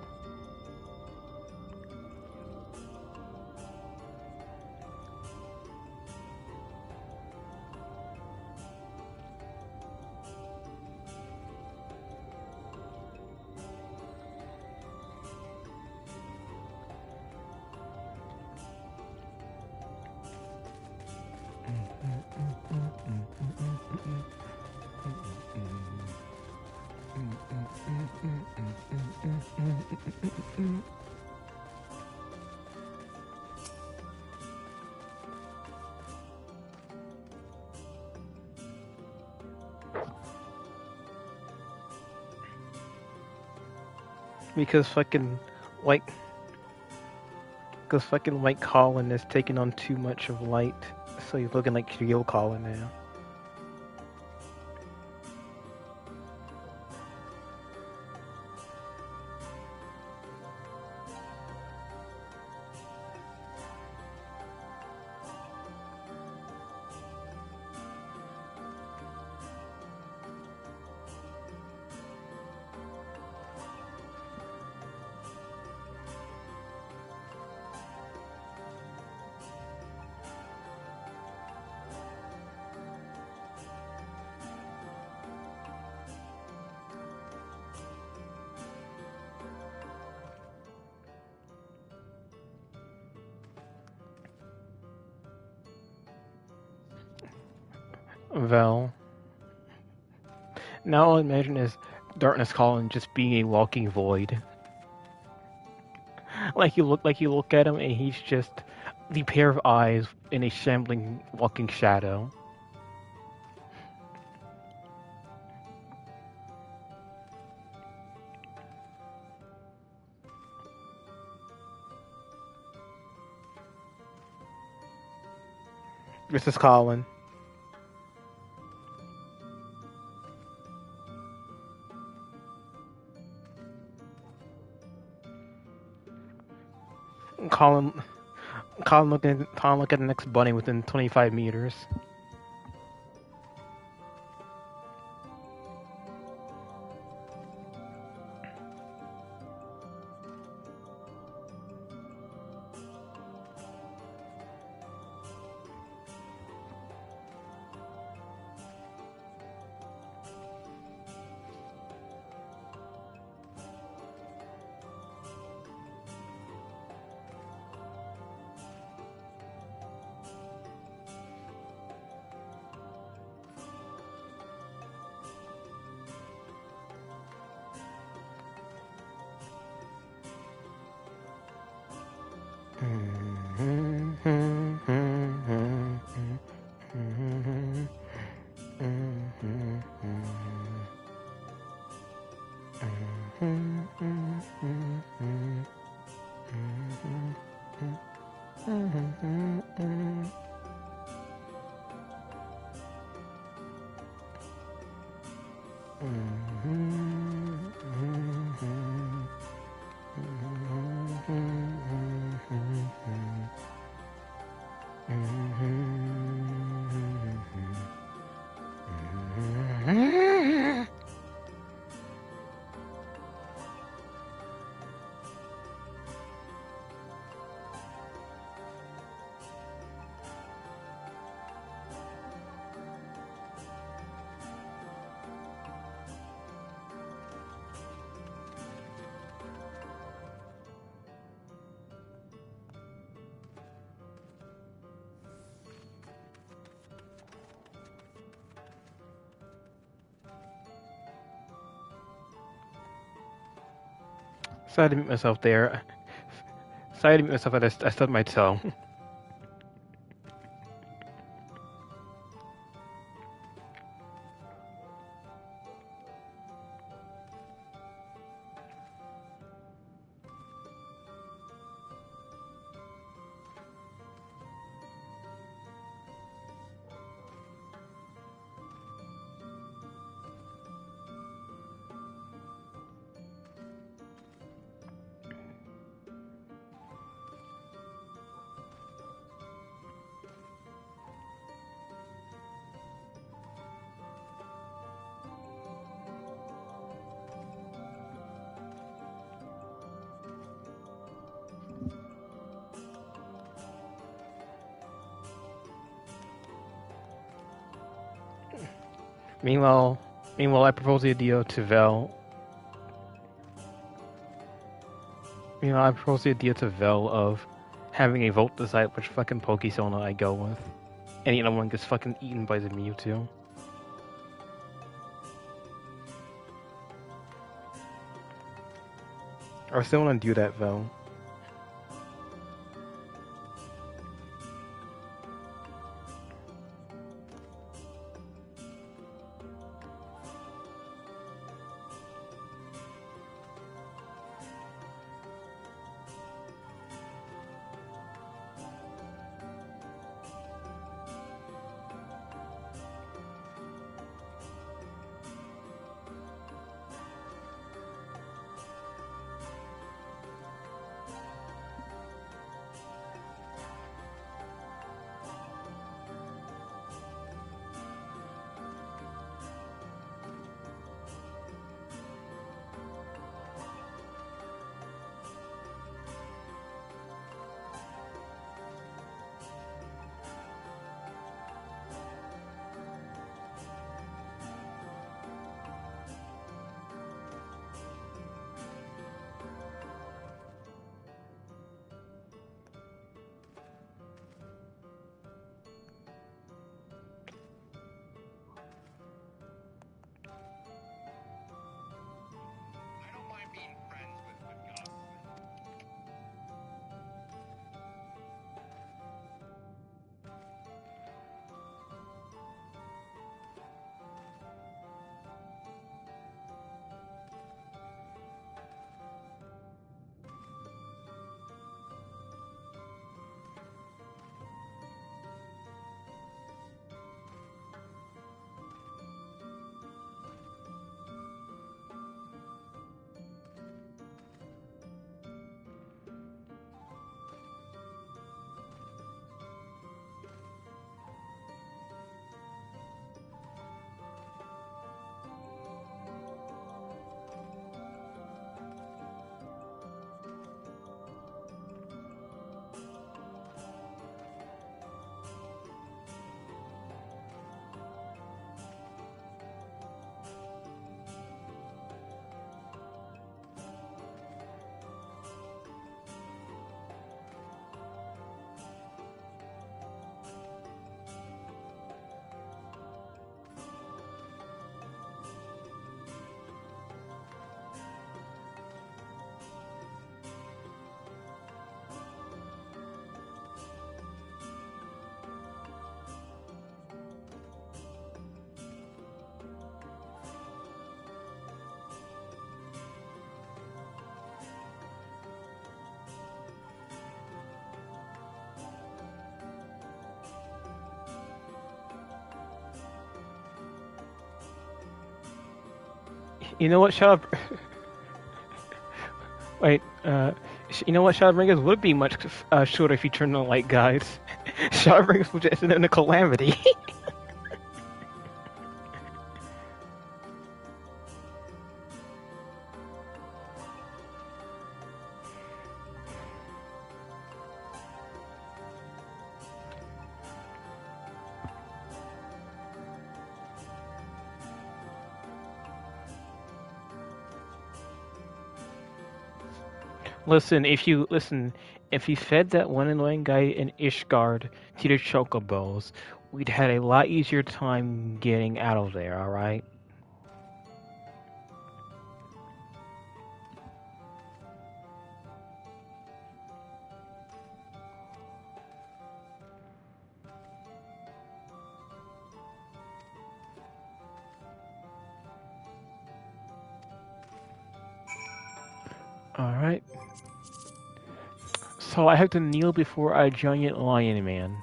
Because fucking like Colin is taking on too much of light, so he's looking like real Colin now. Vel. Now all I imagine is Darkness Colin just being a walking void. Like you look at him and he's just the pair of eyes in a shambling walking shadow. This is Colin. Colin look at the next bunny within 25 meters. Sorry to meet myself there. Sorry to meet myself, I stubbed my toe. Meanwhile, I propose the idea to Vel. Meanwhile, I propose the idea to Vel of having a vote decide which fucking Pokesona I go with. Any other one gets fucking eaten by the Mewtwo. I still want to do that, Vel. You know what? Shut up. Wait. You know what? Shadowbringers would be much shorter if you turned on light, guys. Shadowbringers would just end in a calamity. If you fed that one annoying guy in Ishgard to the chocobos, we'd had a lot easier time getting out of there, alright? Alright. So I have to kneel before a giant lion man.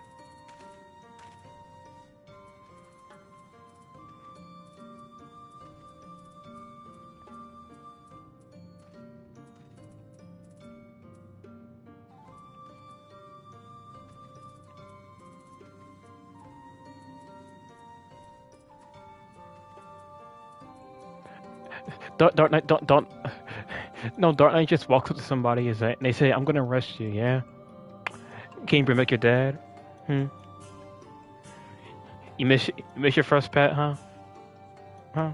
Dark Knight, don't. No, Dark Knight just walks up to somebody and they say, "I'm gonna arrest you." Yeah. Can you bring back your dad? You miss your first pet, huh? Huh?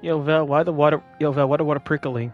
Yo, Val, why the water? Yo, Val, why the water prickly?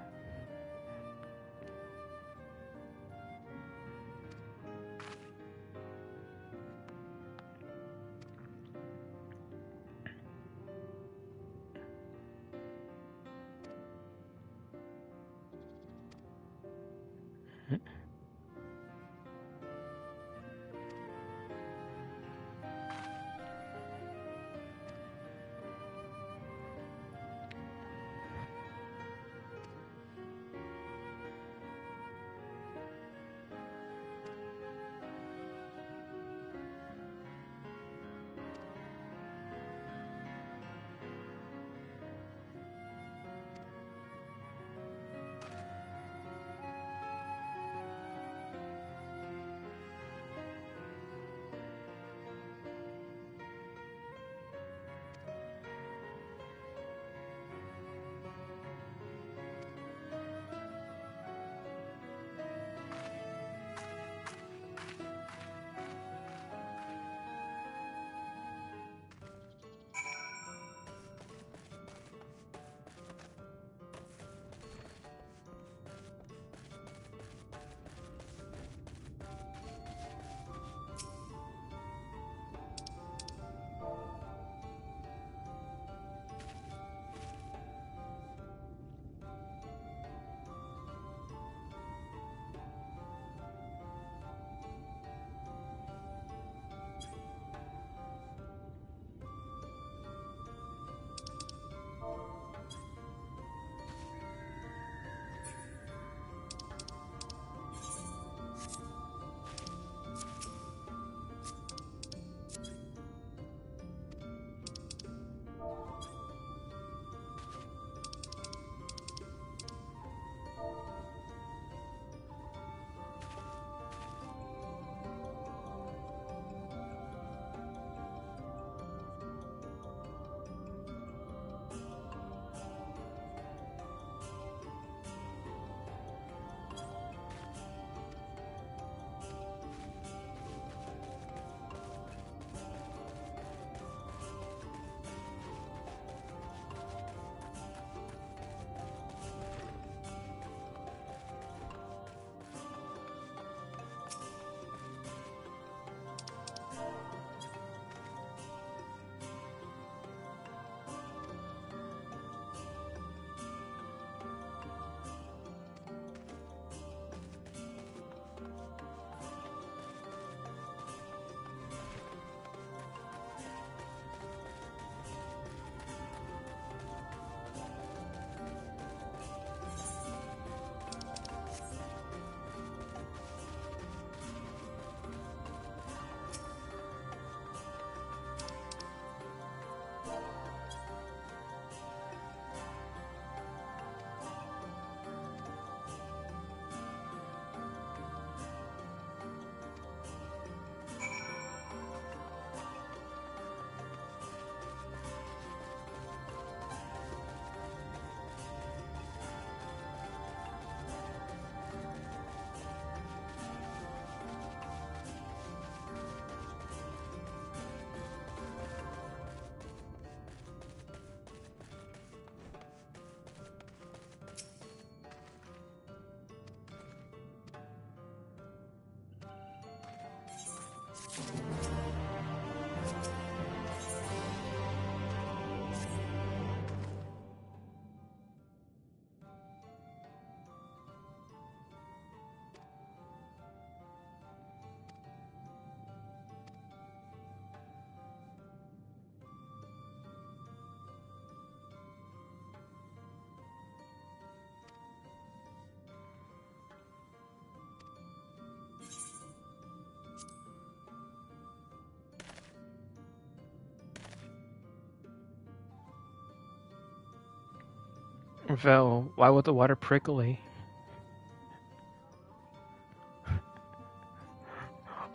Vel, why was the water prickly?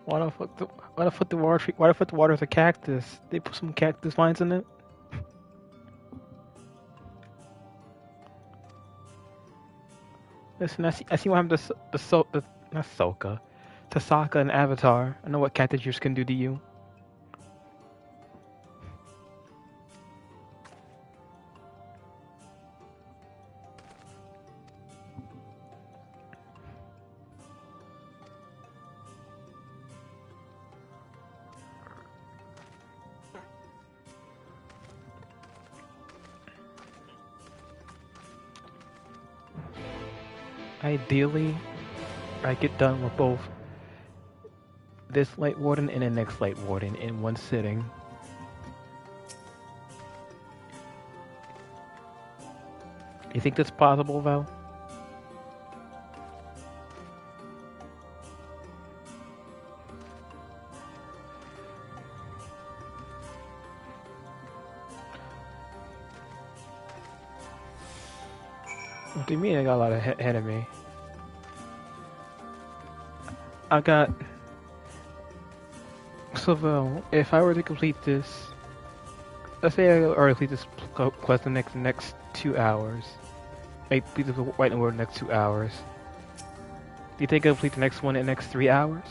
Why the fuck the water's a cactus? They put some cactus vines in it? Listen, I see what happened to not Soka, to Sokka and Avatar. I know what cactus juice can do to you. Ideally, I get done with both this Light Warden and the next Light Warden in one sitting. You think that's possible, Val? What do you mean I got a lot ahead of me? I got... So, Val, if I were to complete this... Let's say I already complete this quest in the next 2 hours. I complete the White and World in the next 2 hours. Do you think I'll complete the next one in the next 3 hours?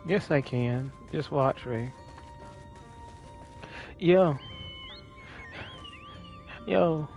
Yes, I can. Just watch me. Yo. Yo.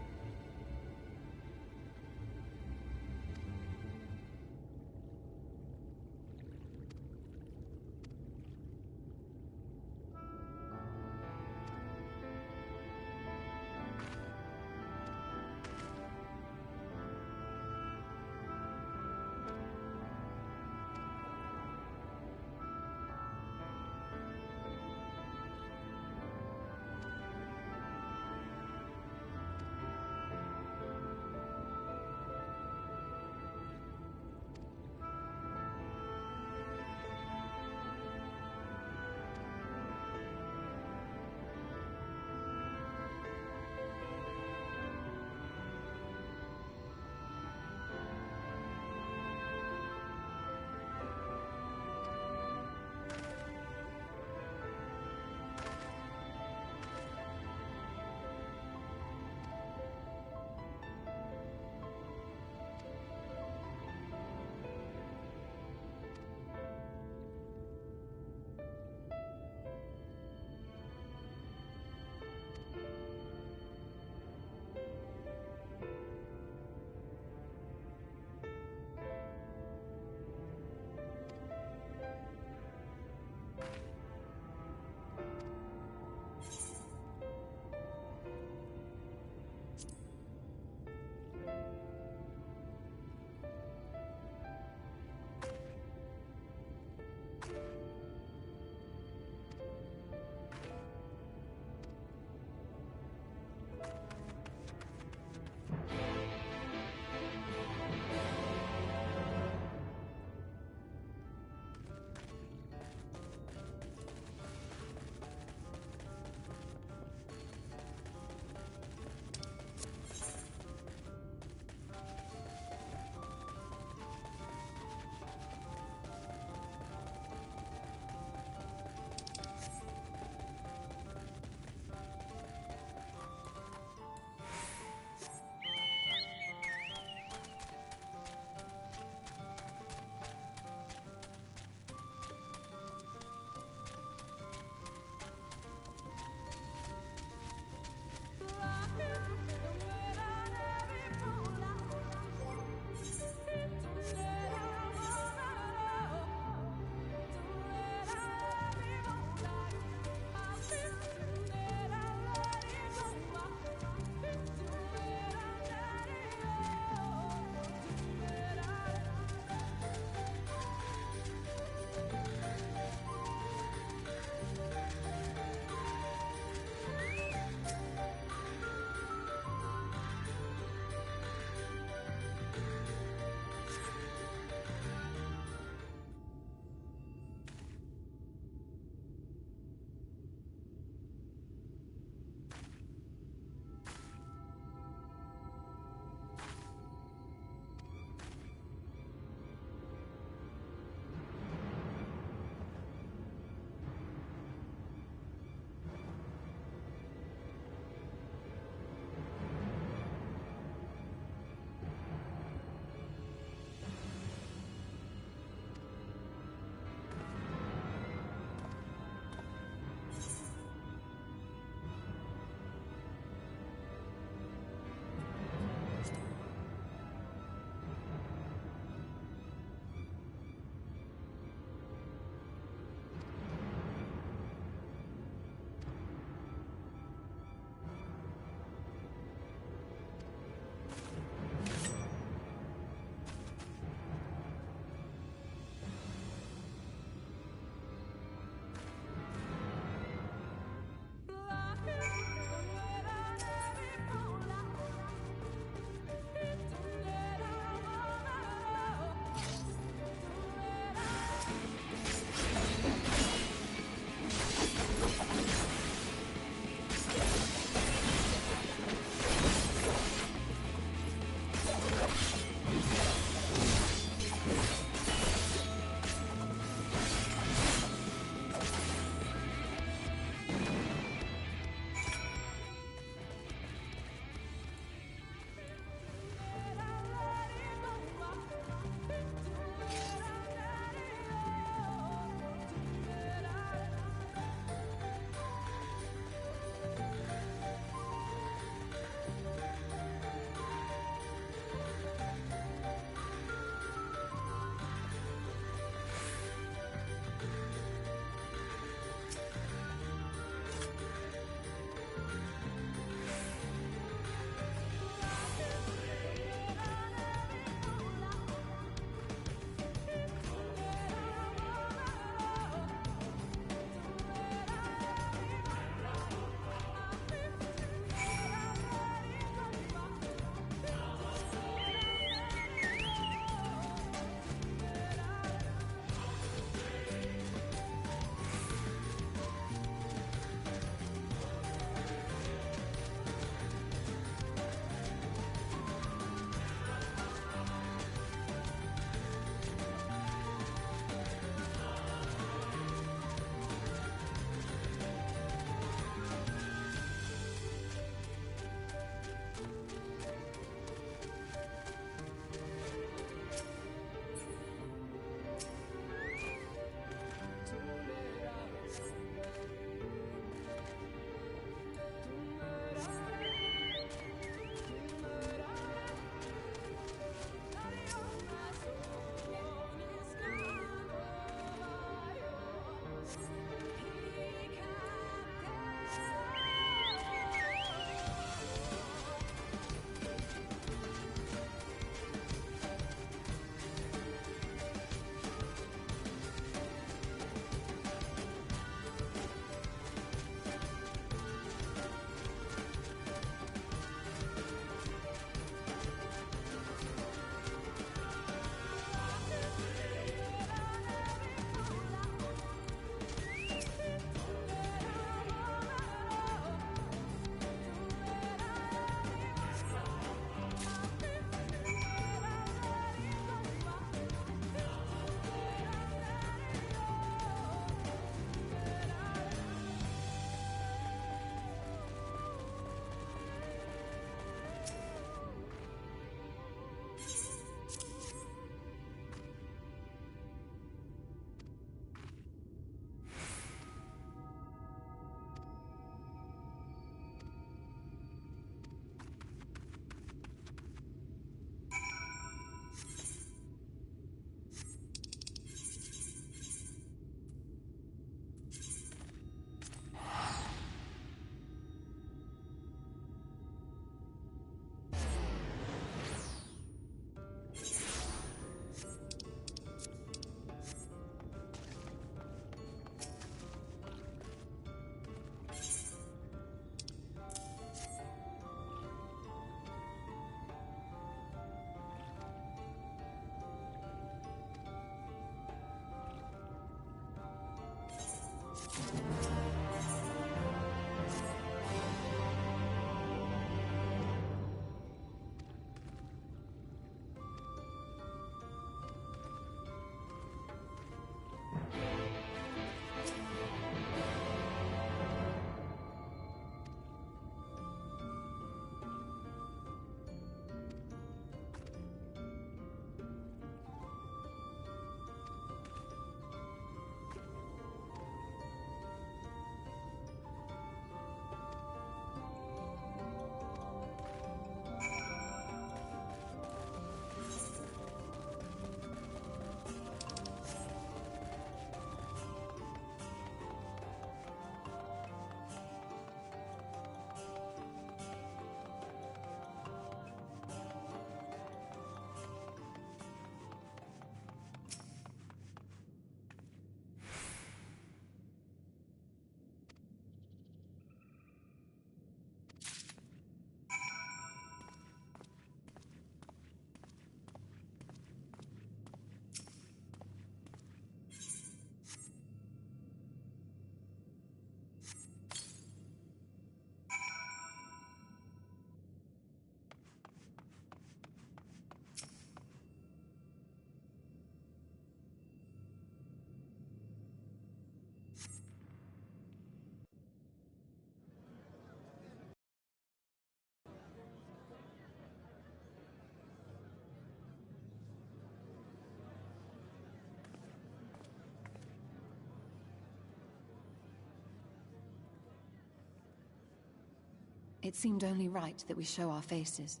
It seemed only right that we show our faces.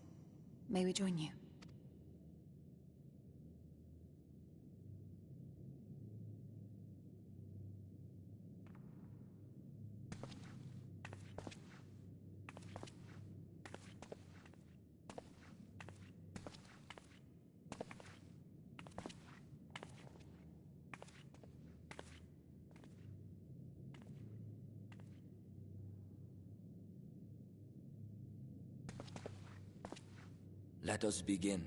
May we join you? Let us begin.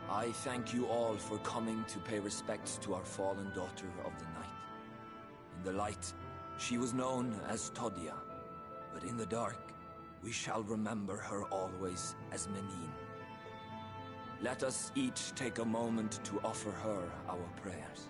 I thank you all for coming to pay respects to our fallen daughter of the night. In the light, she was known as Todia, but in the dark, we shall remember her always as Menine. Let us each take a moment to offer her our prayers.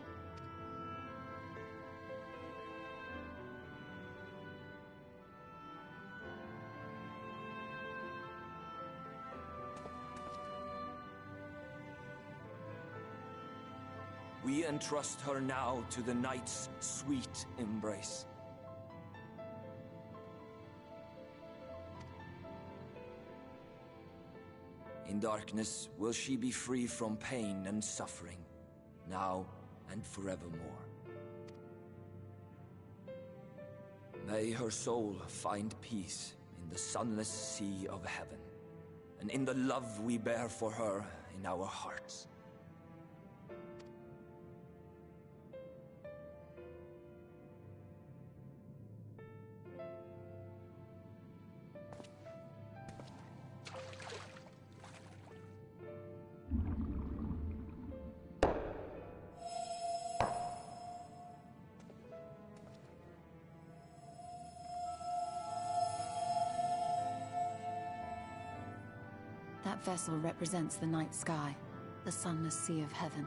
We entrust her now to the night's sweet embrace. In darkness will she be free from pain and suffering, now and forevermore. May her soul find peace in the sunless sea of heaven, and in the love we bear for her in our hearts. That vessel represents the night sky, the sunless sea of heaven.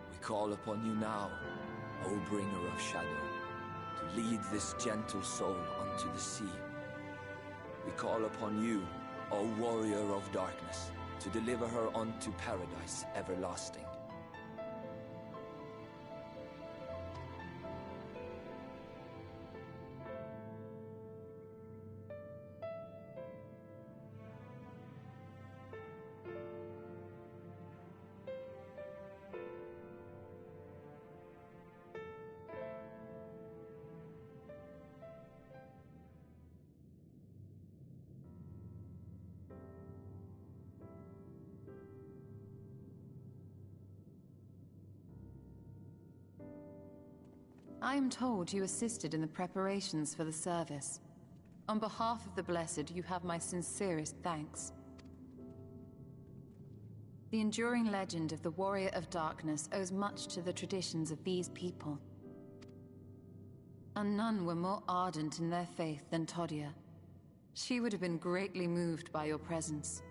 We call upon you now, O bringer of shadow, to lead this gentle soul unto the sea. We call upon you, O warrior of darkness, to deliver her unto paradise everlasting. I am told you assisted in the preparations for the service. On behalf of the Blessed, you have my sincerest thanks. The enduring legend of the Warrior of Darkness owes much to the traditions of these people. And none were more ardent in their faith than Todia. She would have been greatly moved by your presence.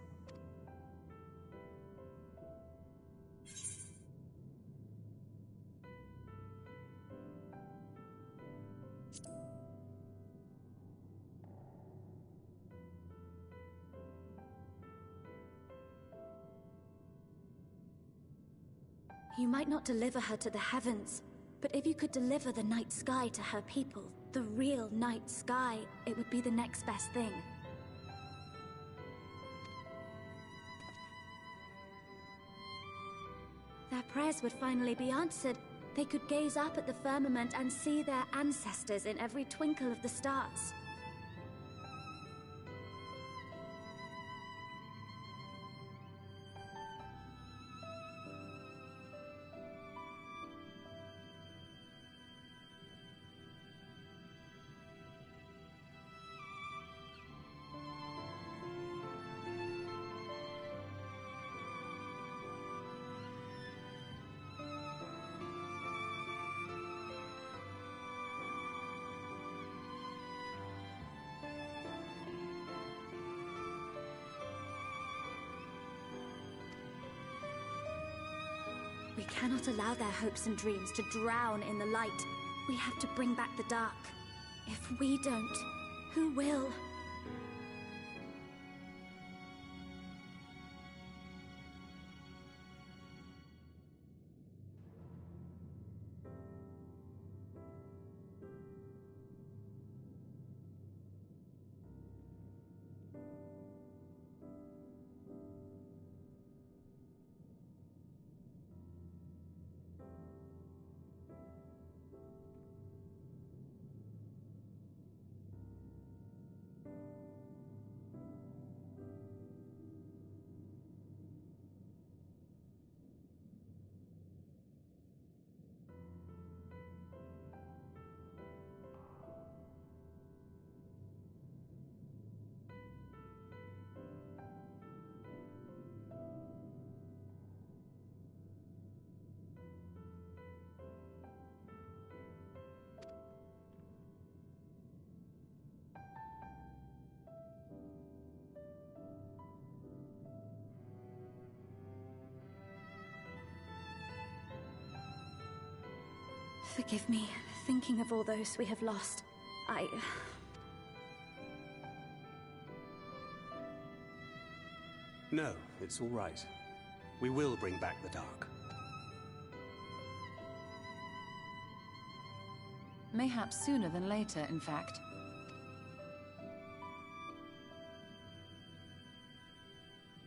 You might not deliver her to the heavens, but if you could deliver the night sky to her people, the real night sky, it would be the next best thing. Their prayers would finally be answered. They could gaze up at the firmament and see their ancestors in every twinkle of the stars. cannot allow their hopes and dreams to drown in the light. We have to bring back the dark. If we don't, who will? Forgive me, thinking of all those we have lost. No, it's all right. We will bring back the dark. Mayhaps sooner than later, in fact.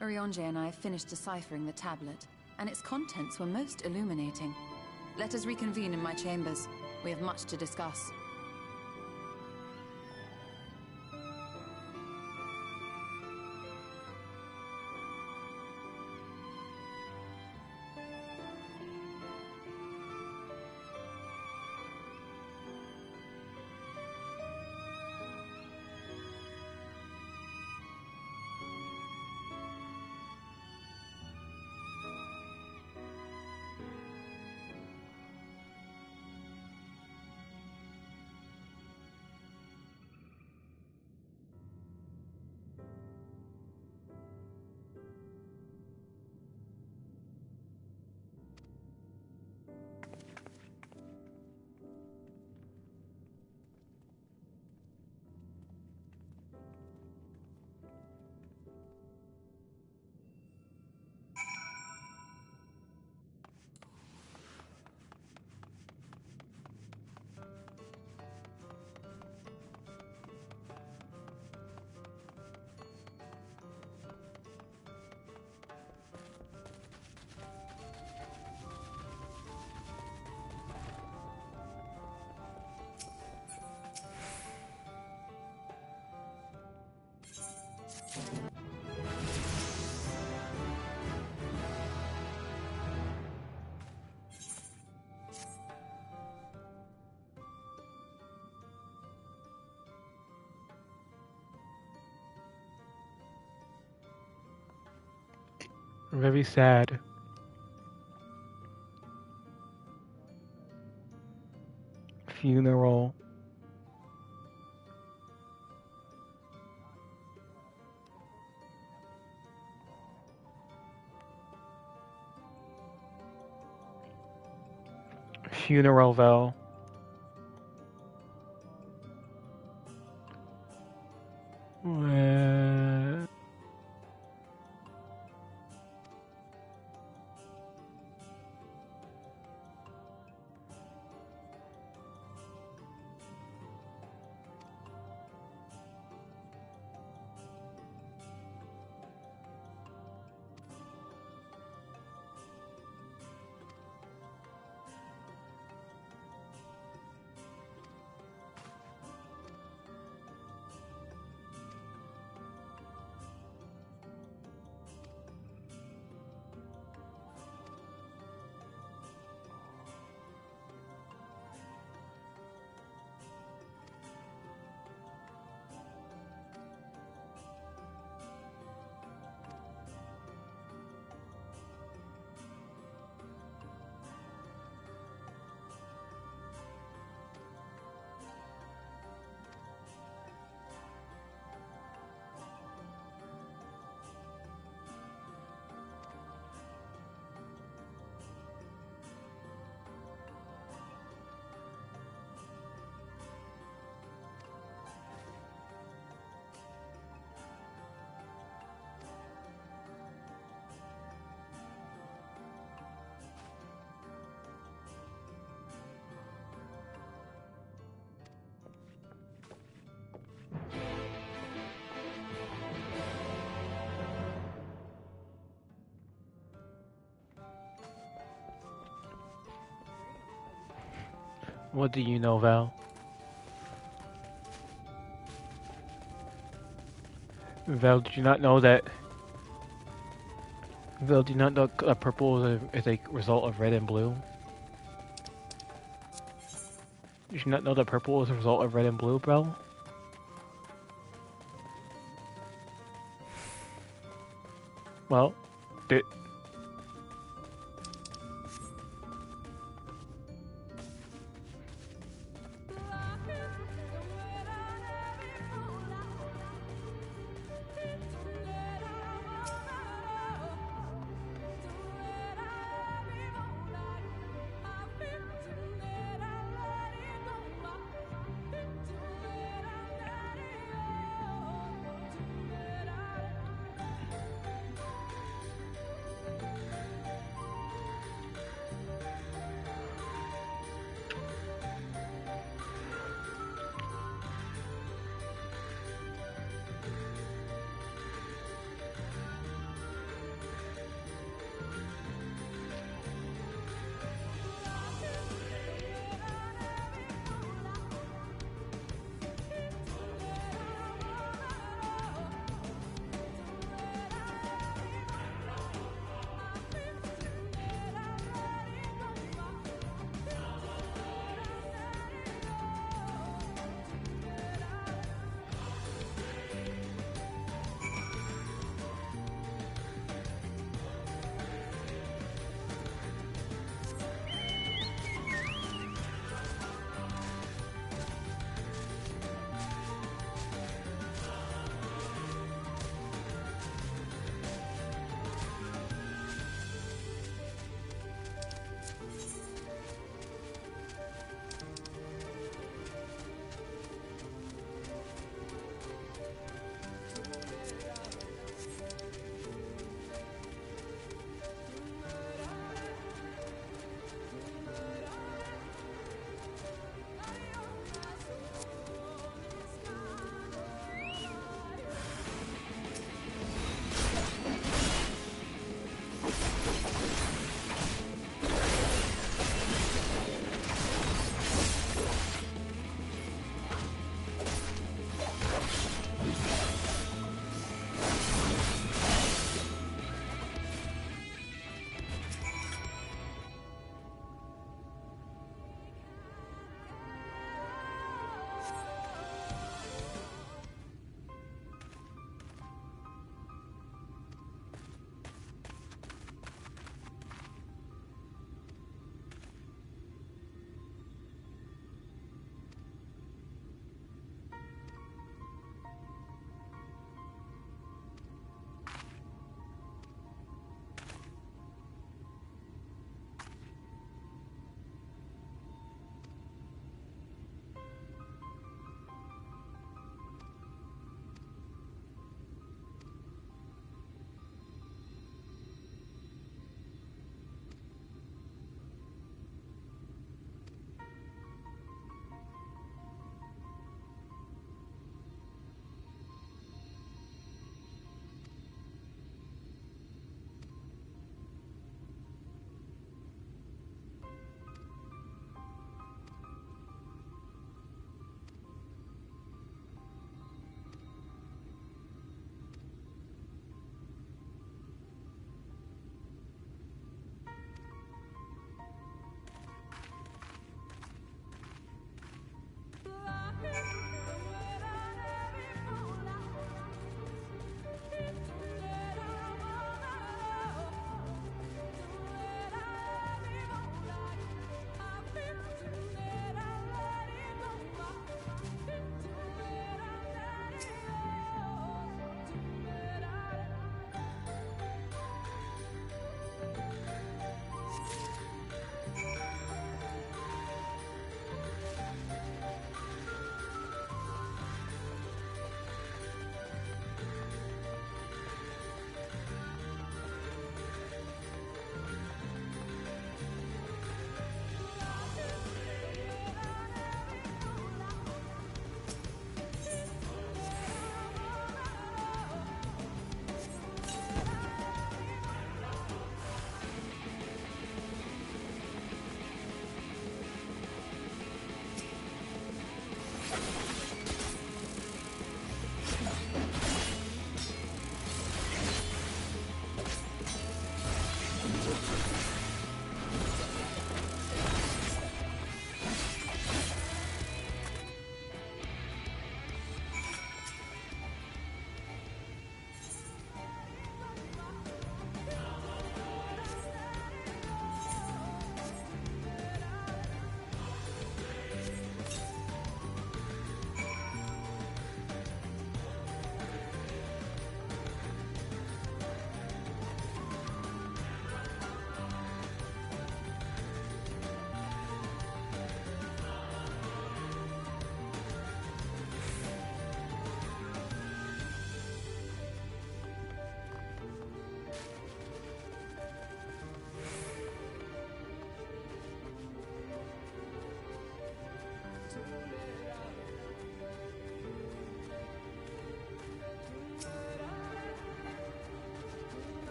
Urianger and I finished deciphering the tablet, and its contents were most illuminating. Let us reconvene in my chambers. We have much to discuss. Very sad. Funeral. Funeral bell. What do you know, Val? Val, did you not know that? Val, do you not know purple is a result of red and blue? Did you not know that purple is a result of red and blue, Val? Well, did...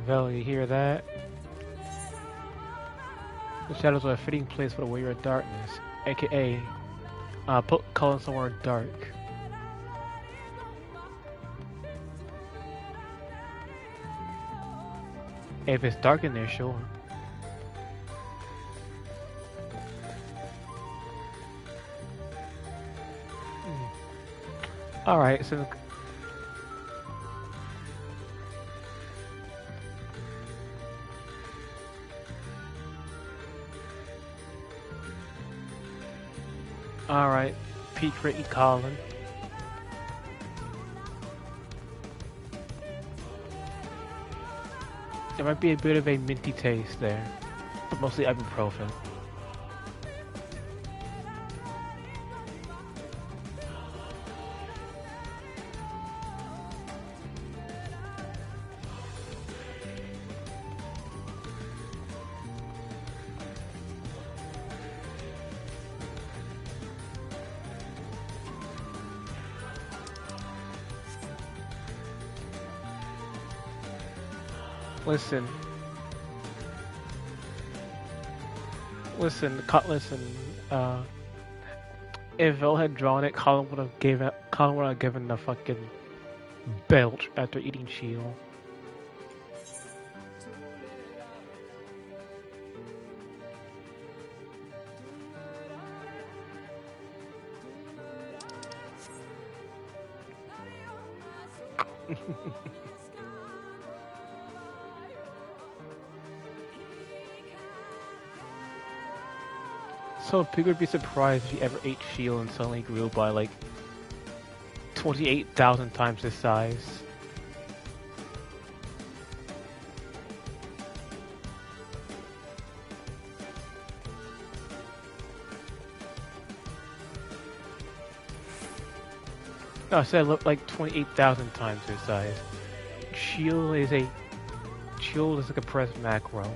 Vel, you hear that? The shadows are a fitting place for the warrior of darkness, aka, put Cullen somewhere dark. If it's dark in there, sure. Alright, so... Alright, Pete, Ricky, Colin. There might be a bit of a minty taste there, but mostly ibuprofen. Listen. Listen, if Vel had drawn it, Colin would have given the fucking belch after eating Shield. So Pig would be surprised if he ever ate Shield and suddenly grew by like 28,000 times his size. No, I said like 28,000 times his size. Shield is a compressed macro.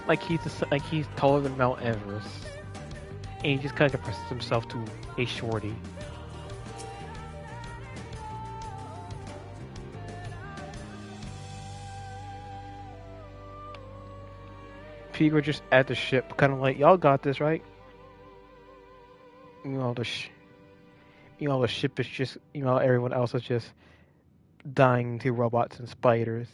Like he's taller than Mount Everest, and he just kind of compresses himself to a shorty. Pete were just at the ship, kind of like, y'all got this, right? You know the ship is just, everyone else is just dying to robots and spiders.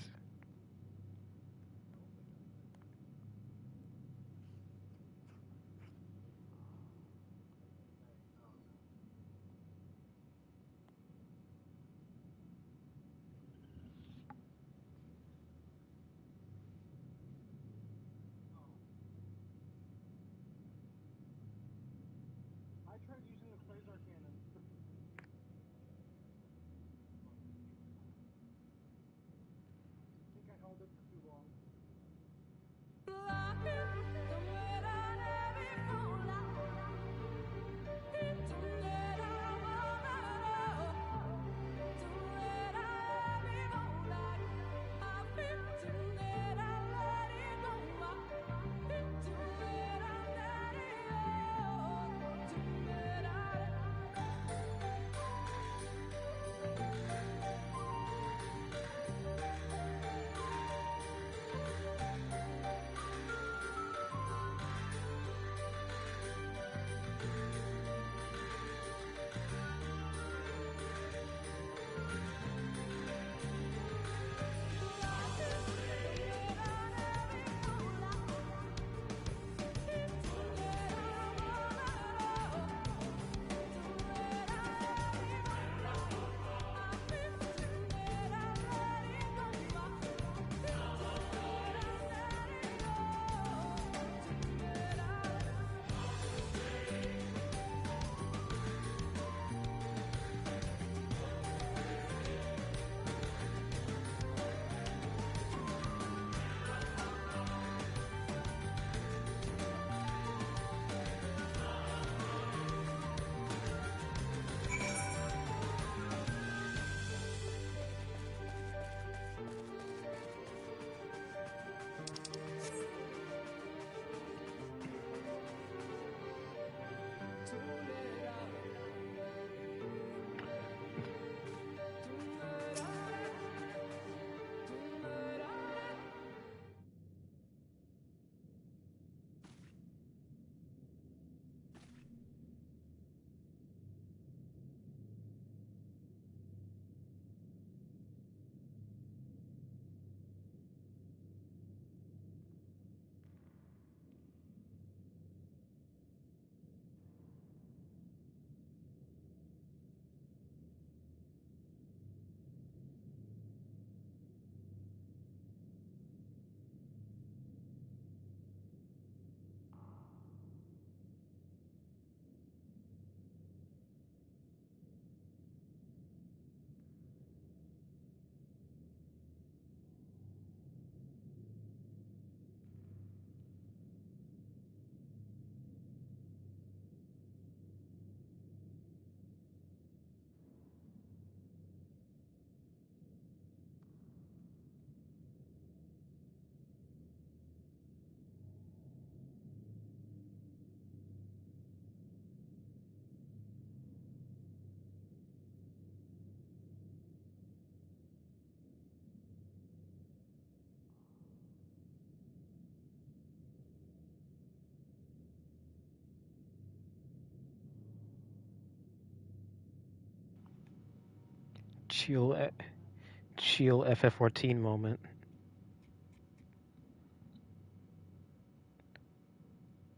chill FF14 moment.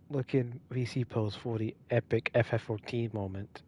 Look in VC pose for the epic FF14 moment.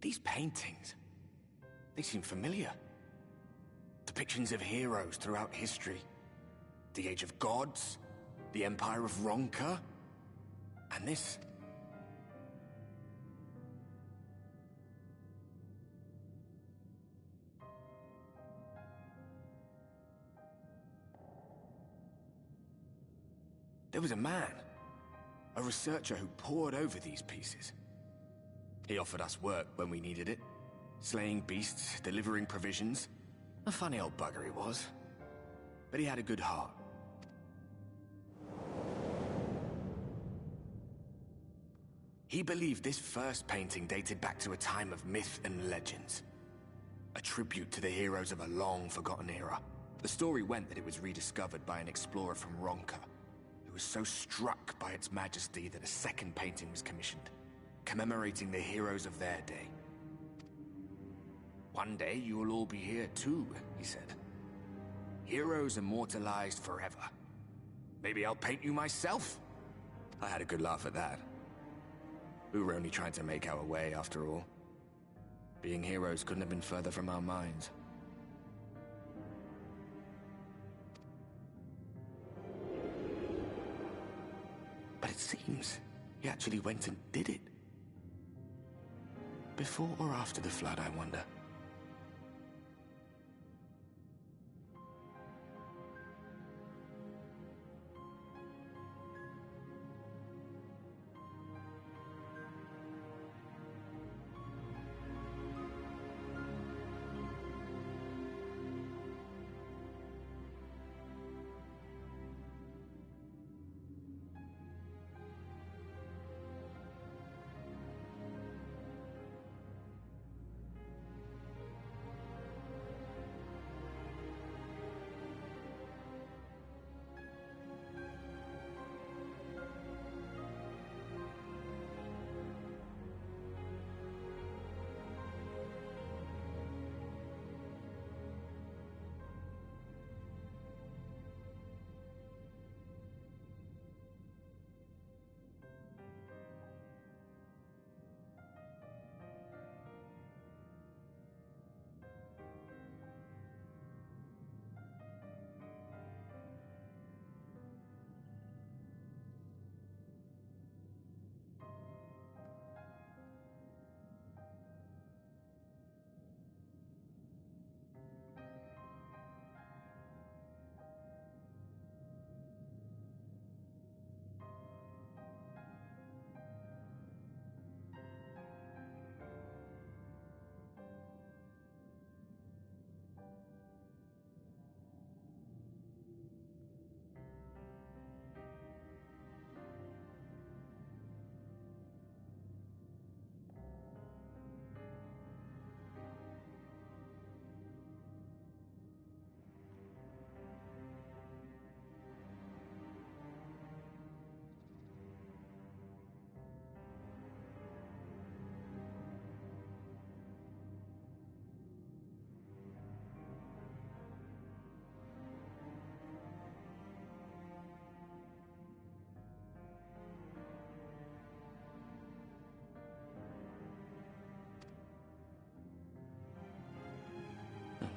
These paintings, they seem familiar. Depictions of heroes throughout history. The Age of Gods, the Empire of Ronka, and this. There was a man, a researcher who pored over these pieces. He offered us work when we needed it, slaying beasts, delivering provisions. A funny old bugger he was, but he had a good heart. He believed this first painting dated back to a time of myth and legends. A tribute to the heroes of a long-forgotten era. The story went that it was rediscovered by an explorer from Ronka, who was so struck by its majesty that a second painting was commissioned, commemorating the heroes of their day. One day you will all be here too, he said. Heroes immortalized forever. Maybe I'll paint you myself. I had a good laugh at that. We were only trying to make our way after all. Being heroes couldn't have been further from our minds. But it seems he actually went and did it. Before or after the flood, I wonder.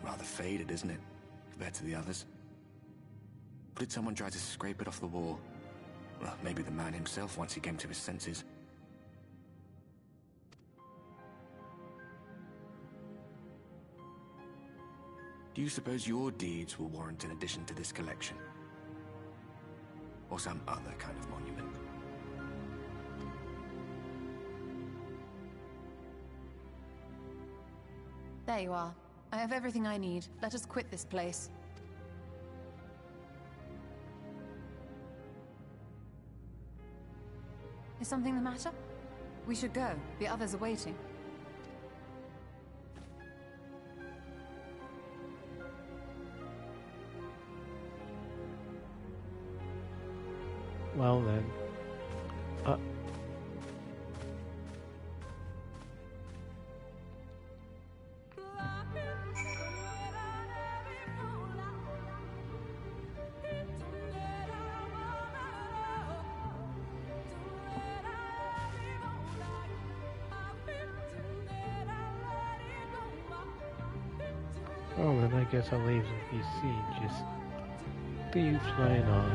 Rather faded, isn't it, compared to the others? Or did someone try to scrape it off the wall? Well, maybe the man himself once he came to his senses. Do you suppose your deeds will warrant an addition to this collection? Or some other kind of monument? There you are. I have everything I need. Let us quit this place. Is something the matter? We should go. The others are waiting. Well then. Oh, then I guess I'll leave the PC. Just leave flying on.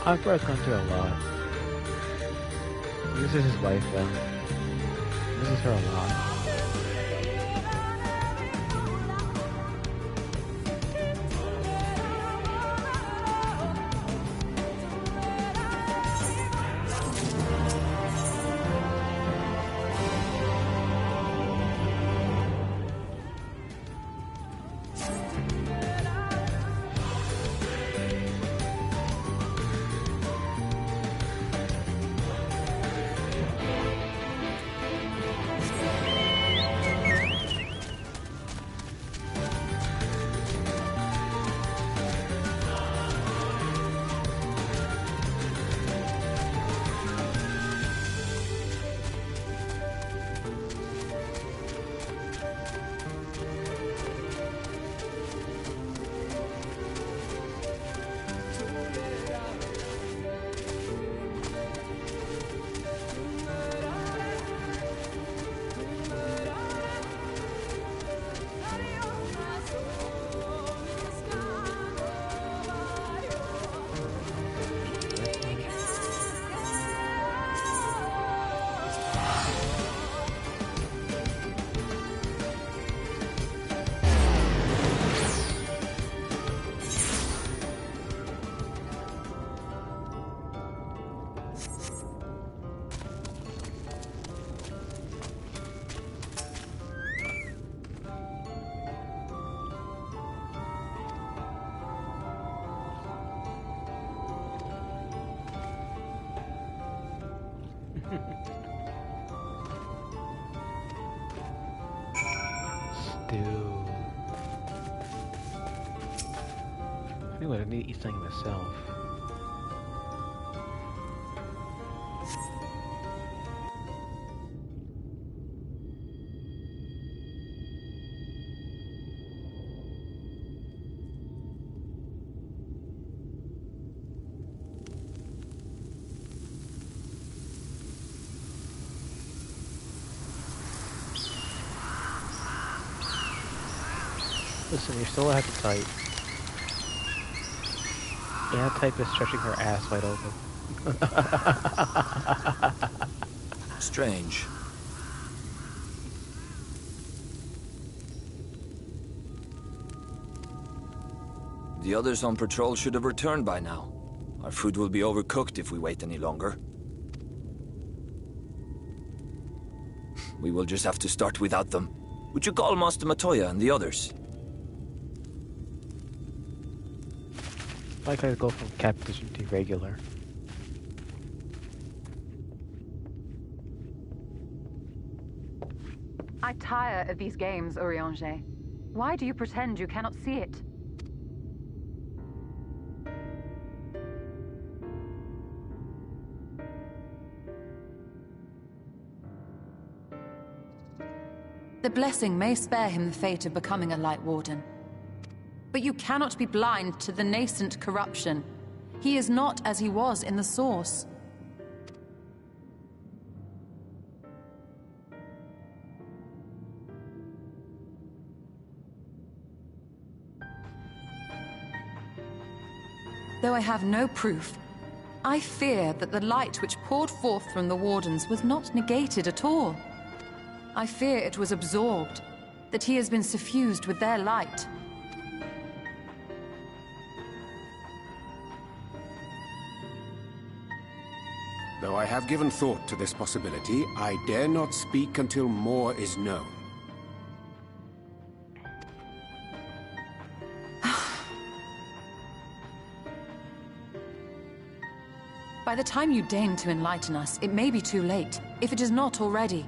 I've gone through a lot. This is his wife, though. This is her a lot. Stew. I feel like I need to eat something myself. Listen, you're still appetite. Yeah, type is stretching her ass wide open. Strange. The others on patrol should have returned by now. Our food will be overcooked if we wait any longer. We will just have to start without them. Would you call Master Matoya and the others? I gotta go from captain to regular. I tire of these games, Urianger. Why do you pretend you cannot see it? The blessing may spare him the fate of becoming a Light Warden. But you cannot be blind to the nascent corruption. He is not as he was in the Source. Though I have no proof, I fear that the light which poured forth from the Wardens was not negated at all. I fear it was absorbed, that he has been suffused with their light. Though I have given thought to this possibility, I dare not speak until more is known. By the time you deign to enlighten us, it may be too late, if it is not already.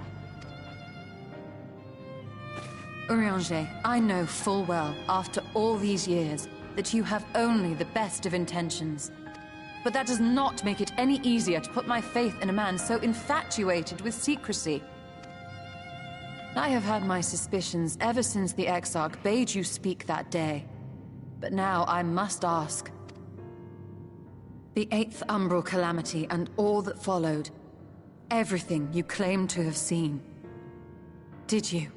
Urianger, I know full well, after all these years, that you have only the best of intentions. But that does not make it any easier to put my faith in a man so infatuated with secrecy. I have had my suspicions ever since the Exarch bade you speak that day. But now I must ask. The 8th Umbral Calamity and all that followed, everything you claim to have seen, did you?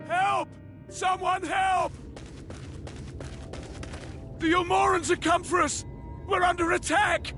Help! Someone help! The Umorans have come for us! We're under attack!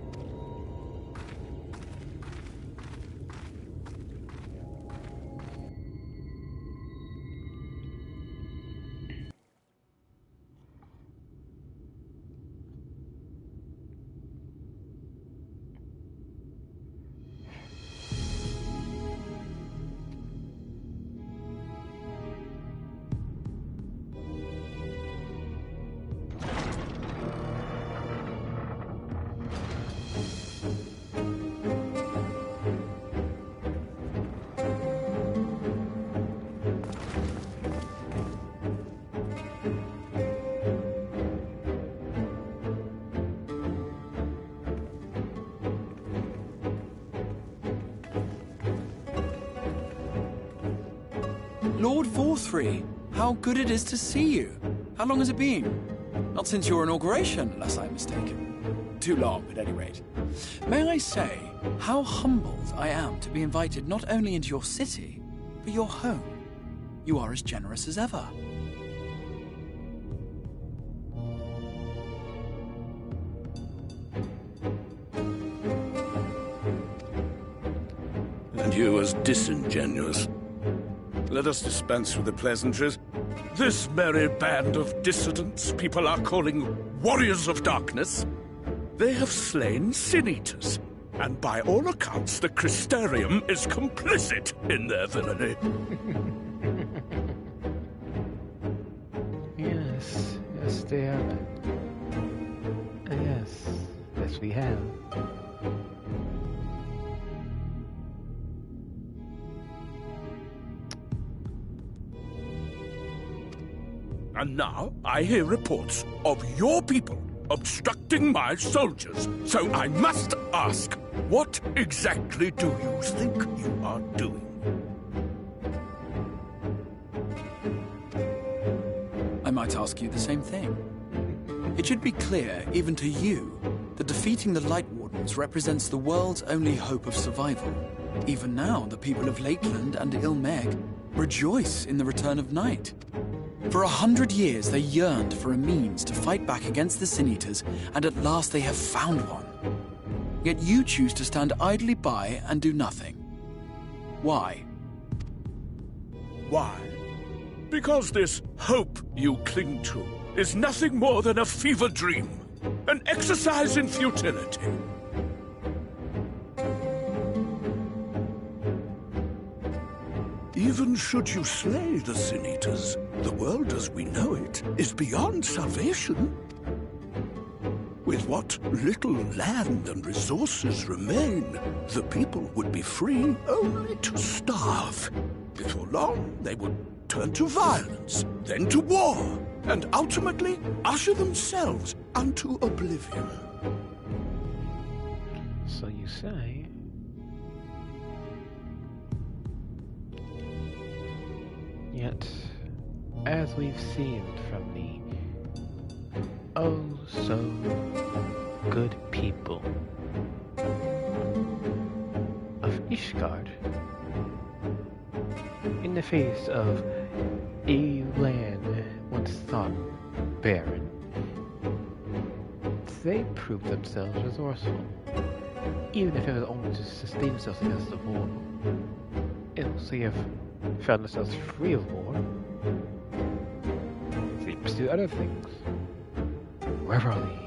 Lord Vorthry, how good it is to see you. How long has it been? Not since your inauguration, unless I'm mistaken. Too long, at any rate. May I say, how humbled I am to be invited not only into your city, but your home. You are as generous as ever. And you as disingenuous. Let us dispense with the pleasantries. This merry band of dissidents people are calling warriors of darkness, they have slain sin-eaters, and by all accounts the Crystarium is complicit in their villainy. Yes, they have. Yes, we have. And now I hear reports of your people obstructing my soldiers. So I must ask, what exactly do you think you are doing? I might ask you the same thing. It should be clear, even to you, that defeating the Light Wardens represents the world's only hope of survival. Even now, the people of Lakeland and Ilmeg rejoice in the return of night. For 100 years, they yearned for a means to fight back against the Sin-Eaters, and at last they have found one. Yet you choose to stand idly by and do nothing. Why? Why? Because this hope you cling to is nothing more than a fever dream, an exercise in futility. Even should you slay the Sin-Eaters, the world as we know it is beyond salvation. With what little land and resources remain, the people would be free only to starve. Before long, they would turn to violence, then to war, and ultimately usher themselves unto oblivion. So you say... Yet, as we've seen from the oh so good people of Ishgard, in the face of a land once thought barren, they proved themselves resourceful, even if it was only to sustain themselves against the war. Once they have found themselves free of war, they pursue other things. Revelry,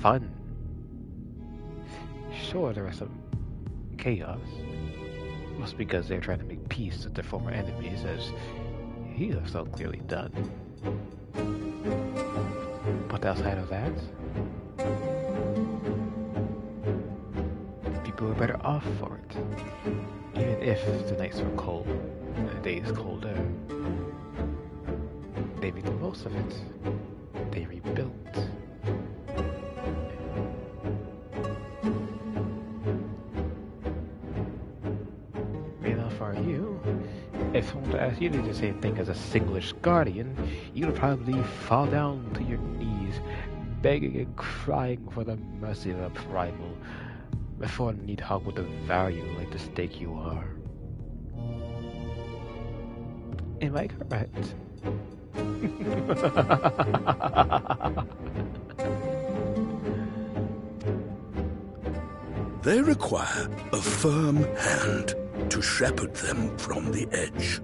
fun. Sure, there was some chaos. Must be because they're trying to make peace with their former enemies, as he has so clearly done. But outside of that, people were better off for it. Even if the nights were cold and the days colder, they made the most of it. They rebuilt. if I wanted to ask you to do the same thing as a singlish guardian, you'd probably fall down to your knees, begging and crying for the mercy of a primal, before a neat hog would devour you like the steak you are. Am I correct? They require a firm hand to shepherd them from the edge.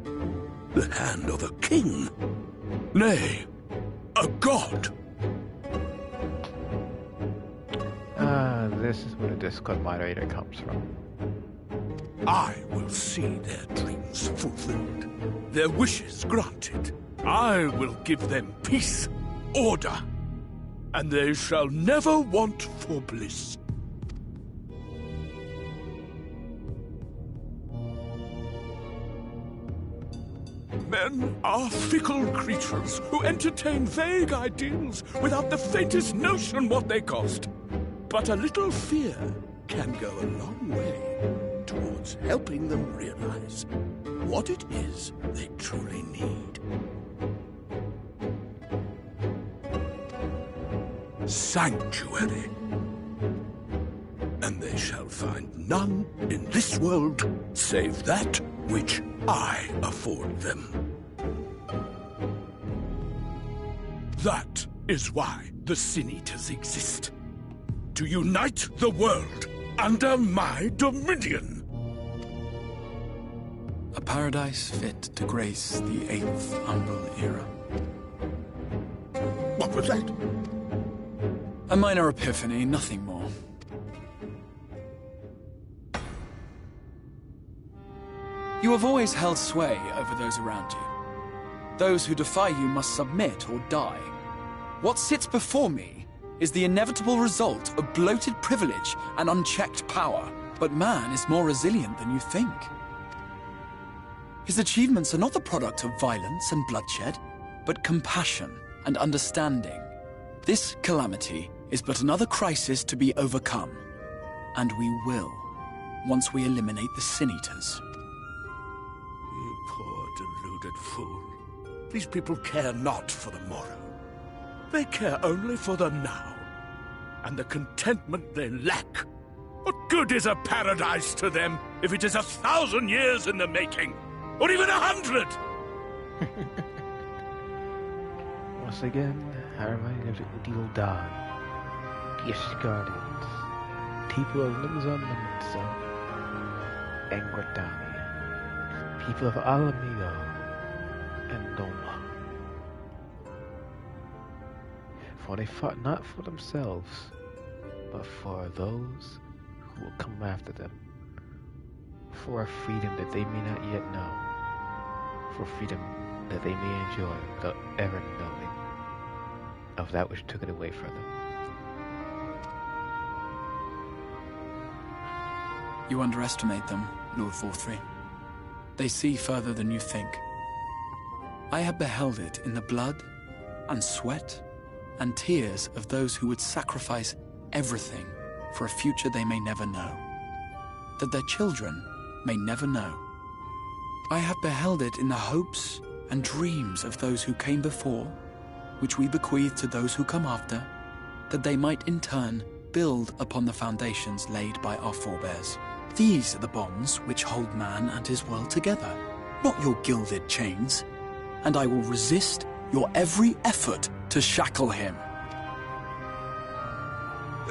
The hand of a king. Nay, a god. This is where the Discord moderator comes from. I will see their dreams fulfilled, their wishes granted. I will give them peace, order, and they shall never want for bliss. Men are fickle creatures who entertain vague ideals without the faintest notion what they cost. But a little fear can go a long way towards helping them realize what it is they truly need. Sanctuary. And they shall find none in this world save that which I afford them. That is why the Sin Eaters exist. To unite the world under my dominion. A paradise fit to grace the 8th Umbral era. What was that? A minor epiphany, nothing more. You have always held sway over those around you. Those who defy you must submit or die. What sits before me is the inevitable result of bloated privilege and unchecked power. But man is more resilient than you think. His achievements are not the product of violence and bloodshed, but compassion and understanding. This calamity is but another crisis to be overcome. And we will, once we eliminate the Sin Eaters. You poor deluded fool. These people care not for the morrow. They care only for the now, and the contentment they lack. What good is a paradise to them if it is 1,000 years in the making, or even 100? Once again, I remind you of the Udil Dan, Gish Guardians, people of Limzon and Gratani, people of Alamigo and Doma. For they fought not for themselves, but for those who will come after them, for a freedom that they may not yet know, for freedom that they may enjoy without ever knowing of that which took it away from them. You underestimate them, Lord Vorthry. They see further than you think. I have beheld it in the blood and sweat and tears of those who would sacrifice everything for a future they may never know, that their children may never know. I have beheld it in the hopes and dreams of those who came before, which we bequeath to those who come after, that they might in turn build upon the foundations laid by our forebears. These are the bonds which hold man and his world together, not your gilded chains, and I will resist your every effort to shackle him.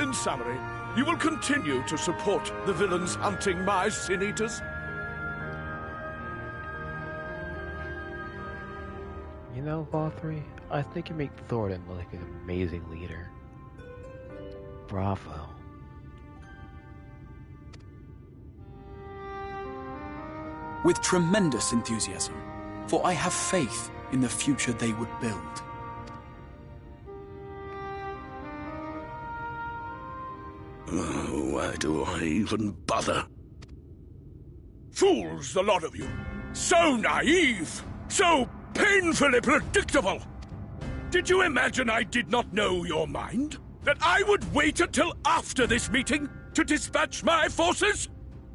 In summary, you will continue to support the villains hunting my Sin Eaters? You know, Vorthry, I think you make Thorin look like an amazing leader. Bravo. With tremendous enthusiasm, for I have faith in the future they would build. Oh, why do I even bother? Fools, the lot of you! So naive! So painfully predictable! Did you imagine I did not know your mind? That I would wait until after this meeting to dispatch my forces?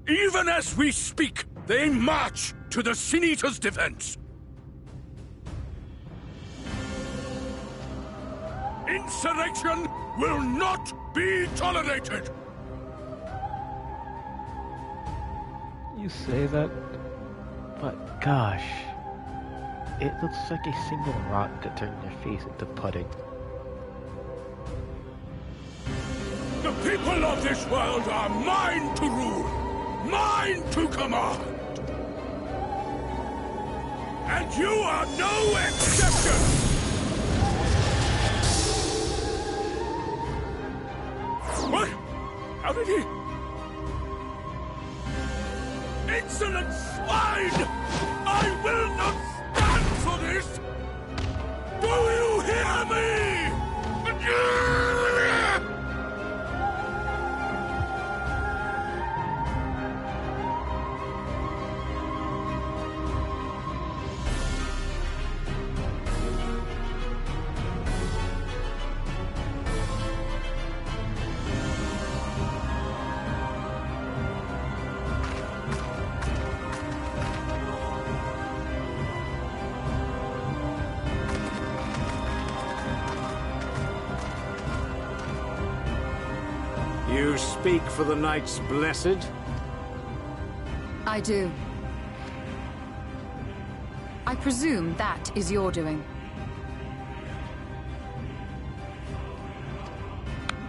Even as we speak, they march to the Sin Eater's defense. Insurrection will not be tolerated! You say that, but gosh, it looks like a single rock that turned their face into pudding. The people of this world are mine to rule, mine to command. And you are no exception! What? How did he... Insolent swine! I will not stand for this! Do you hear me? You speak for the Knights Blessed? I do. I presume that is your doing.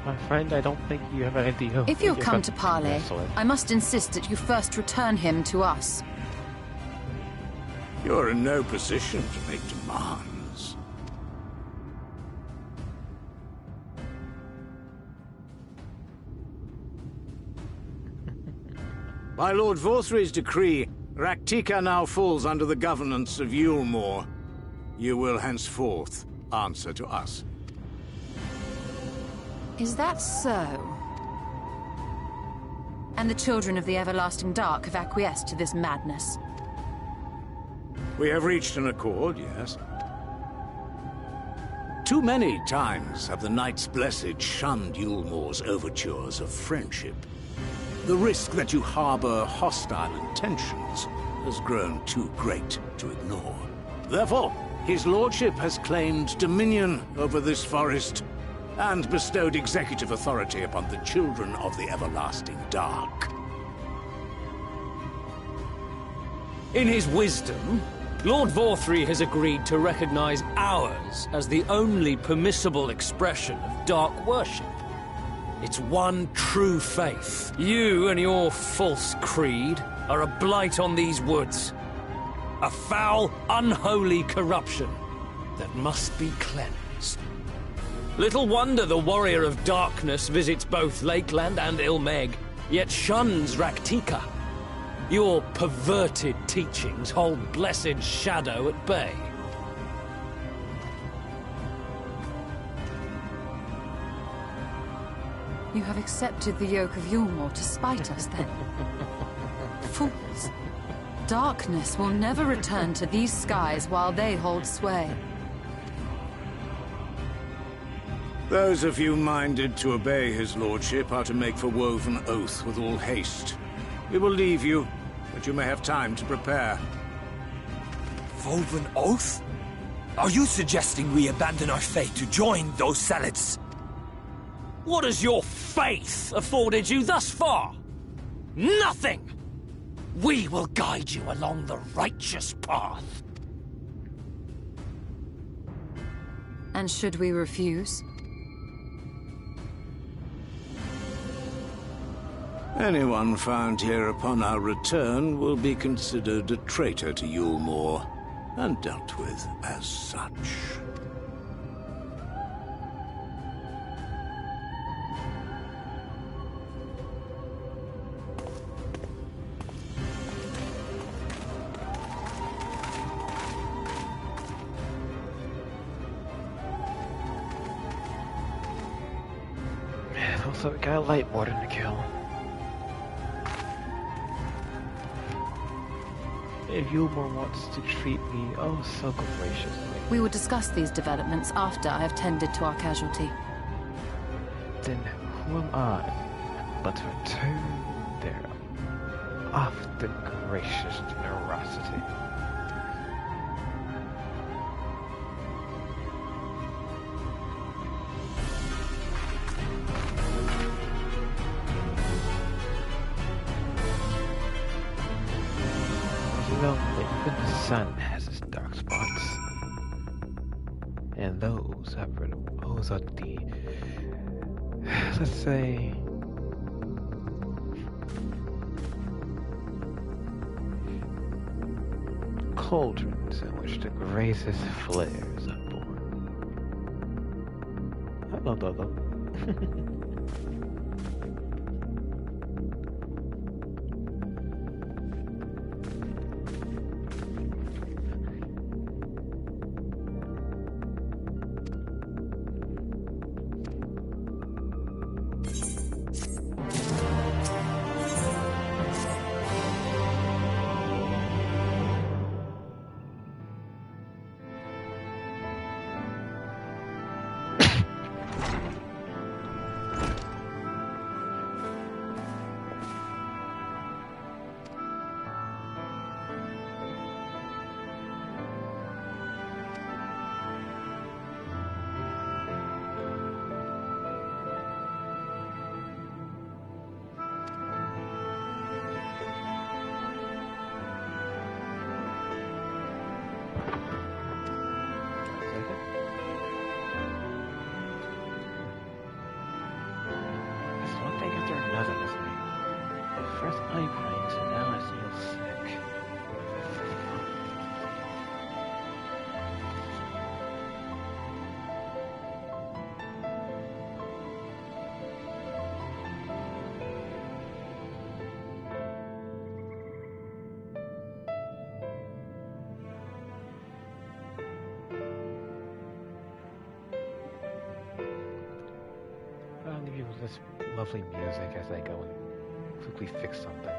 My friend, I don't think you have an idea. If you'll come to parley, I must insist that you first return him to us. You're in no position to make demands. By Lord Vorthry's decree, Raktika now falls under the governance of Yulmore. You will henceforth answer to us. Is that so? And the children of the Everlasting Dark have acquiesced to this madness? We have reached an accord, yes. Too many times have the Knights Blessed shunned Yulmore's overtures of friendship. The risk that you harbor hostile intentions has grown too great to ignore. Therefore, his lordship has claimed dominion over this forest and bestowed executive authority upon the children of the Everlasting Dark. In his wisdom, Lord Vorthry has agreed to recognize ours as the only permissible expression of dark worship. It's one true faith. You and your false creed are a blight on these woods. A foul, unholy corruption that must be cleansed. Little wonder the Warrior of Darkness visits both Lakeland and Ilmeg, yet shuns Raktika. Your perverted teachings hold blessed shadow at bay. You have accepted the yoke of Yulmore to spite us, then? Fools. Darkness will never return to these skies while they hold sway. Those of you minded to obey his lordship are to make for Woven Oath with all haste. We will leave you, but you may have time to prepare. Woven Oath? Are you suggesting we abandon our fate to join those zealots? What has your faith afforded you thus far? Nothing! We will guide you along the righteous path. And should we refuse? Anyone found here upon our return will be considered a traitor to Yulmore, and dealt with as such. Man, also we got a light warden to kill. If Yulmore wants to treat me oh so graciously. We will discuss these developments after I have tended to our casualty. Then who am I but to return their Of the gracious generosity. You know, even the sun has its dark spots. And those are the, let's say, cauldrons in which the greatest flares are born. Hello, Dodo. First migraines, and now I feel sick. I'll leave you with this lovely music as I go and quickly fix something.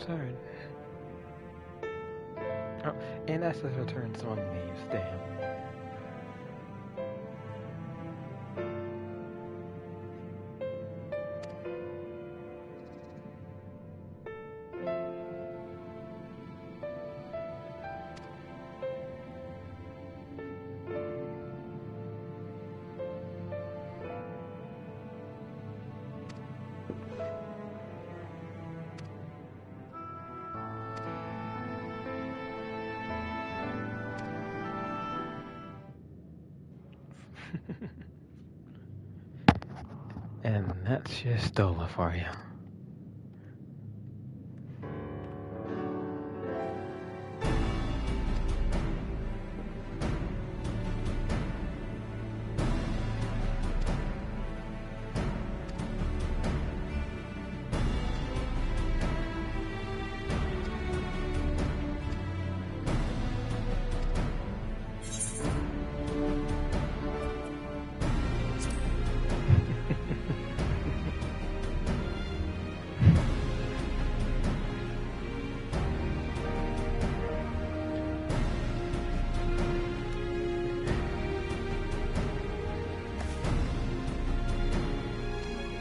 turn. Oh, and that's her turn, so on leaves. Damn. And that's your Stola for you.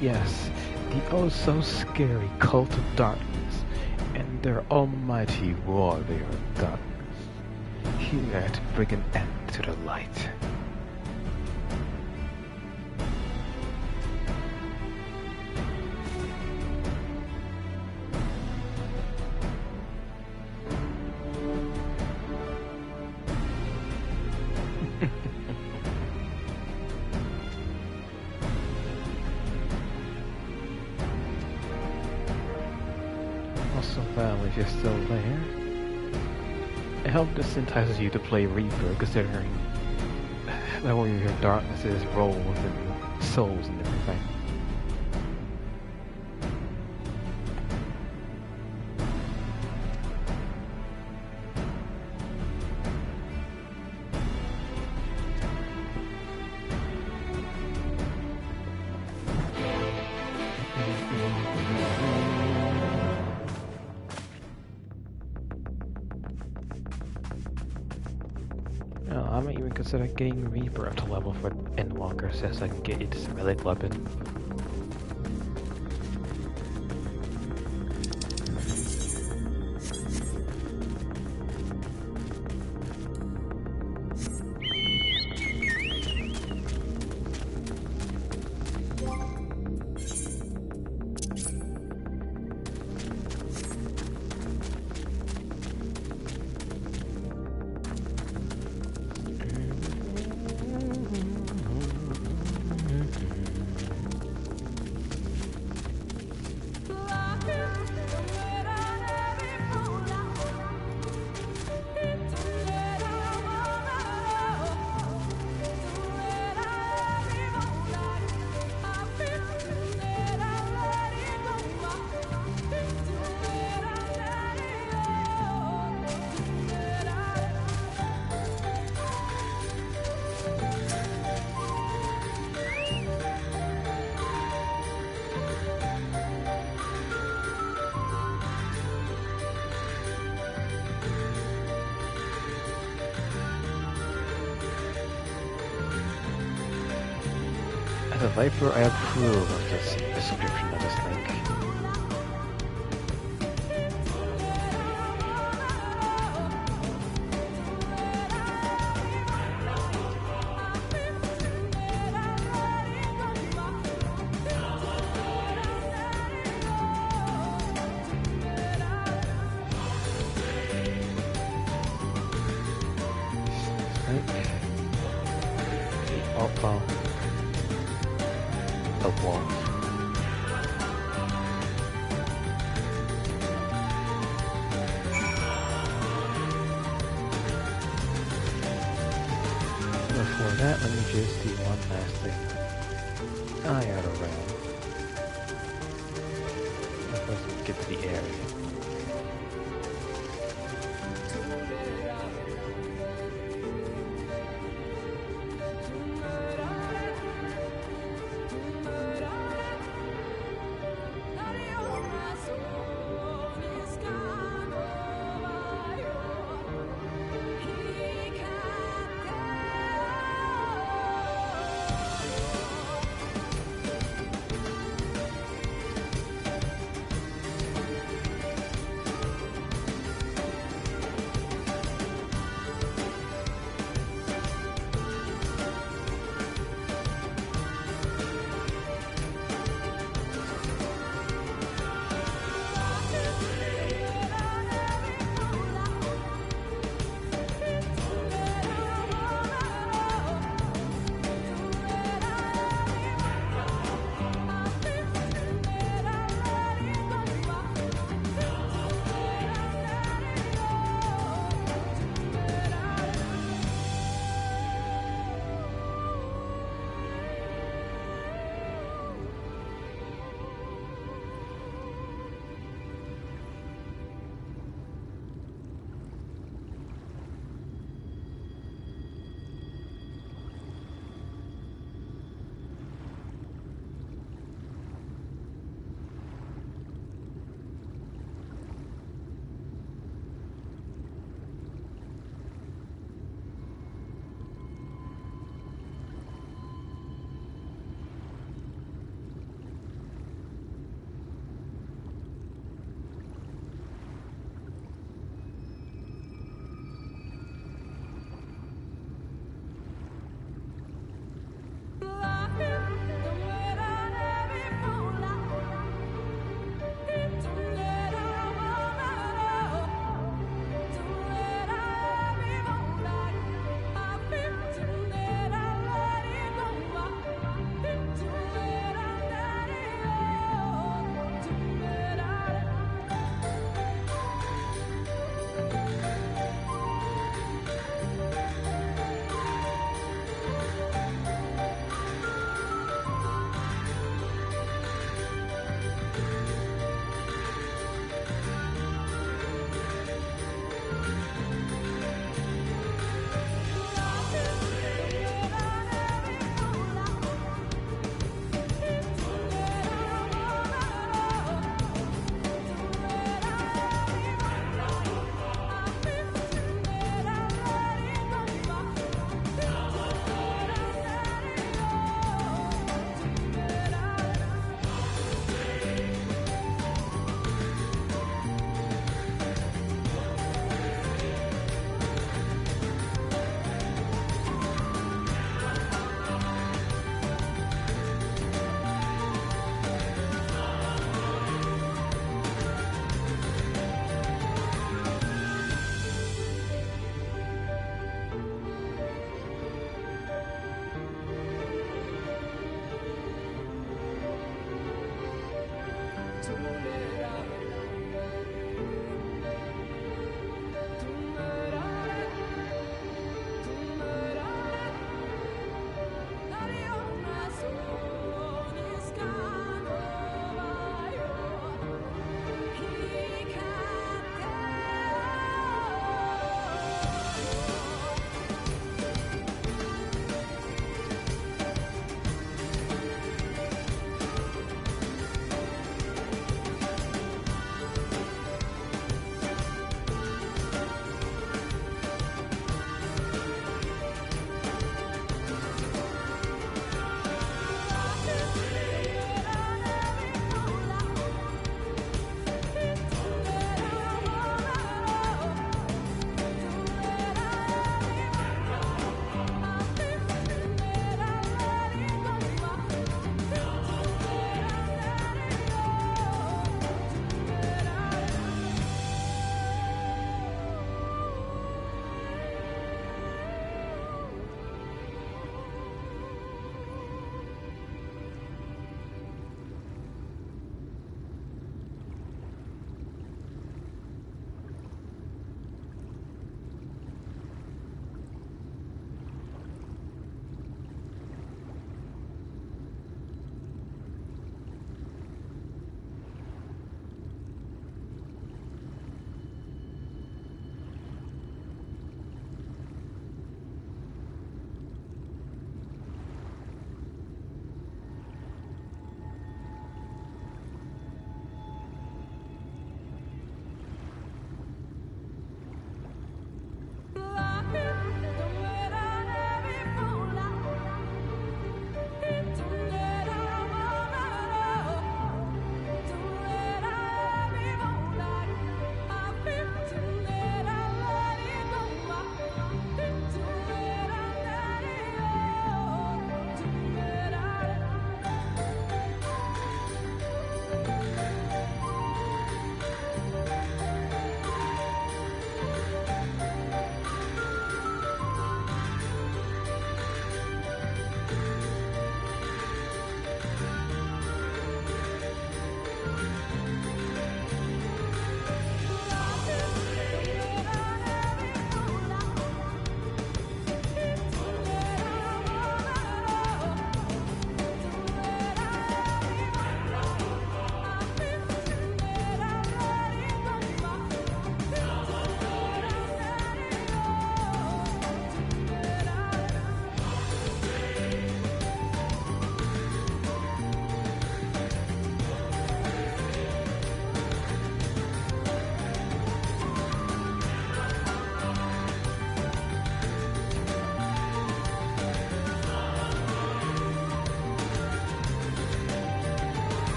Yes, the oh-so-scary cult of darkness, and their almighty warrior of darkness, here to bring an end to the light. Well, if you're still there, I hope this entices you to play Reaper, considering that Warrior of Darkness's roles and souls and everything. I might even consider getting Reaper up to level for Endwalker so I can get its relic weapon. As a Viper, I approve of this description of this link. Oh, a wolf. Before that, let me just do one last thing. I gotta run. Let's get to the area.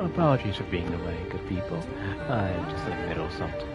Apologies for being away, good people. I'm just in the middle of something.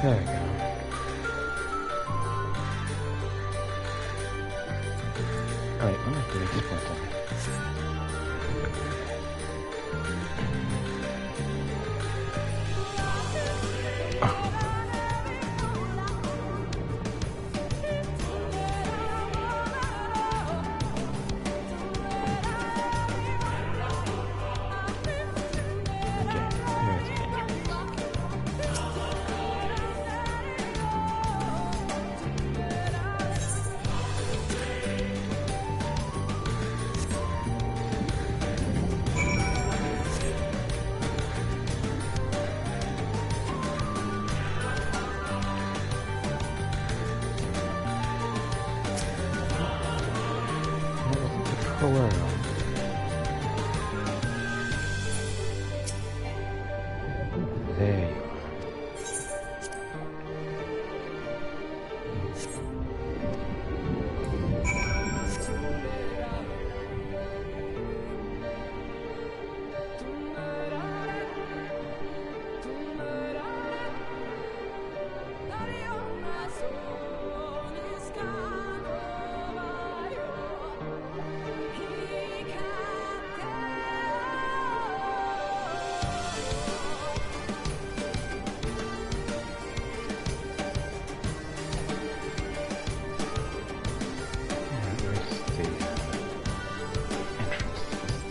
There we go. Alright, I'm gonna do this point then.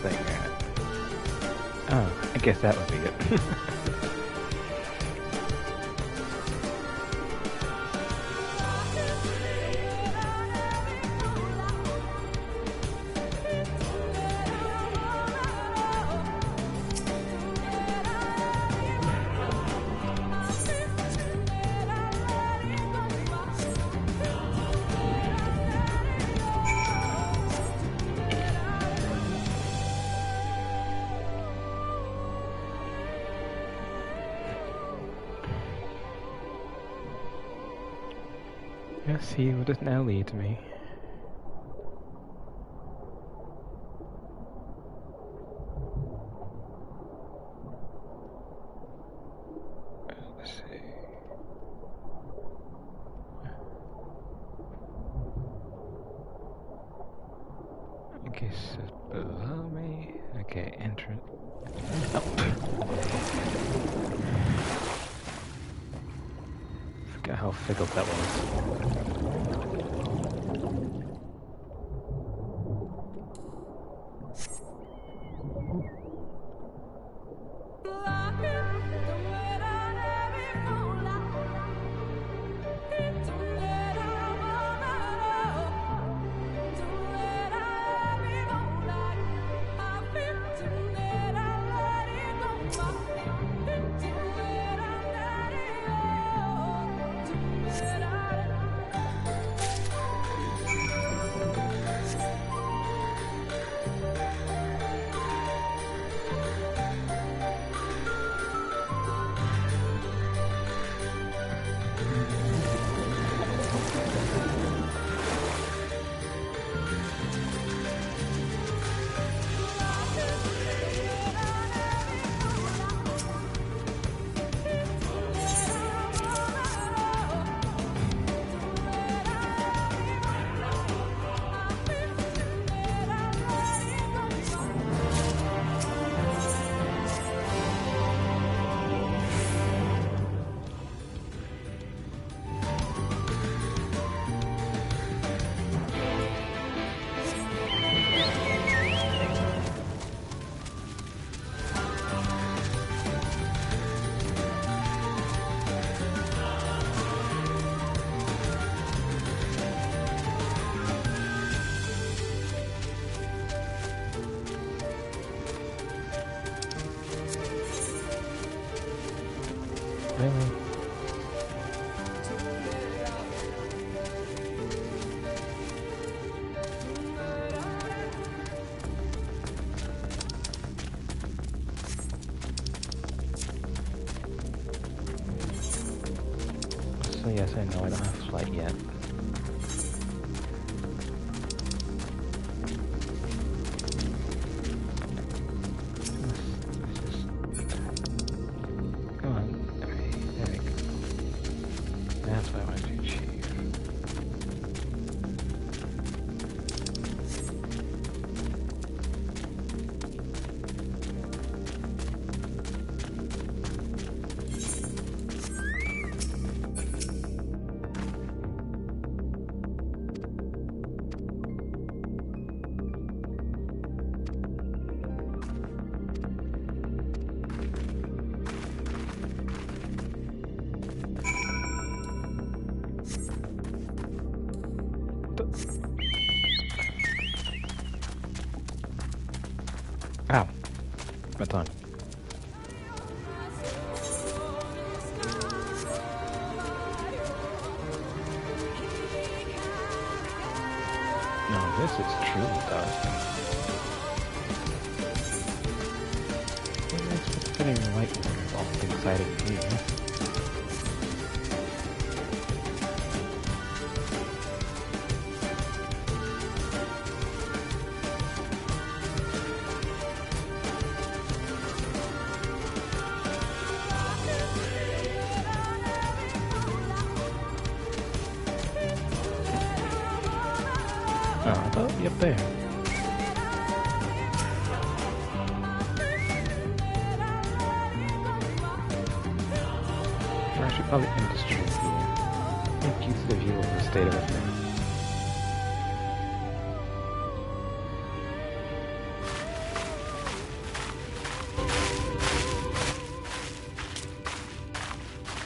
There you are. I guess that would be it. Yes, he would now lead me. Let's see. Okay, so below me. Okay, entrance. Forget how fickle that was. So yes, I know I don't have flight yet. Come on, there we go. Ow. My tongue. Now this is truly dark. It's putting light off inside of me. Oh, be up there. I should probably end the stream here. Thank you to the viewer for the state of affairs.